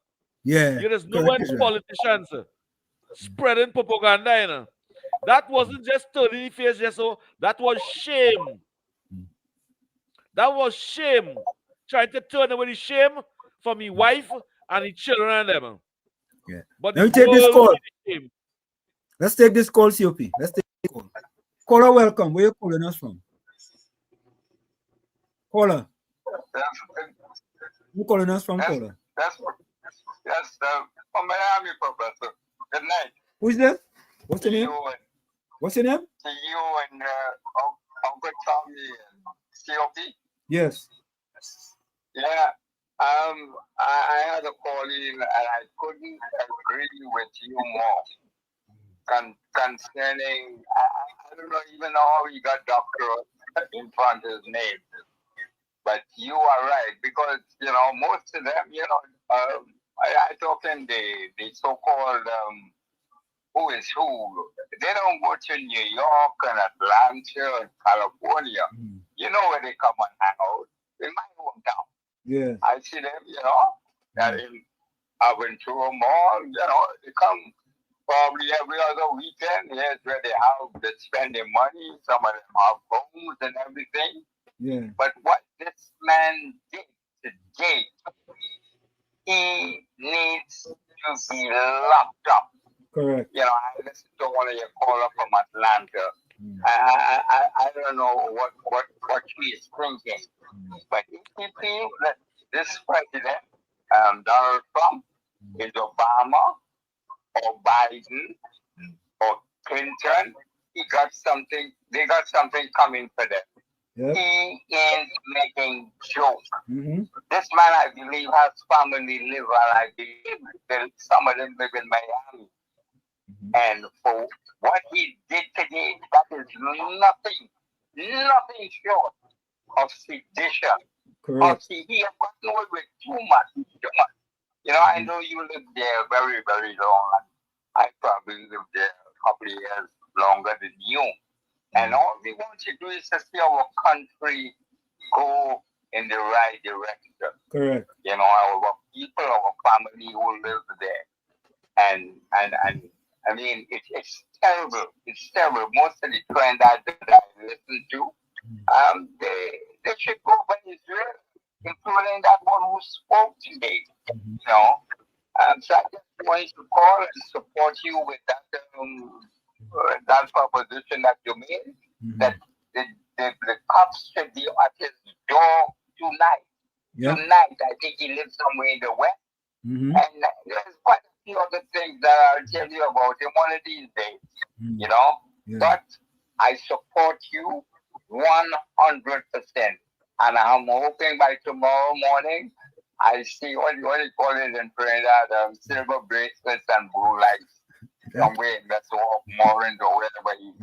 Yeah. You just know when politicians spreading propaganda, you know? That wasn't just turning the face, just so. That was shame. That was shame. Trying to turn away the shame from his wife and his children and them. Yeah. But Let me take this call. Shame. Let's take this call, COP. Let's take this call. Caller, welcome. Where are you calling us from? Caller. You calling us from, caller? Yes, from Miami, Professor. Good night. Who's that? What's your name? What's your name? To you and Uncle Tommy and COP. Yes. Yeah. I had a call in and I couldn't agree with you more concerning, I don't know even know how he got doctor in front of his name. But you are right, because, most of them, I talking the so-called who is who. They don't go to New York and Atlanta and California. You know where they come and hang out. In my hometown. Yeah. I see them, that I went to a mall, they come probably every other weekend. Here's where they spend their money. Some of them have homes and everything. Yeah. But what this man did today, he needs to be locked up. Correct. I listened to one of your caller from Atlanta. I don't know what he is thinking. But if he thinks that this president, Donald Trump, is Obama or Biden or Clinton, they got something coming for them. Yep. He is making jokes. This man, I believe, has family live, and I believe some of them live in Miami. And for what he did today, that is nothing short of sedition. Correct. He has gotten away with too much. I know you lived there very, very long. I probably lived there a couple of years longer than you. And all we want to do is to see our country go in the right direction. Correct. Our people, our family who live there. And I mean, it's terrible. It's terrible. Most of the trend that I listen to, they should go by Israel, including that one who spoke today. You know, so I just wanted to call and support you with that proposition that you made, that the cops should be at his door tonight. Yeah. Tonight, I think he lives somewhere in the West. And there's quite a few other things that I'll tell you about him one of these days, you know. Yeah. But I support you 100%. And I'm hoping by tomorrow morning, I see what you call it in Trinidad, silver bracelets and blue lights. Somewhere in that Morin or wherever he is.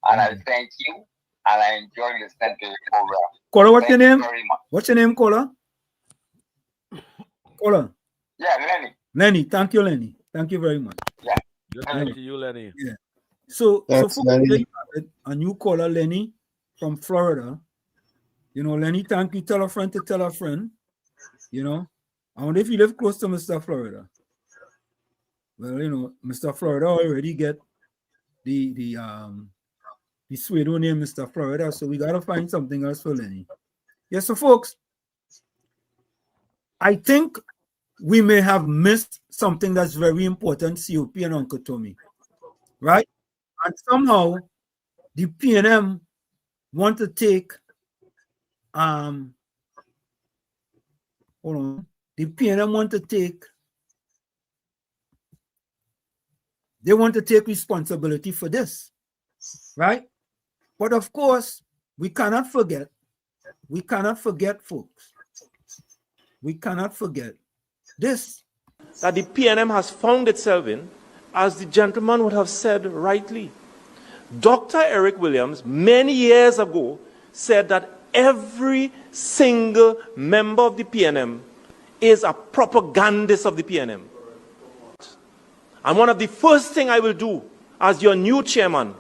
And I thank you, and I enjoy listening to your program. Caller, what's your name? Very much. What's your name, caller? Caller. Yeah, Lenny. Lenny, thank you, Lenny. Thank you very much. Yeah. Good night to you, Lenny. Yeah. So Thanks, folks, Lenny. there you have it. A new caller, Lenny, from Florida. You know, Lenny, thank you. Tell a friend to tell a friend. You know, I wonder if you live close to Mr. Florida. Well, you know, Mr. Florida already get the pseudo name Mr. Florida, so we gotta find something else for Lenny. Yes, so folks, I think we may have missed something that's very important, COP and Uncle Tommy, right? And somehow the PNM want to take hold on. The PNM want to take responsibility for this, right? But of course, we cannot forget, folks. We cannot forget this. That the PNM has found itself in, as the gentleman would have said rightly. Dr. Eric Williams, many years ago, said that every single member of the PNM is a propagandist of the PNM. And one of the first things I will do as your new chairman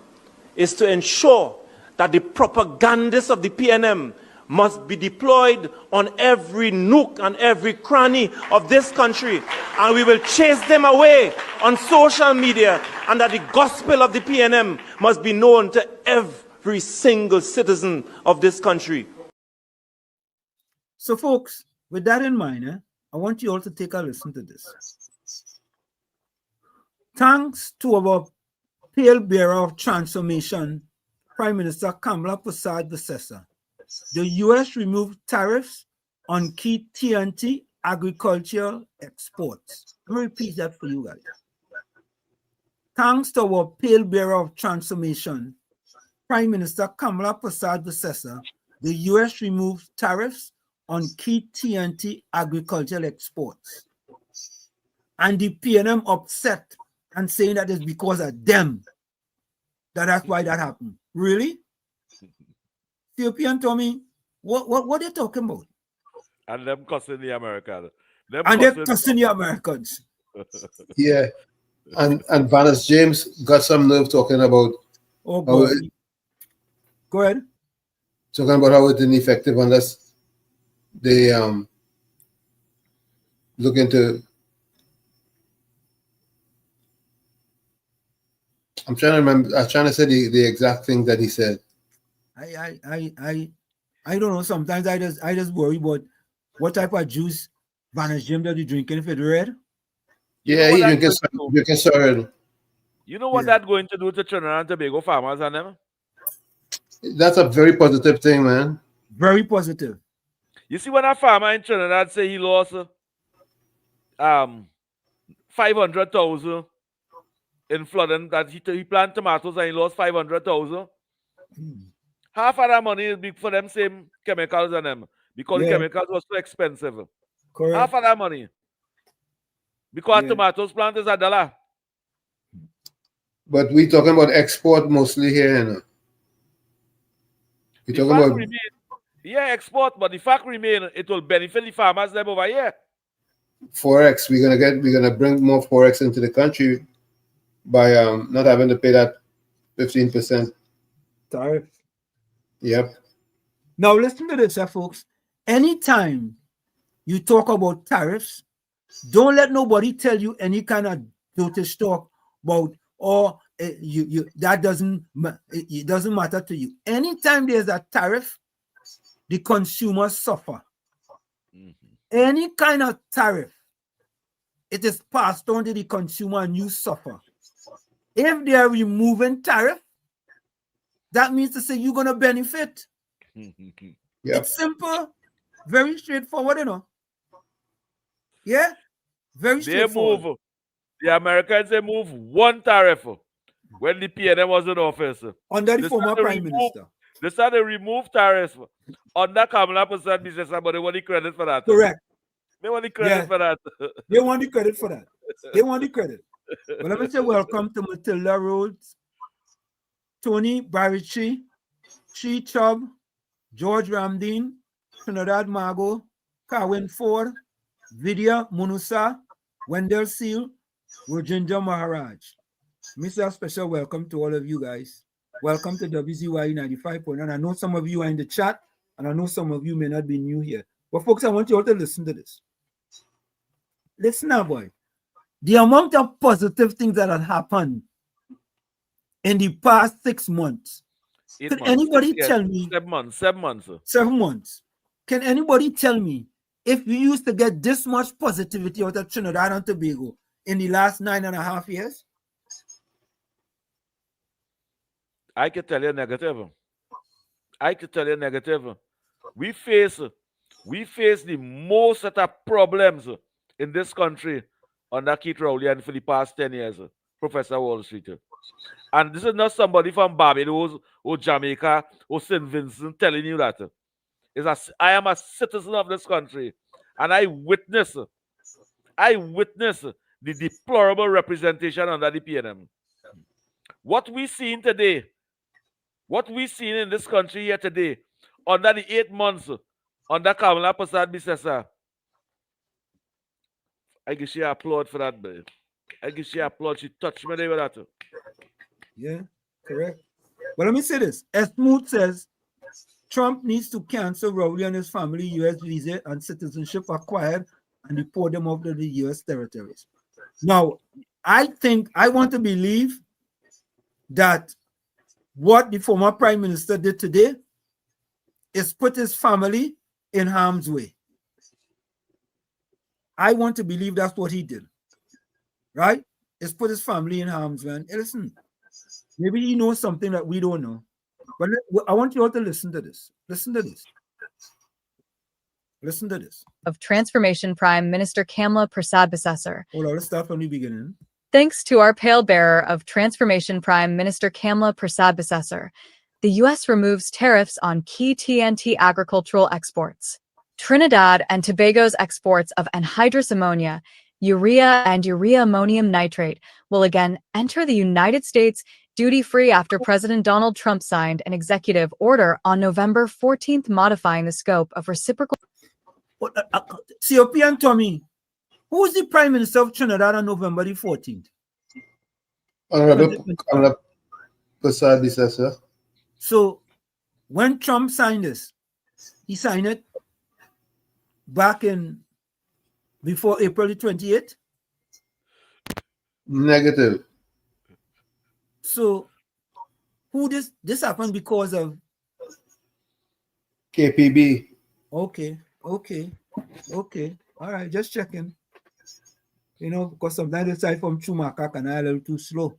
is to ensure that the propagandists of the PNM must be deployed on every nook and every cranny of this country, and we will chase them away on social media, and that the gospel of the PNM must be known to every single citizen of this country. So folks, with that in mind, I want you all to take a listen to this. Thanks to our pale bearer of transformation, Prime Minister Kamala Persad-Bissessar, the U.S. removed tariffs on key TNT agricultural exports. Let me repeat that for you guys. Thanks to our pale bearer of transformation, Prime Minister Kamala Persad-Bissessar, the U.S. removed tariffs on key TNT agricultural exports. And the PNM upset and saying that it's because of them that's why that happened. Really? Ethiopian Tommy, what are you talking about? And them cussing the Americans. They're cussing the Americans. Yeah. And Vanessa James got some nerve talking about go ahead. Talking about how it's ineffective unless they look into. I'm trying to remember. I'm trying to say the exact thing that he said. I don't know. Sometimes I just worry about what type of juice Vanessa Jim that you drinking. If it's red, yeah, he drinking sorrel. You know what that's going to do to Trinidad and Tobago farmers and them? That's a very positive thing, man. Very positive. You see, when a farmer in Trinidad say he lost 500,000 in flooding, that he planted tomatoes and he lost 500,000. Half of that money is big for them same chemicals and them because the chemicals were so expensive. Correct. Half of that money. Because tomatoes plant is $1. But we talking about export mostly here, you know. We talking about export, but the fact remains it will benefit the farmers them over here. Forex. We're gonna bring more Forex into the country by not having to pay that 15% tariff. Yep. Now listen to this, folks. Anytime you talk about tariffs, don't let nobody tell you any kind of dirty talk about or that it doesn't matter to you. Anytime there's a tariff, the consumers suffer. Any kind of tariff, it is passed on to the consumer and you suffer. If they are removing tariff, that means to say you're going to benefit. It's simple, very straightforward, you know. Yeah, very straightforward. Move. The Americans, they move one tariff when the PNM was in office. Under the former Prime Minister. They started to remove tariffs under Kamala Prasad business, but they want the credit for that. Correct. They want the credit for that. They want the credit for that. They want the credit. But let me say welcome to Matilda Rhodes, Tony Barichi, Chi Chubb, George Ramdeen, Trinidad Margo, Carwin Ford, Vidya Munusa, Wendell Seal, Virginia Maharaj. Mr. Special welcome to all of you guys. Welcome to WZYE 95.9. I know some of you are in the chat, and I know some of you may not be new here. But folks, I want you all to listen to this. Listen now, boy. The amount of positive things that have happened in the past 6 months. Can anybody tell me? 7 months. 7 months. 7 months. Can anybody tell me if we used to get this much positivity out of Trinidad and Tobago in the last 9.5 years? I can tell you negative. I can tell you negative. We face the most set of problems in this country under Keith Rowley and for the past 10 years, Professor Wall Street. And this is not somebody from Barbados or Jamaica or St. Vincent telling you that. I am a citizen of this country, and I witness the deplorable representation under the PNM. What we seen today, what we seen in this country here today, under the 8 months under Kamala Prasad Bisesa, I guess she applaud for that, babe. I guess she applaud. She touched me there with that. Yeah, correct. But let me say this. Esmoot says Trump needs to cancel Rowley and his family U.S. visa and citizenship acquired and deport them off to the U.S. territories. Now, I want to believe that what the former Prime Minister did today is put his family in harm's way. I want to believe that's what he did. Right? It's put his family in harm's way. And listen, maybe he knows something that we don't know. But I want you all to listen to this. Listen to this. Listen to this. Of Transformation Prime Minister Kamala Prasad Bisesa. Hold on, let's start from the beginning. Thanks to our palebearer of Transformation Prime Minister Kamala Prasad Bisesa, the U.S. removes tariffs on key TNT agricultural exports. Trinidad and Tobago's exports of anhydrous ammonia, urea, and urea ammonium nitrate will again enter the United States duty-free after President Donald Trump signed an executive order on November 14th modifying the scope of reciprocal... COP and Tommy, who was the Prime Minister of Trinidad on November the 14th? Honorable Prasad Bisesa. So, when Trump signed this, he signed it back in before April the 28th? Negative. So, who this happened because of? KPB. Okay. All right, just checking. You know, because sometimes the side from Chumaka can a little too slow.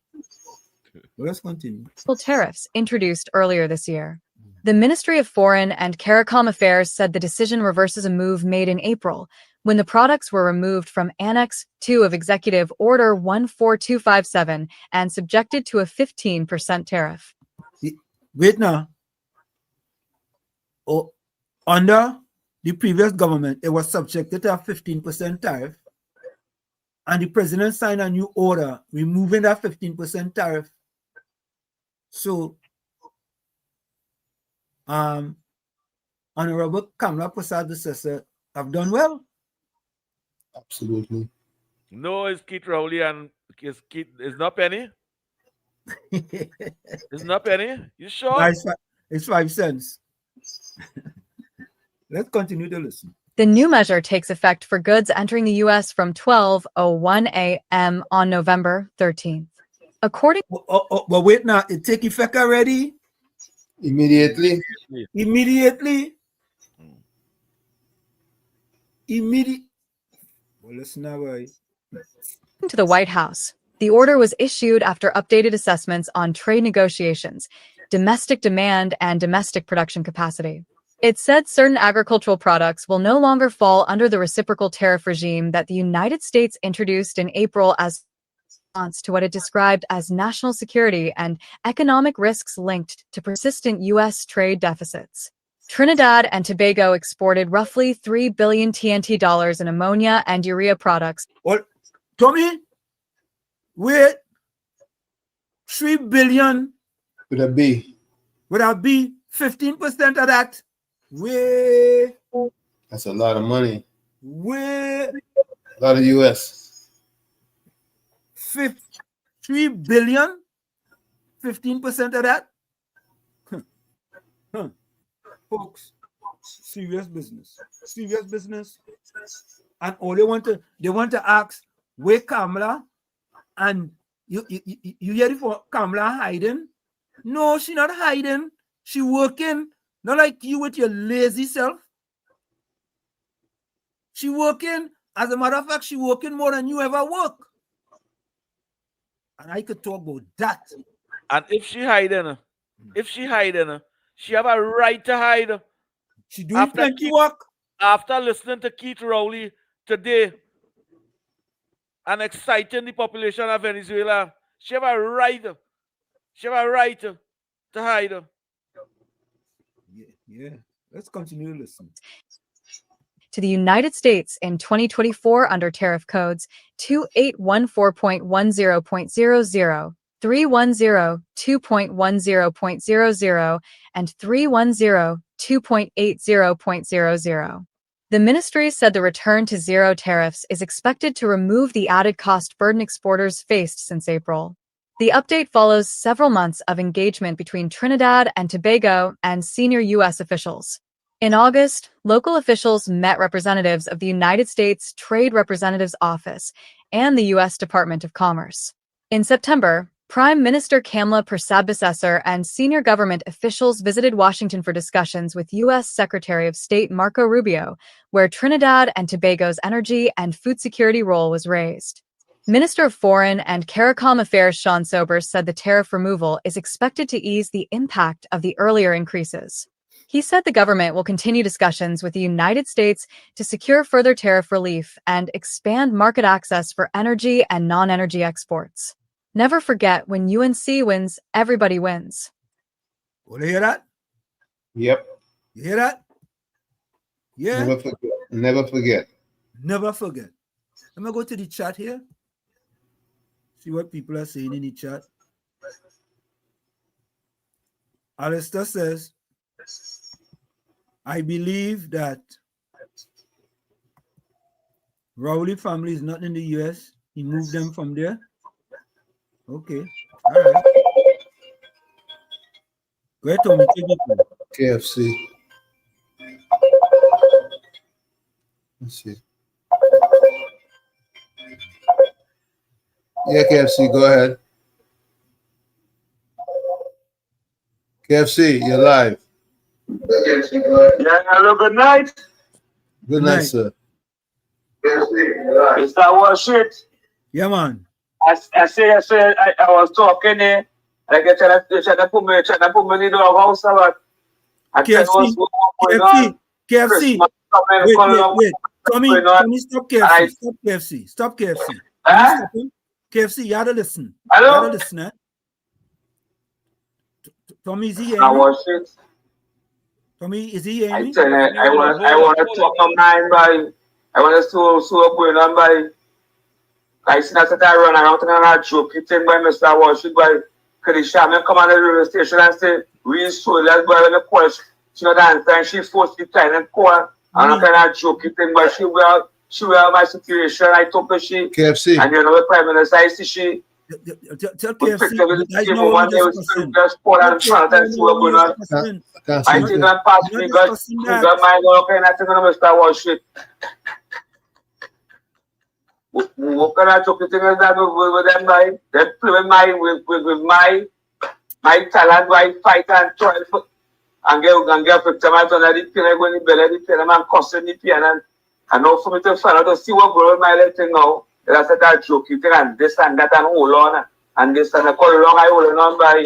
But let's continue. Tariffs introduced earlier this year. The Ministry of Foreign and CARICOM Affairs said the decision reverses a move made in April when the products were removed from Annex 2 of Executive Order 14257 and subjected to a 15% tariff. Wait now. Oh, under the previous government, it was subjected to a 15% tariff, and the president signed a new order removing that 15% tariff. So, Honorable Kamala Prasad Bisesa have done well. Absolutely. No, it's Keith Rowley and it's not Penny. It's not Penny. You sure? It's 5 cents. Let's continue to listen. The new measure takes effect for goods entering the U.S. from 12:01 a.m. on November 13th. According but wait now, it take effect already? Immediately? Immediately? Well, listen now, boy. to the White House, the order was issued after updated assessments on trade negotiations, domestic demand, and domestic production capacity. It said certain agricultural products will no longer fall under the reciprocal tariff regime that the United States introduced in April as response to what it described as national security and economic risks linked to persistent U.S. trade deficits. Trinidad and Tobago exported roughly 3 billion TNT dollars in ammonia and urea products. What? Tommy? Wait. 3 billion? With a B. Would that be 15% of that? Way. That's a lot of money. Way. A lot of US. 3 billion? 15% of that? Folks, serious business. Serious business. And all they want to ask, where Kamala? And you hear it for Kamala hiding? No, she not hiding. She working. Not like you with your lazy self. She working. As a matter of fact, she working more than you ever work. And I could talk about that. And if she hiding, she have a right to hide. She doing plenty work. After listening to Keith Rowley today and exciting the population of Venezuela, she have a right. She have a right to hide. Yeah. Let's continue to listen. To the United States in 2024 under tariff codes 2814.10.00, 3102.10.00, and 310.2.80.00. The ministry said the return to zero tariffs is expected to remove the added cost burden exporters faced since April. The update follows several months of engagement between Trinidad and Tobago and senior U.S. officials. In August, local officials met representatives of the United States Trade Representative's Office and the U.S. Department of Commerce. In September, Prime Minister Kamala Persad-Bissessar and senior government officials visited Washington for discussions with U.S. Secretary of State Marco Rubio, where Trinidad and Tobago's energy and food security role was raised. Minister of Foreign and CARICOM Affairs Sean Sobers said the tariff removal is expected to ease the impact of the earlier increases. He said the government will continue discussions with the United States to secure further tariff relief and expand market access for energy and non-energy exports. Never forget, when UNC wins, everybody wins. Want to hear that? Yep. You hear that? Yeah. Never forget. Never forget. Never forget. I'm going to go to the chat here. See what people are saying in the chat. Alistair says, I believe that Rowley family is not in the US. He moved them from there. Okay. All right. Where Tommy? KFC. Let's see. Yeah, KFC, go ahead. KFC, you're live. Yeah, hello, good night. Good night, sir. Is that what shit? Yeah, man. I was talking there. I get trying to put me in the doghouse. KFC. Wait. Tommy, stop KFC. Stop KFC. Huh? KFC, you gotta listen. Hello? You gotta listen, eh? Tommy, is he hearing me? Tommy, is he hearing me? I want to talk my mind, boy. I want to see what's going on, boy. I see that I run around and I joke. You think by Mr. Worship, boy. Because the shaman come on the radio station and say, we saw that boy when the call, she not answer, and she forced the time and call. And I kind of joke. You think, but she will my situation. I talk to she. KFC. And you know, the Prime Minister, I see she. Tell KFC, guys know what we discussing. I did not pass me, God. God, my God, and I think I'm going to start worship. What kind of chocolate thing is that with them guys? They play with my talent, my fight and try and get picture man on the piano going to belly the piano man cussing the piano and now for me to find out to see what grow my little thing now. That's that joke you and this and that and hold on and this and I call long I hold on by.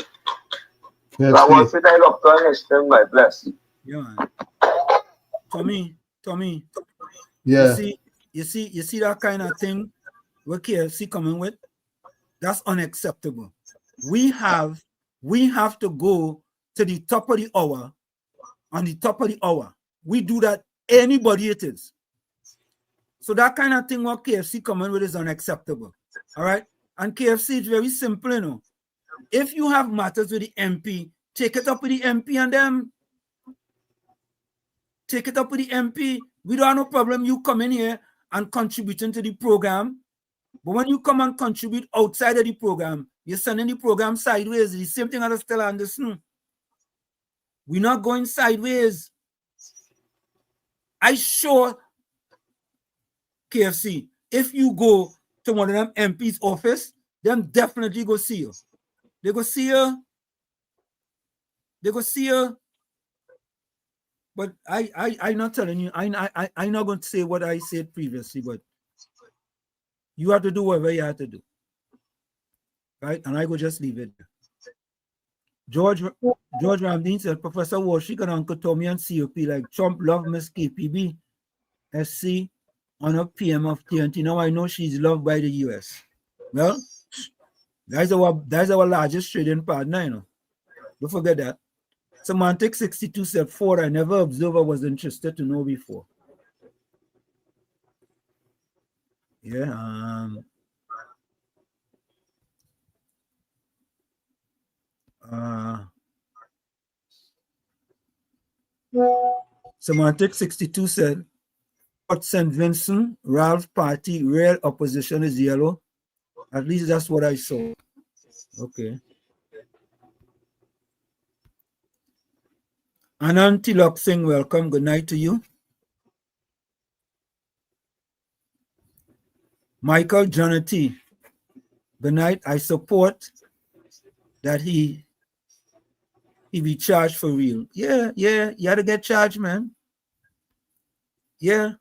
I was with I locked on next time, God bless you. Yeah, man. Tommy. Yeah. You see that kind of thing what KFC coming with? That's unacceptable. We have to go to the top of the hour. On the top of the hour. We do that anybody it is. So that kind of thing what KFC coming with is unacceptable. All right. And KFC is very simple, you know. If you have matters with the MP, take it up with the MP and them. Take it up with the MP. We don't have no problem you come in here and contributing to the program. But when you come and contribute outside of the program, you're sending the program sideways. The same thing as Stella Anderson. We're not going sideways. I sure KFC, if you go to one of them MP's office, them definitely go see you. They go see you. But I'm not telling you, I'm not going to say what I said previously, but you have to do whatever you have to do. Right? And I will just leave it there. George Ramdeen said, Professor Walsh, and Uncle Tommy and COP like Trump love Miss KPB SC on a PM of TNT. Now I know she's loved by the US. Well, that's our largest trading partner, you know. Don't forget that. Semantic 62 said, Ford, I never observed or was interested to know before. Yeah. Semantic 62 said, Fort St. Vincent, Ralph Party, real opposition is yellow. At least that's what I saw. Okay. Anand Tilok Singh, welcome. Good night to you. Michael Jonathy, good night. I support that he be charged for real. Yeah. You had to get charged, man. Yeah.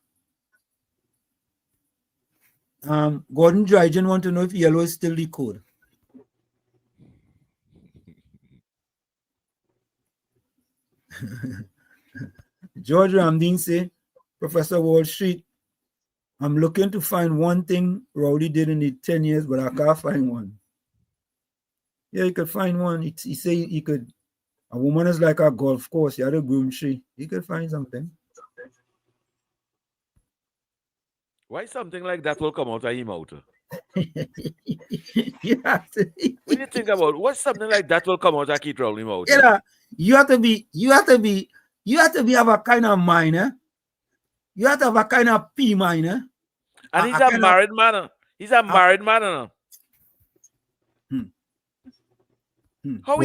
Gordon Dryden want to know if yellow is still the code. George Ramdeen say, Professor Wall Street, I'm looking to find one thing Rowley did in the 10 years, but I can't find one. Yeah, you could find one. He say he could. A woman is like a golf course. You had a groom tree. You could find something. Why something like that will come out of him out? Yeah. When you think about what's something like that will come out of Keith Rowley out? Yeah, you have to have a kind of mind, eh? You have to have a kind of P mind, eh? And he's a married man. He's a married man. How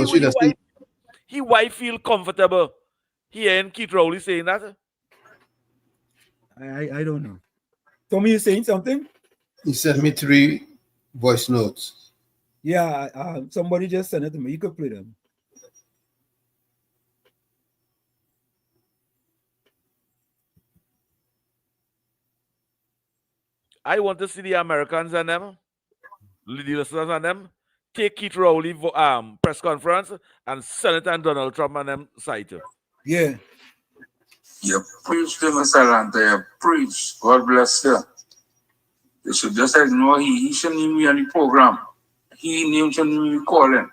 he wife feel comfortable hearing Keith Rowley saying that? I don't know. Tommy, you saying something? He sent me 3 voice notes. Yeah, somebody just sent it to me. You could play them. I want to see the Americans and them, the listeners and them, take Keith Rowley press conference and Senator and Donald Trump and them site. Yeah. You preach to Mr. Atlanta, you preach. God bless you. They should just ignore he shouldn't even be on the program. He shouldn't even be calling.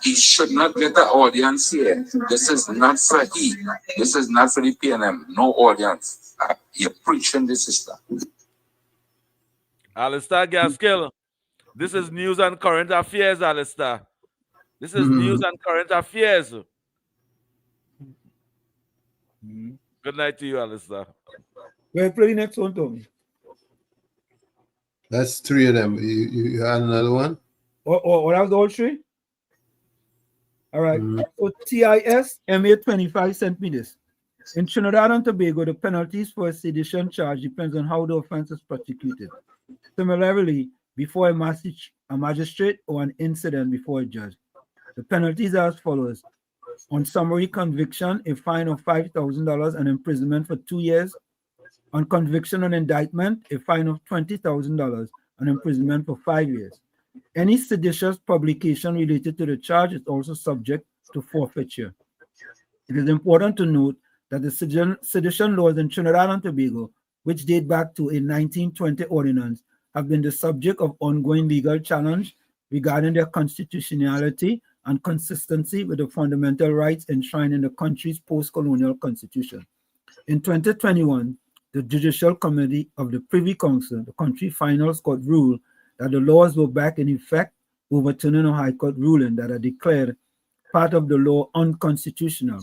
He should not get the audience here. This is not for he. This is not for the PNM. No audience. You're preaching the sister. Alistair Gaskill, this is news and current affairs, Alistair. This is news and current affairs. Good night to you, Alistair. We'll play the next one, Tommy. That's 3 of them. You had another one? Or that was all 3? All right. So TIS MA25 sent me this. In Trinidad and Tobago, the penalties for a sedition charge depends on how the offense is prosecuted. Similarly, before a magistrate or an incident before a judge, the penalties are as follows. On summary conviction, a fine of $5,000 and imprisonment for 2 years. On conviction and indictment, a fine of $20,000 and imprisonment for 5 years. Any seditious publication related to the charge is also subject to forfeiture. It is important to note that the sedition laws in Trinidad and Tobago, which date back to a 1920 ordinance, have been the subject of ongoing legal challenge regarding their constitutionality and consistency with the fundamental rights enshrined in the country's post-colonial constitution. In 2021, the Judicial Committee of the Privy Council, the country final court, ruled that the laws were back in effect, overturning a High Court ruling that had declared part of the law unconstitutional.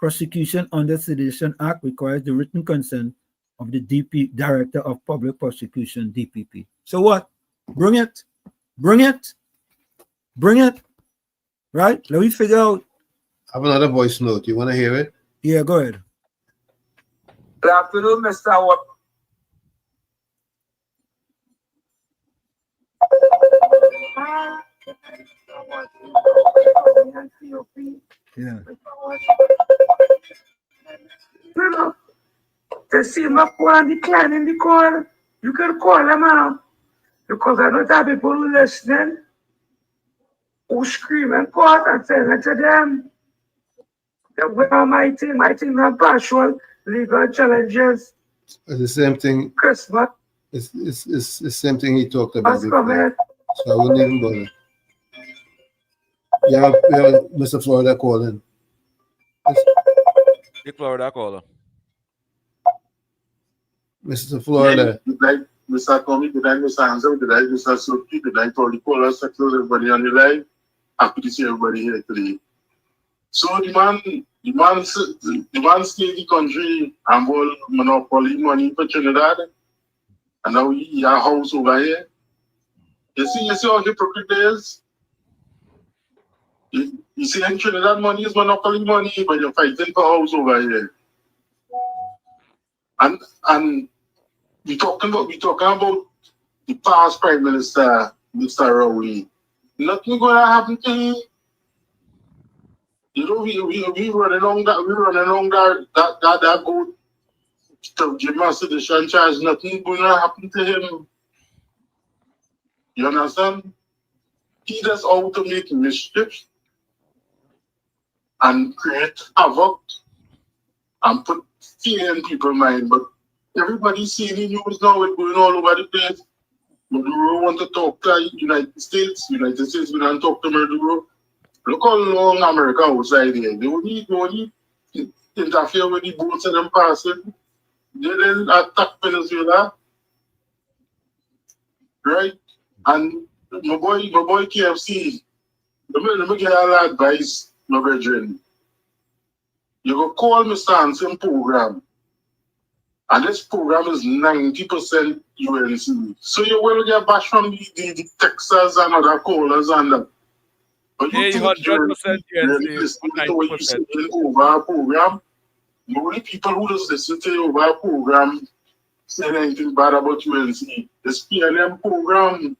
Prosecution under Sedition Act requires the written consent of the Director of Public Prosecution, DPP. So what? Bring it. Bring it. Bring it. Right? Let me figure out. I have another voice note. You want to hear it? Yeah, go ahead. Good afternoon, Mr. Howard. Yeah. To see my phone declining the call, you can call them out. Because I don't have people who listening, who scream and call and say it to them. My team have partial legal challenges. It's the same thing. Christmas. It's the same thing he talked about before. So I wouldn't even bother. Yeah, Mr. Florida calling. The Florida caller. Mr. Florida. Like Mr. Tommy, did I miss answer? Did I miss Sophie? Did I call the callers? I close everybody on the line. Happy to see everybody here today. So the man stays the country and will monopoly money for Trinidad. And now he a house over here. You see how hypocrite it is? You see in Trinidad money is monopoly money, but you're fighting for house over here. And we talking about the past Prime Minister, Mr. Rowley. Nothing gonna happen to him. You know, we running on that go to give us sedition charge. Nothing gonna happen to him. You understand? He just out to make mischief and create havoc and put fear in people's mind. But everybody's seeing the news now, it's going all over the place. Maduro want to talk to United States we don't talk to Maduro. Look how long America outside here. They only interfere with the boats and them passing. They then attack Venezuela. Right? And my boy KFC, let me get a little advice, my brethren. You go call Mr. Hansen program. And this program is 90% UNC. So you will get back from the Texas and other callers and that. But you think 100% UNC listening to what you say over a program? The only people who just listen to you over a program say anything bad about UNC. This PNM program,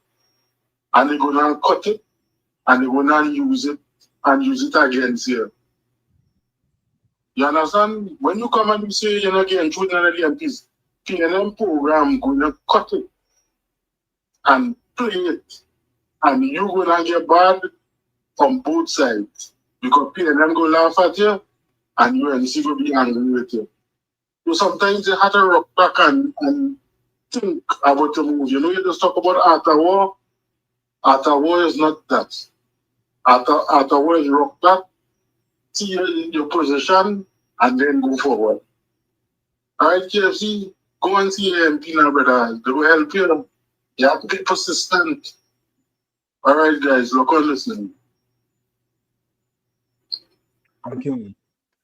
and they're gonna cut it and they're gonna use it against you. You understand? When you come and you say you're not getting through none of the MPs, PNM program gonna cut it and play it, and you're gonna get bad from both sides because PNM go laugh at you and UNC will be angry with you. So sometimes you have to rock back and think about the move. You know, you just talk about after war. After war is not that. After war is rock back, see your position, and then go forward. All right, KFC, go and see your MP now, brother. They will help you. You have to be persistent. All right, guys, look on listening. Thank you.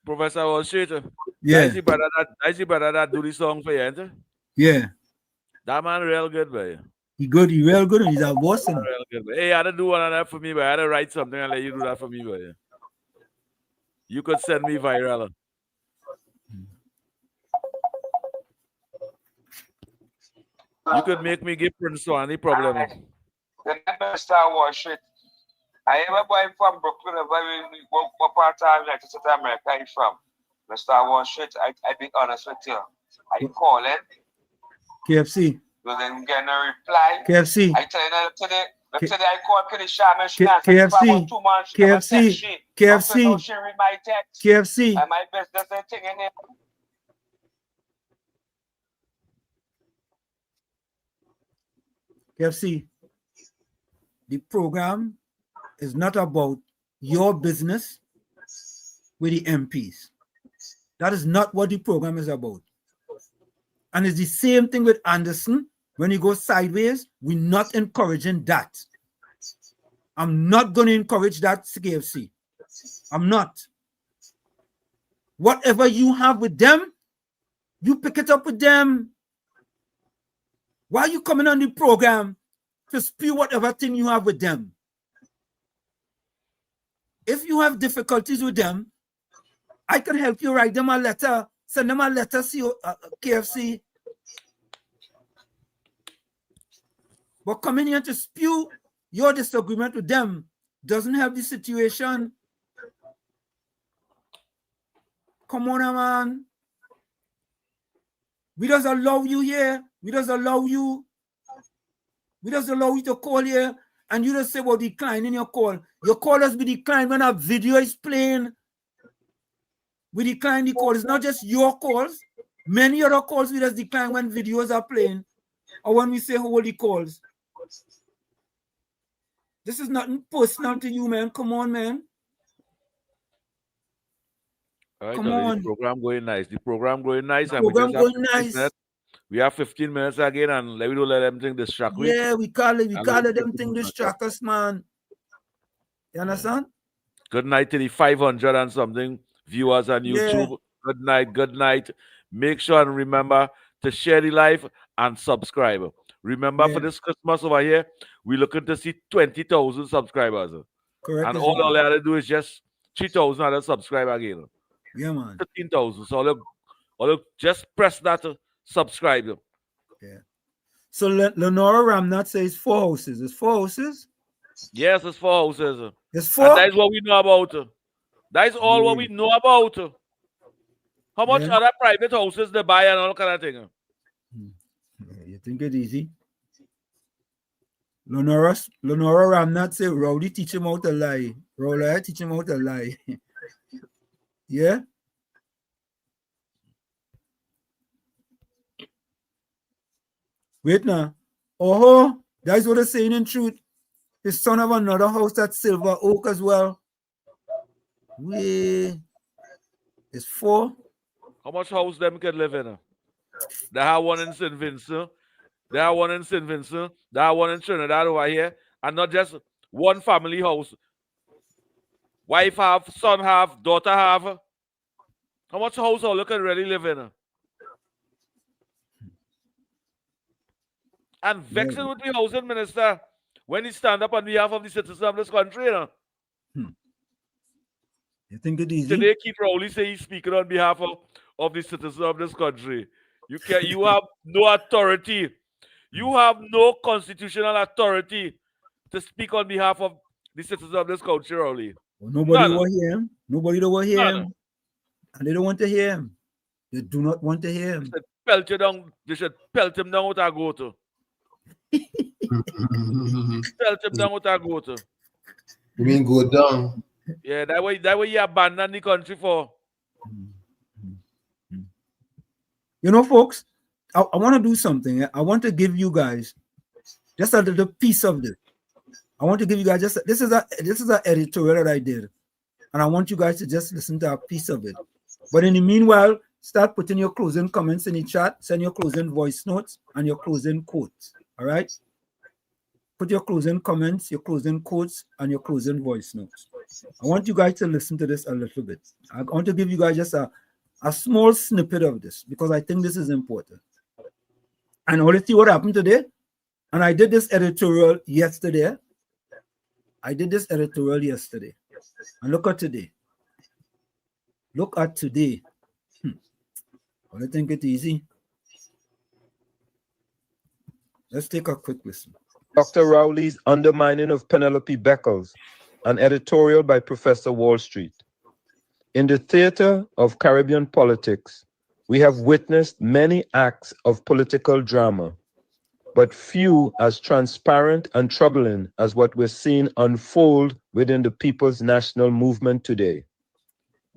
Professor Wall Street. Yeah. I see brother that do the song for you, ain't it? Yeah. That man real good, boy. He good, he real good, and he's a boss. Real good, boy. Hey, I had to do one of that for me, but I had to write something and let you do that for me, boy. You could send me viral. You could make me give Prince one, any problem. The next Star Wars shit. I ever buy from Brooklyn, what part of United States of America are you from? The Star Wars shit, I be honest with you. I call it. KFC. You then get a reply. KFC. I tell you that today I called Kenny Sharma. She KFC. KFC. KFC. She read my text. KFC. And my business thing in it. KFC. The program is not about your business with the MPs. That is not what the program is about. And it's the same thing with Anderson. When you go sideways, we're not encouraging that. I'm not going to encourage that, KFC. I'm not. Whatever you have with them, you pick it up with them. Why are you coming on the program to spew whatever thing you have with them? If you have difficulties with them, I can help you write them a letter, send them a letter, KFC. But coming here to spew your disagreement with them doesn't help the situation. Come on, man. We just allow you here. We just allow you. We just allow you to call here, and you just say, well, declining your call. Your call has been declined when a video is playing. We decline the call. It's not just your calls. Many other calls we just decline when videos are playing or when we say hold the calls. This is nothing personal to you, man. Come on, man. All right, Come on. The program going nice. The program going nice. The program going nice. We have 15 minutes again, and we don't let them think distract us. Yeah, we can't let them think distract us, man. You understand? Good night to the 500 and something viewers on YouTube. Yeah. Good night. Good night. Make sure and remember to share the live and subscribe. Remember, for this Christmas over here, we're looking to see 20,000 subscribers. Correct. And all they have to do is just 3,000 other subscribers again. Yeah, man. 15,000. So look, just press that subscribe. Yeah. So Lenora Ramnat says 4 houses. It's 4 houses? Yes, it's 4 houses. It's 4? And that is what we know about. That is all what we know about. How much other private houses they buy and all kind of thing. You think it's easy? Lenora Ramnat say Rowdy teach him how to lie. Rowdy teach him how to lie. Yeah? Wait now. Oh, that's what they're saying in truth. His son have another house at Silver Oak as well. It's 4. How much house them can live in? They have one in St. Vincent. They have one in St. Vincent. They have one in Trinidad over here. And not just one family house. Wife have, son have, daughter have. How much house all you can really live in? And vexing with the housing minister when he stand up on behalf of the citizens of this country. You think it easy? Today, Keith Rowley say he's speaking on behalf of the citizens of this country. You have no authority. You have no constitutional authority to speak on behalf of the citizens of this country, Rowley. Well, nobody will hear him. Nobody will hear him. And they don't want to hear him. They do not want to hear him. They should pelt him down with a goat. Pelt him down with a goat. You mean go down? Yeah, that way you abandon the country for. You know, folks, I want to do something. I want to give you guys just a little piece of this. I want to give you guys this is an editorial that I did, and I want you guys to just listen to a piece of it. But in the meanwhile, start putting your closing comments in the chat. Send your closing voice notes and your closing quotes. All right. Put your closing comments, your closing quotes, and your closing voice notes. I want you guys to listen to this a little bit. I want to give you guys just a small snippet of this because I think this is important. And I want to see what happened today. And I did this editorial yesterday. And look at today. Look at today. I don't think it's easy. Let's take a quick listen. Dr. Rowley's Undermining of Penelope Beckles, an editorial by Professor Wall Street. In the theater of Caribbean politics, we have witnessed many acts of political drama, but few as transparent and troubling as what we're seeing unfold within the People's National Movement today.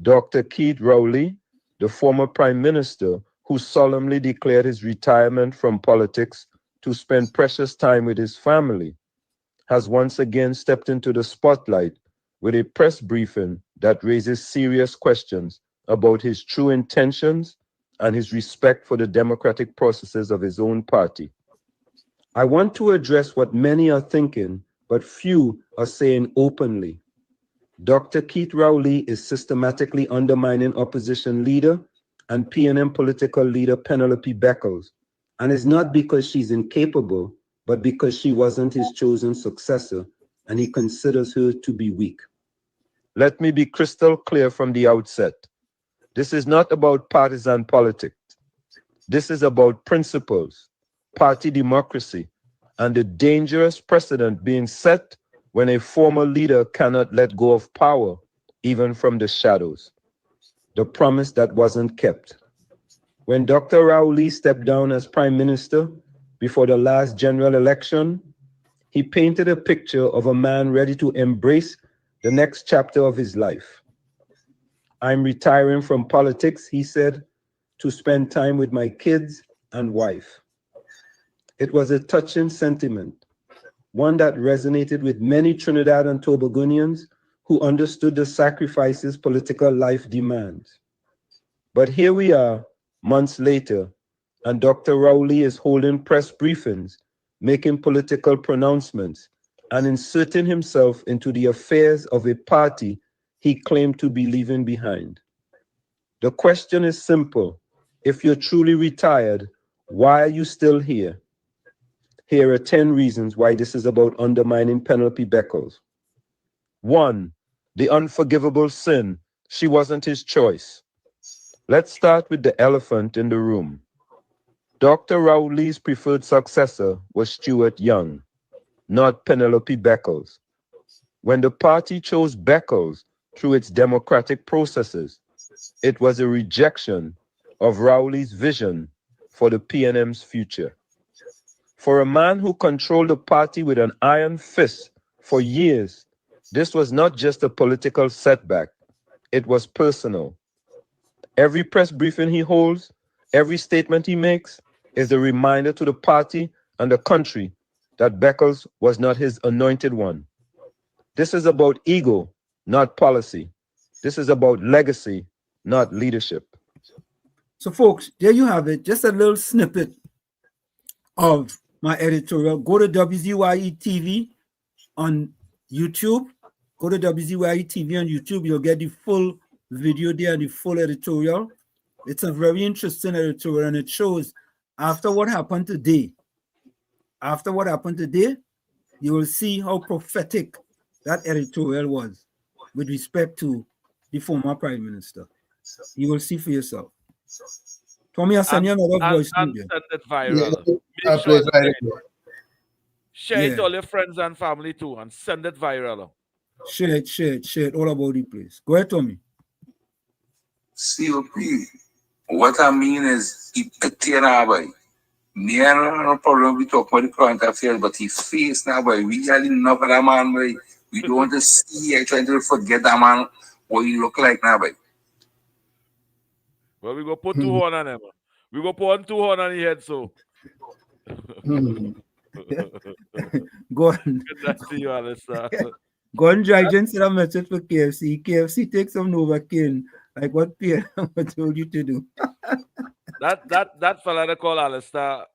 Dr. Keith Rowley, the former Prime Minister who solemnly declared his retirement from politics to spend precious time with his family, has once again stepped into the spotlight with a press briefing that raises serious questions about his true intentions and his respect for the democratic processes of his own party. I want to address what many are thinking, but few are saying openly. Dr. Keith Rowley is systematically undermining opposition leader and PNM political leader Penelope Beckles, and it's not because she's incapable, but because she wasn't his chosen successor, and he considers her to be weak. Let me be crystal clear from the outset. This is not about partisan politics. This is about principles, party democracy, and the dangerous precedent being set when a former leader cannot let go of power, even from the shadows. The promise that wasn't kept. When Dr. Rowley stepped down as Prime Minister before the last general election, he painted a picture of a man ready to embrace the next chapter of his life. I'm retiring from politics, he said, to spend time with my kids and wife. It was a touching sentiment, one that resonated with many Trinidad and Tobagonians who understood the sacrifices political life demands. But here we are, months later, and Dr. Rowley is holding press briefings, making political pronouncements, and inserting himself into the affairs of a party he claimed to be leaving behind. The question is simple. If you're truly retired, why are you still here? Here are 10 reasons why this is about undermining Penelope Beckles. 1, the unforgivable sin. She wasn't his choice. Let's start with the elephant in the room. Dr. Rowley's preferred successor was Stuart Young, not Penelope Beckles. When the party chose Beckles through its democratic processes, it was a rejection of Rowley's vision for the PNM's future. For a man who controlled the party with an iron fist for years, this was not just a political setback, it was personal. Every press briefing he holds, every statement he makes, is a reminder to the party and the country that Beckles was not his anointed one. This is about ego, not policy. This is about legacy, not leadership. So, folks, there you have it. Just a little snippet of my editorial. Go to WZYE TV on YouTube. Go to WZYE TV on YouTube. You'll get the full video there and the full editorial. It's a very interesting editorial, and it shows after what happened today. After what happened today, you will see how prophetic that editorial was with respect to the former Prime Minister. You will see for yourself. Tommy, I'll send you another voice. And send it viral. Yeah, Make sure right. Share it to all your friends and family too, and send it viral. Share it all about the place. Go ahead, Tommy. COP. What I mean is, he picked now, boy. Me and no problem. We talk about the current affairs, but he face now, boy. We had enough of that man, boy. We don't want to see. I trying to forget that man. What he look like now, boy. Well, we go put 2 horn on him. We go put 2 horn on his head, so. Go on. Good to see you, Alistair. Go and drive instead of message for KFC. KFC take some Novocaine, like what Pierre told you to do. that fella they call Alistair,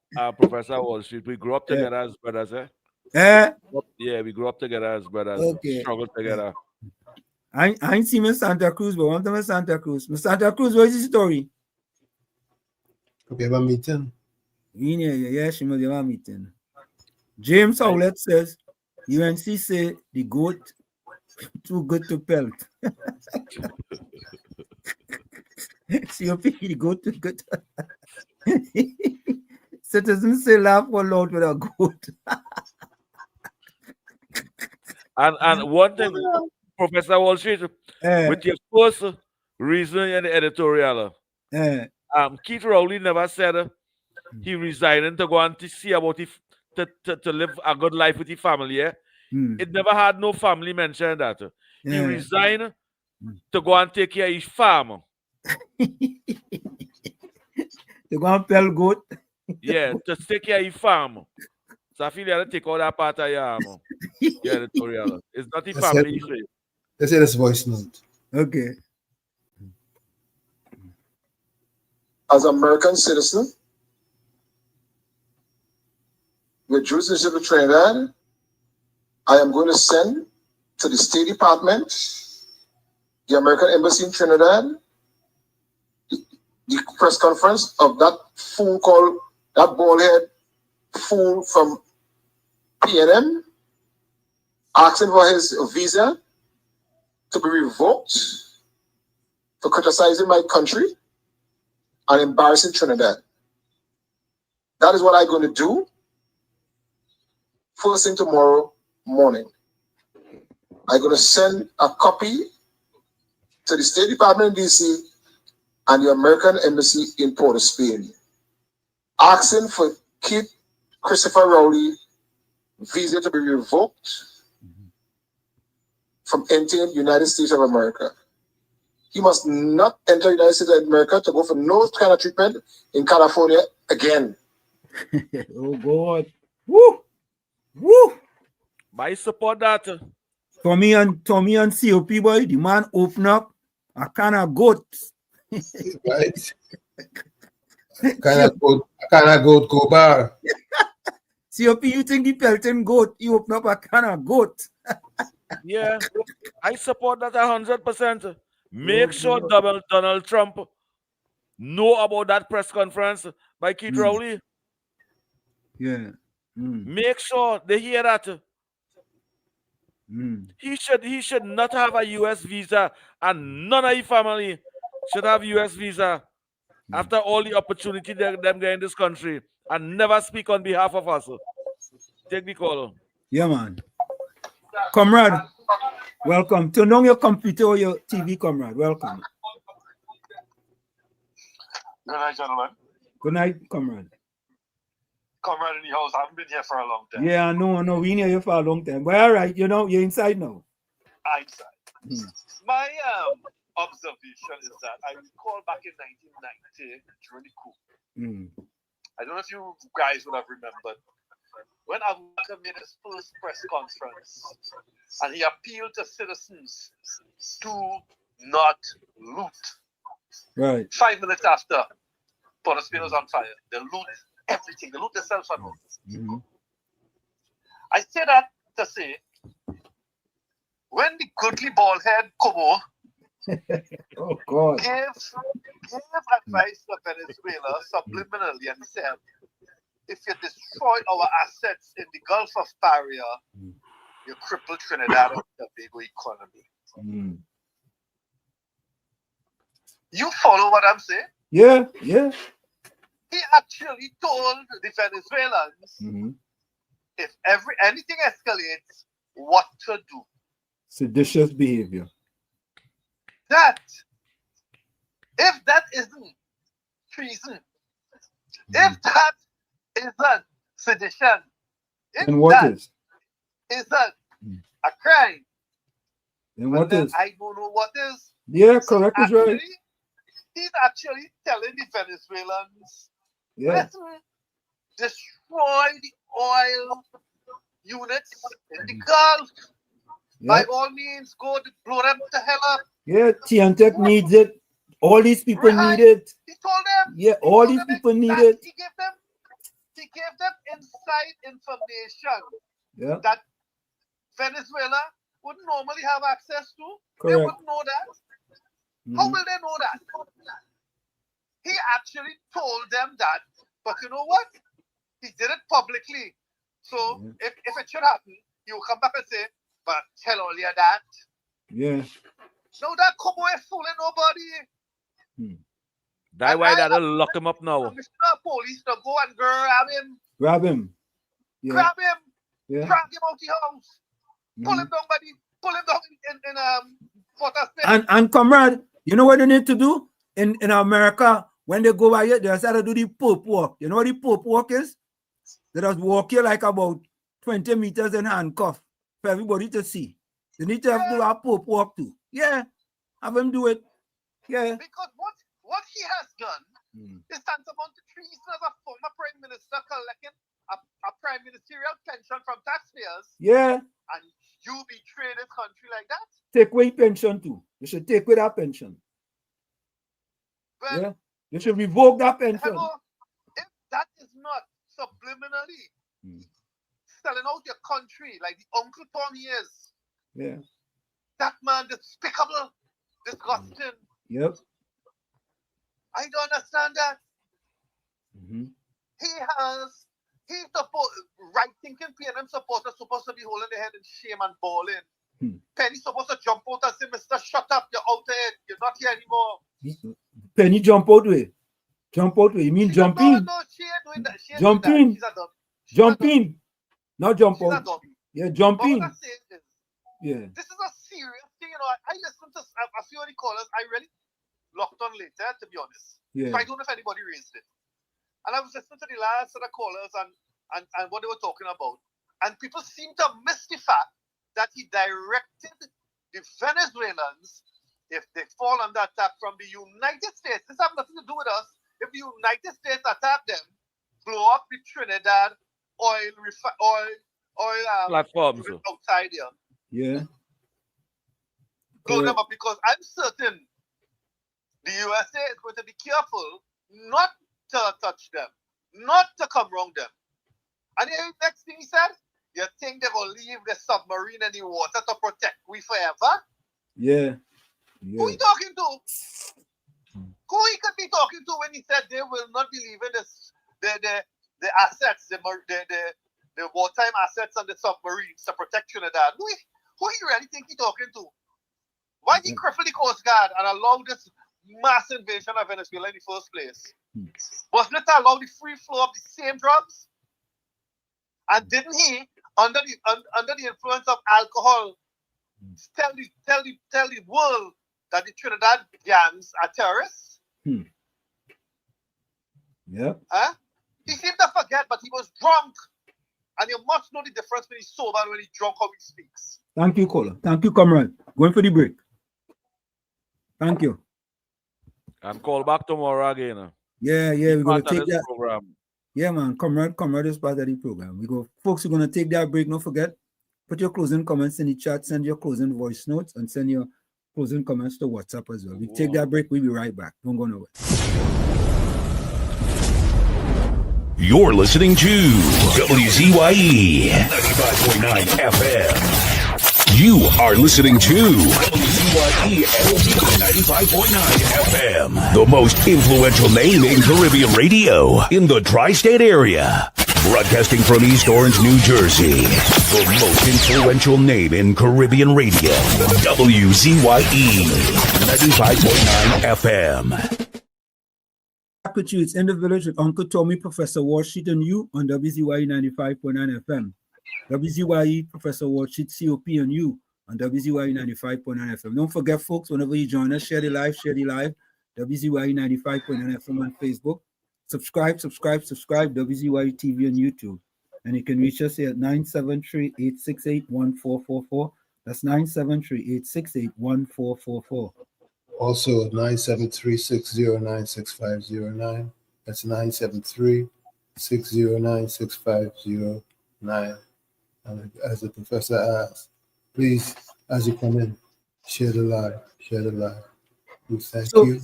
Professor Wall Street. We grew up together as brothers, eh? Yeah, we grew up together as brothers. Okay. Struggled together. I ain't seen Miss Santa Cruz, but one time in Santa Cruz. Miss Santa Cruz, what is the story? Okay, have a meeting. Yeah, she must have a meeting. James Howlett says UNC say the goat too good to pelt. COP, the goat too good. Citizens say laugh for loud with a goat. And one thing, Professor Wall Street, with your first reason in the editorial, Keith Rowley never said he resigning to go and to see about to live a good life with his family. Yeah? It never had no family mention that. He resigned to go and take care of his farm. To go and pell goat. Yeah, to take care of his farm. So I feel you have to take all that part of your editorial. It's not the family issue. Let's hear this voice note. Okay. As an American citizen with jurisdiction of Trinidad, I am going to send to the State Department, the American Embassy in Trinidad, the press conference of that fool called, that baldhead fool from PNM, asking for his visa to be revoked for criticizing my country and embarrassing Trinidad. That is what I'm going to do first thing tomorrow morning. I'm going to send a copy to the State Department in DC and the American Embassy in Port of Spain, asking for Keith Christopher Rowley visa to be revoked from entering the United States of America. He must not enter the United States of America to go for no kind of treatment in California again. Oh God. Woo! Woo! I support that. Tommy and COP boy, the man open up a can of goat. Right. Kind of goat go bar. COP, you think the Pelton goat, you open up a can of goat. Yeah, I support that 100%. Make sure Donald Trump know about that press conference by Keith Rowley. Yeah. Make sure they hear that. He should not have a US visa, and none of his family should have US visa after all the opportunity them get in this country, and never speak on behalf of us. Take the call. Yeah, man. Comrade, welcome. Turn on your computer or your TV, comrade. Welcome. Good night, gentlemen. Good night, comrade. Comrade in the house, I haven't been here for a long time. Yeah, I know. We near you for a long time. But all right, you're inside now. I'm inside. My observation is that I recall back in 1990 during the coup. I don't know if you guys would have remembered when Abu Bakr made his first press conference and he appealed to citizens to not loot. Right. 5 minutes after, Port of Spain was on fire. They loot everything. They loot themselves and all. I say that to say, when the goodly bald head Como oh God. gave advice to Venezuela subliminally and said, if you destroy our assets in the Gulf of Paria, you cripple Trinidad and Tobago economy. You follow what I'm saying? Yeah. He actually told the Venezuelans if anything escalates, what to do. Seditious behavior. That if that isn't treason, if that isn't sedition, and what is? Isn't a crime, and what is? I don't know what is. Yeah, correct is right. He's actually telling the Venezuelans, listen, destroy the oil units in the Gulf. By all means, go to blow them to hell up. Yeah, Tiantec needs it. All these people need it. He told them. Yeah, all these people need it. He gave them inside information that Venezuela would normally have access to. Correct. They wouldn't know that. How will they know that? He actually told them that, but you know what? He did it publicly. So if it should happen, he will come back and say, but tell all you that. Yeah. No, that Como ain't fooling nobody. That's why that'll lock him up now. Commissioner of Police to go and grab him. Grab him. Yeah. Grab him. Yeah. Drag him out the house. Pull him down, buddy. Pull him down in Fort Smith. And comrade, you know what they need to do in America when they go by here? They start to do the Pope walk. You know what the Pope walk is? They just walk here like about 20 meters in handcuff for everybody to see. They need to have to do a Pope walk too. Yeah, have him do it. Yeah. Because what he has done is tantamount to treason as a former prime minister collecting a prime ministerial pension from taxpayers. Yeah. And you betray this country like that? Take away pension too. You should take away that pension. Well, yeah. You should revoke that pension. Hello, if that is not subliminally selling out your country like the Uncle Tom is. Yeah. That man despicable, disgusting. Yep. I don't understand that. He's supposed, right-thinking PNM supporters supposed to be holding their head in shame and bawling. Penny's supposed to jump out and say, Mr. Shut up, you're out there, you're not here anymore. Penny jump out way. Jump out way. You mean jump in? No, she ain't doing that. She ain't jump doing in. That. Jump in. Not jump She's out. Yeah, jump but in. What I'm saying is, yeah. This is a serious thing, you know. I listen to a few of the callers. I really locked on later, to be honest. Yeah. So I don't know if anybody raised it. And I was listening to the last of the callers and what they were talking about. And people seem to miss the fact that he directed the Venezuelans, if they fall under attack from the United States, this has nothing to do with us. If the United States attack them, blow up the Trinidad oil platforms outside here. Yeah. Blow them up, because I'm certain the USA is going to be careful not to touch them, not to come around them. And the next thing he said, you think they're going to leave the submarine in the water to protect we forever? Yeah. Who he talking to? Who he could be talking to when he said they will not be leaving the assets, the wartime assets on the submarines to protect Trinidad? Who he really think he talking to? Why did he cripple the Coast Guard and allow this mass invasion of Venezuela in the first place? Wasn't it to allow the free flow of the same drugs? And didn't he, under the influence of alcohol, tell the world that the Trinidad gangs are terrorists? Yeah. Huh? He seemed to forget, but he was drunk. And you must know the difference when he's sober and when he's drunk, how he speaks. Thank you, caller. Thank you, comrade. Going for the break. Thank you. And call back tomorrow again. Yeah, we're going to take that program. Yeah, man. Comrade is part of the program. Folks, we're going to take that break. Don't forget, put your closing comments in the chat, send your closing voice notes, and send your closing comments to WhatsApp as well. We take that break. We'll be right back. Don't go nowhere. You're listening to WZYE 95.9 FM. You are listening to WZYE 95.9 FM, the most influential name in Caribbean radio in the tri-state area. Broadcasting from East Orange, New Jersey, the most influential name in Caribbean radio. WZYE 95.9 FM. Back with you. It's In the Village with Uncle Tommy, Professor Wall Street, and you on WZYE 95.9 FM. WZYE, Professor Wall Street, COP, and you on WZYE 95.9 FM. Don't forget, folks, whenever you join us, share the live. WZYE 95.9 FM on Facebook. Subscribe, WZYE TV on YouTube. And you can reach us here at 973-868-1444. That's 973-868-1444. Also 973-609-6509. That's 973-609-6509. And as the professor asked, please, as you come in, share the live. We thank you.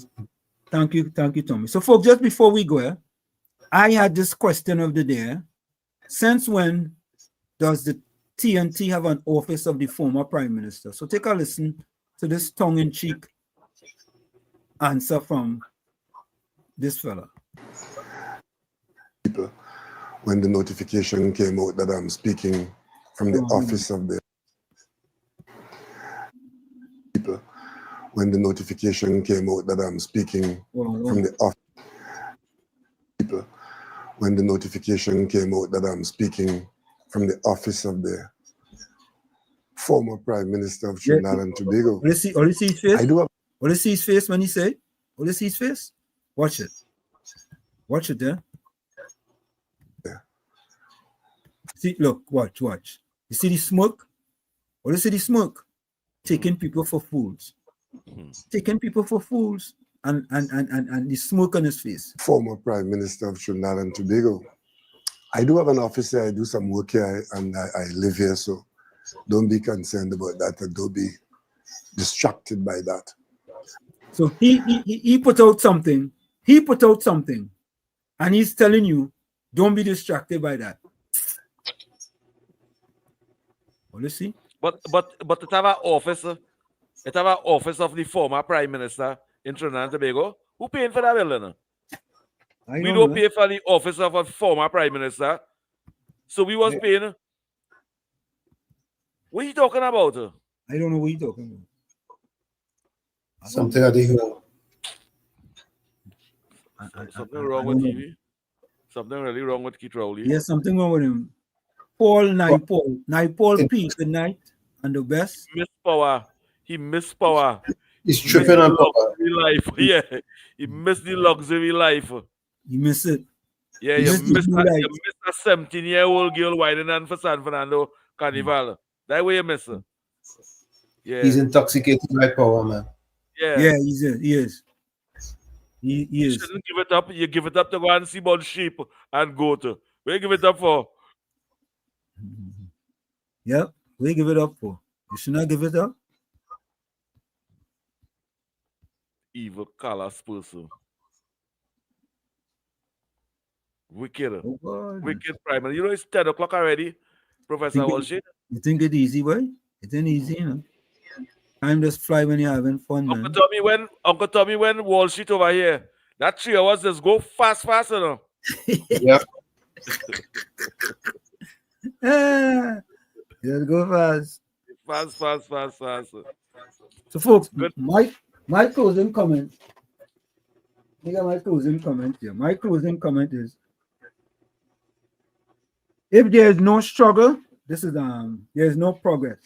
Thank you, Tommy. So, folks, just before we go, I had this question of the day. Since when does the TNT have an office of the former prime minister? So take a listen to this tongue-in-cheek answer from this fella. When the notification came out that I'm speaking from the office of the people, when the notification came out that I'm speaking from the office. People, when the notification came out that I'm speaking from the office of the former Prime Minister of Trinidad and Tobago. Will you see his face? I do have. Will you see his face when he say? Will you see his face? Watch it. Watch it there. Yeah. See, look, watch. You see the smoke? Will you see the smoke? Taking people for fools. Taking people for fools. And the smoke on his face. Former Prime Minister of Trinidad and Tobago. I do have an office here. I do some work here, and I live here, so don't be concerned about that, and don't be distracted by that. So he put out something. He put out something, and he's telling you, don't be distracted by that. Well, you see. But it have an office. It have an office of the former Prime Minister in Trinidad and Tobago. Who paying for that building? We don't pay for the office of a former Prime Minister. So we was paying. What are you talking about? I don't know what you're talking about. Something I didn't hear. Something wrong with TV? Something really wrong with Keith Rowley? Yes, something wrong with him. Naipaul P. Good night. And the best. He missed power. He's tripping on power. Life. Yeah. He missed the luxury life. You miss it. Yeah, you missed a 17-year-old girl whining on for San Fernando Carnival. That way you miss her. Yeah. He's intoxicated by power, man. Yeah, he is. He is. You shouldn't give it up. You give it up to go and see about sheep and goat. Where you give it up for? Yep. Where you give it up for? You should not give it up. Evil callous person. Wicked. Wicked primal. You know it's 10 o'clock already, Professor Walsh. You think it's easy, boy? It ain't easy, you know. Time just fly when you're having fun, man. Uncle Tommy, when Wall Street over here, that 3 hours just go fast, you know. Yeah. Just go fast. Fast. So, folks, my closing comment. I got my closing comment here. My closing comment is: if there is no struggle, there is no progress.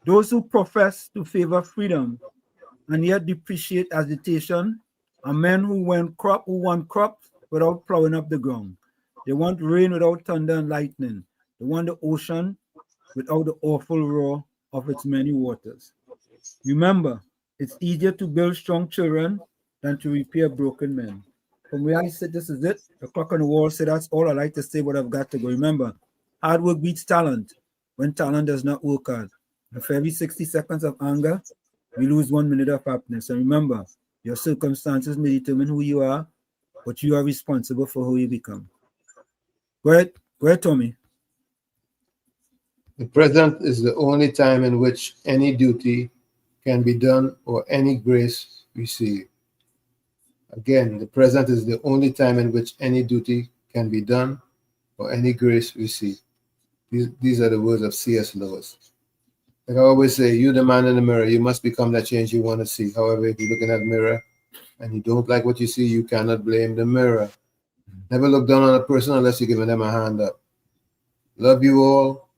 Those who profess to favor freedom and yet depreciate agitation are men who want crops without plowing up the ground. They want rain without thunder and lightning. They want the ocean without the awful roar of its many waters. Remember, it's easier to build strong children than to repair broken men. From where I sit, this is it. The clock on the wall said that's all I like to say, but I've got to go. Remember, hard work beats talent when talent does not work hard. And for every 60 seconds of anger, we lose 1 minute of happiness. And remember, your circumstances may determine who you are, but you are responsible for who you become. Go ahead, Tommy. The present is the only time in which any duty can be done or any grace received. Again, the present is the only time in which any duty can be done or any grace received. These are the words of C.S. Lewis. Like I always say, you the man in the mirror, you must become that change you want to see. However, if you look in that mirror and you don't like what you see, you cannot blame the mirror. Never look down on a person unless you're giving them a hand up. Love you all.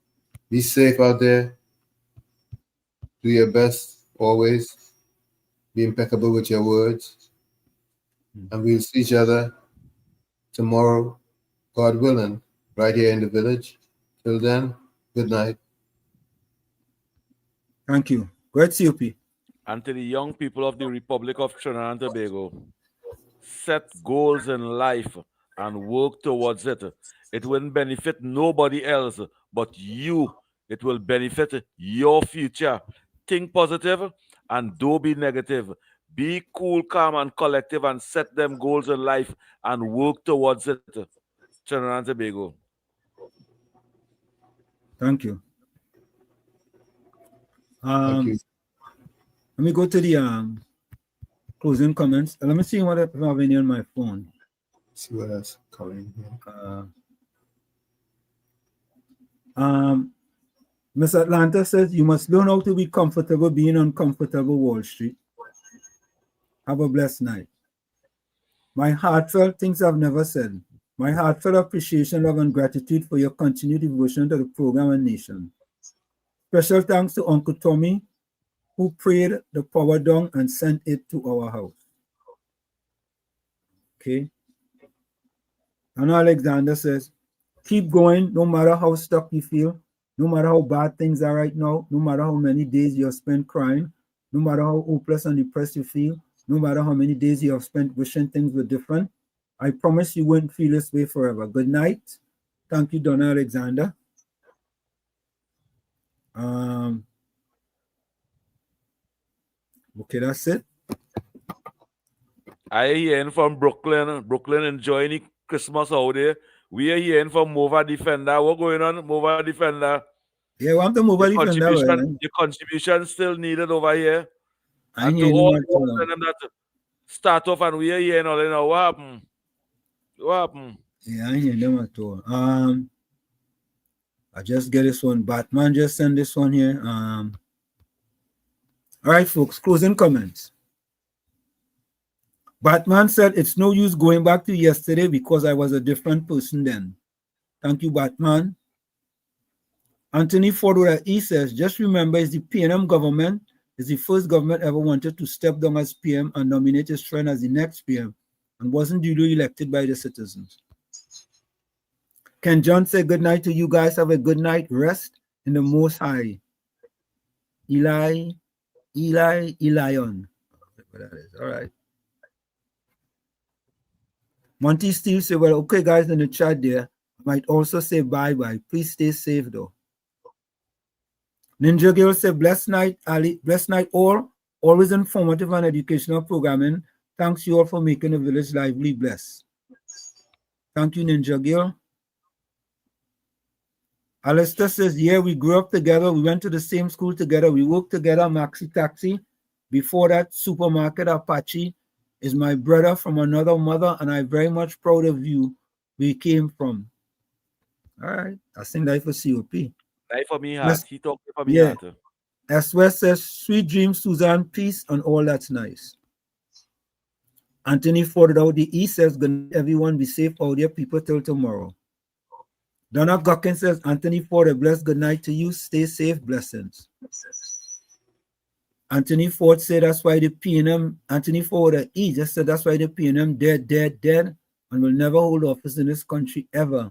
Be safe out there. Do your best always. Be impeccable with your words. And we'll see each other tomorrow, God willing, right here in the village. Till then, good night. Thank you. Go ahead, COP. And to the young people of the Republic of Trinidad and Tobago, set goals in life and work towards it. It will benefit nobody else but you. It will benefit your future. Think positive and don't be negative. Be cool, calm, and collective and set them goals in life and work towards it. Trinidad and Tobago. Thank you. Thank you. Let me go to the closing comments. Let me see what I have any on my phone. See what else coming here. Miss Atlanta says, you must learn how to be comfortable being uncomfortable, Wall Street. Have a blessed night. My heartfelt things I've never said. My heartfelt appreciation, love, and gratitude for your continued devotion to the program and nation. Special thanks to Uncle Tommy, who prayed the power down and sent it to our house. Okay. And Alexander says, keep going no matter how stuck you feel, no matter how bad things are right now, no matter how many days you have spent crying, no matter how hopeless and depressed you feel, no matter how many days you have spent wishing things were different. I promise you won't feel this way forever. Good night. Thank you, Donna Alexander. Okay, that's it. I hearing from Brooklyn. Brooklyn enjoying the Christmas out there. We are hearing from Mova Defender. What going on, Mova Defender? Yeah, we want the Mova Defender. Your contribution still needed over here. I and hear to all them that start off and we are hearing all in now. What happened? What happened? Yeah, I hear them at all. I just get this one. Batman just send this one here. All right, folks, closing comments. Batman said, it's no use going back to yesterday because I was a different person then. Thank you, Batman. Anthony Ford E says, just remember, it's the PNM government is the first government ever wanted to step down as PM and nominate his friend as the next PM and wasn't duly elected by the citizens. Ken John said, good night to you guys. Have a good night. Rest in the Most High. Elion. What that is. All right. Monty Steve said, well, okay, guys, in the chat there, I might also say bye-bye. Please stay safe, though. Ninja Girl said, blessed night, Ali. Blessed night, all. Always informative and educational programming. Thanks you all for making the village lively. Bless. Thank you, Ninja Girl. Alistair says, yeah, we grew up together. We went to the same school together. We worked together, Maxi Taxi. Before that, Supermarket Apache is my brother from another mother, and I'm very much proud of you we came from. All right. I think that's for COP. Life for me heart. He talked for me yeah. heart. As West says, sweet dreams, Suzanne, peace, and all that's nice. Anthony Ford out the East says, good night, everyone, be safe out there, people, till tomorrow. Donna Gockin says, Anthony Ford, a blessed good night to you. Stay safe, blessings. Anthony Ford said that's why the PNM, Anthony Ford E just said that's why the PNM dead, and will never hold office in this country ever.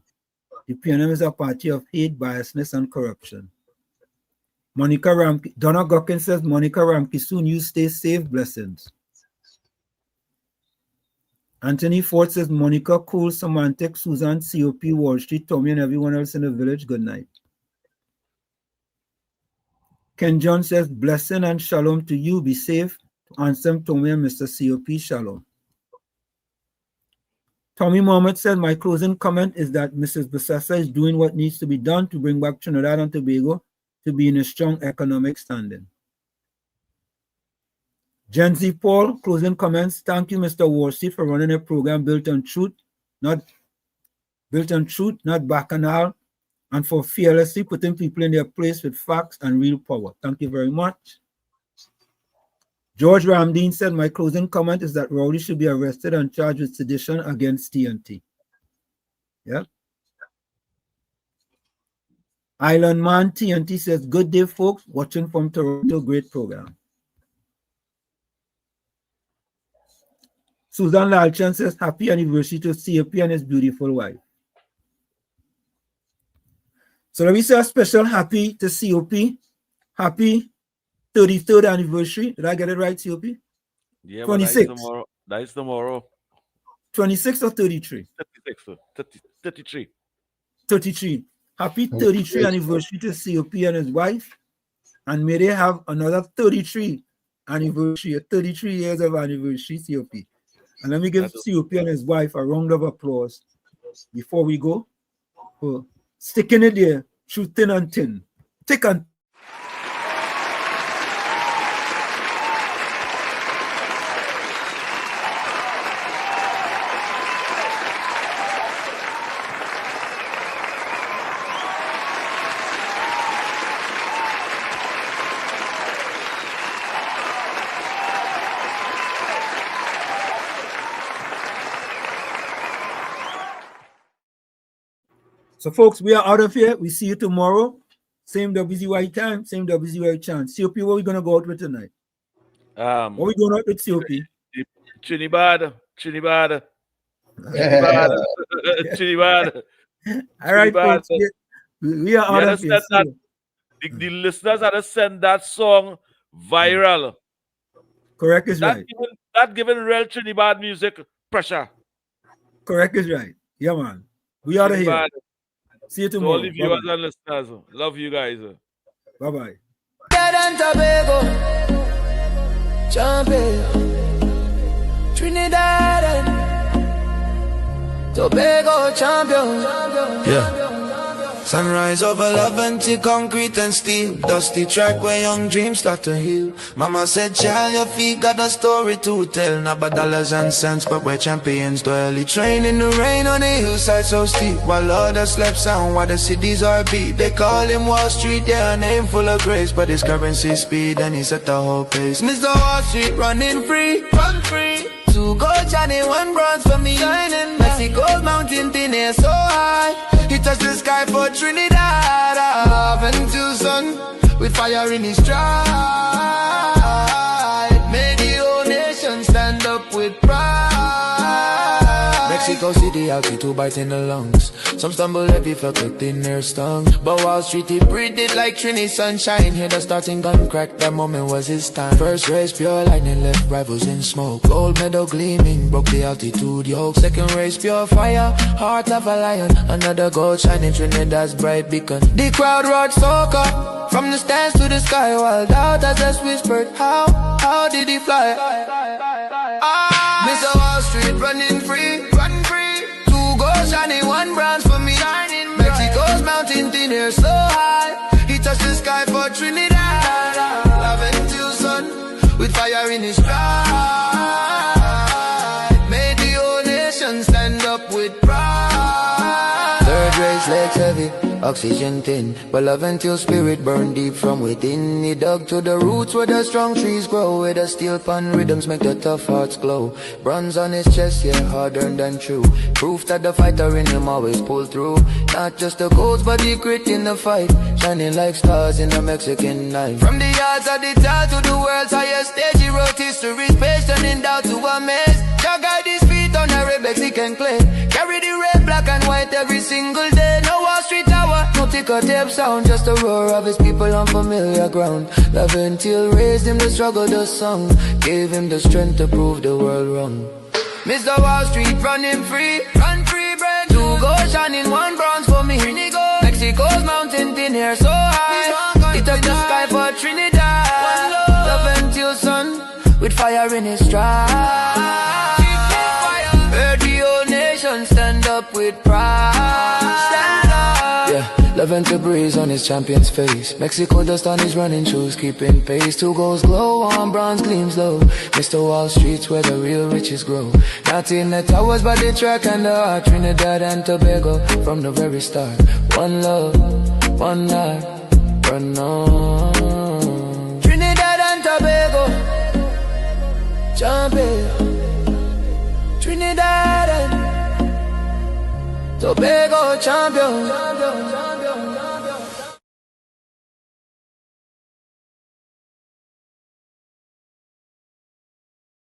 The PNM is a party of hate, biasness, and corruption. Monica Ramke, Donna Gockin says, Monica Ramke, soon you stay safe, blessings. Anthony Ford says, Monica, Cool, Semantic, Susan, COP, Wall Street, Tommy, and everyone else in the village, good night. Ken John says, blessing and shalom to you. Be safe. To answer Tommy and Mr. COP, shalom. Tommy Mohammed said, my closing comment is that Mrs. Besassa is doing what needs to be done to bring back Trinidad and Tobago to be in a strong economic standing. Gen Z Paul, closing comments. Thank you, Mr. Warsi, for running a program built on truth, not bacchanal, and for fearlessly putting people in their place with facts and real power. Thank you very much. George Ramdeen said, my closing comment is that Rowley should be arrested and charged with sedition against TNT. Yeah. Island Man TNT says, good day, folks. Watching from Toronto, great program. Susan Lalchan says, happy anniversary to COP and his beautiful wife. So let me say a special happy to COP. Happy 33rd anniversary. Did I get it right, COP? Yeah, 26. That is tomorrow. 26 or 33? 36. 33. 33. Happy 33 anniversary to COP and his wife. And may they have another 33 anniversary, 33 years of anniversary, COP. And let me give COP and his wife a round of applause before we go for sticking it there through thin and thin. Thick and So, folks, we are out of here. We see you tomorrow. Same WZYE time, same WZYE chance. COP, what are we going to go out with tonight? What are we going out with, COP? Trinidad. All right, folks. We are out of here. The listeners had to send that song viral. Correct is right. That giving real Trinidad music pressure. Correct is right. Yeah, man. We out of here. See you tomorrow. To all the viewers and listeners, love you guys. Bye-bye. Trinidad and Tobago champion. Yeah. Sunrise over love until concrete and steel. Dusty track where young dreams start to heal. Mama said, child, your feet got a story to tell. Not about dollars and cents, but where champions dwell. He train in the rain on the hillside so steep, while others slept sound while the cities are beat. They call him Wall Street, yeah, a name full of grace, but his currency speed and he set the whole pace. Mr. Wall Street running free, run free. 2 gold, Johnny, 1 bronze for me. Shining Mexico's mountain thin air so high. He touched the sky for Trinidad. And Tucson with fire in his stride. Made the whole nation stand up with pride. Mexico City, altitude bite in the lungs. Some stumble heavy, felt like thin air stung. But Wall Street, he breathed it like Trini sunshine. Hear the starting gun crack, that moment was his time. First race, pure lightning, left rivals in smoke. Gold medal gleaming, broke the altitude yoke. Second race, pure fire, heart of a lion. Another gold shining, Trinidad's bright beacon. The crowd roared soca, from the stands to the sky. Wild out as us whispered, how did he fly? Mr. Wall Street running free, run free. 2 gold shining, 1 bronze for me. Mexico's mountain thin air so high. He touched the sky for Trinidad. Love and Tucson with fire in his stride. Made the whole nation stand up with pride. Third race legs heavy, oxygen thin, but love until spirit burn deep from within. He dug to the roots where the strong trees grow, where the steel pan rhythms make the tough hearts glow. Bronze on his chest, yeah, hard-earned and true. Proof that the fighter in him always pull through. Not just the goals, but the grit in the fight, shining like stars in the Mexican night. From the yards of the town to the world's highest stage, he wrote history's page, turning doubt to a maze. Jah guide his feet on a red Mexican clay. Carry the red, black and white every single day. No Wall Street Tower, no ticker tape sound, just the roar of his people on familiar ground. Love until raised him to struggle the song, gave him the strength to prove the world wrong. Mr. Wall Street running free, run free, bread. 2 gold shining, 1 bronze for me. Mexico's mountain thin air so high. He took the sky for Trinidad. Love until sun with fire in his stride. Heard the whole nation stand up with pride. Stand up. Yeah, love until breeze on his champion's face. Mexico dust on his running shoes, keeping pace. 2 goals glow, 1 bronze gleams low. Mr. Wall Street's where the real riches grow. Not in the towers, but the track and the heart. Trinidad and Tobago from the very start. 1 love, 1 heart, run on. Trinidad and Tobago, champion. Trinidad and Tobago champion.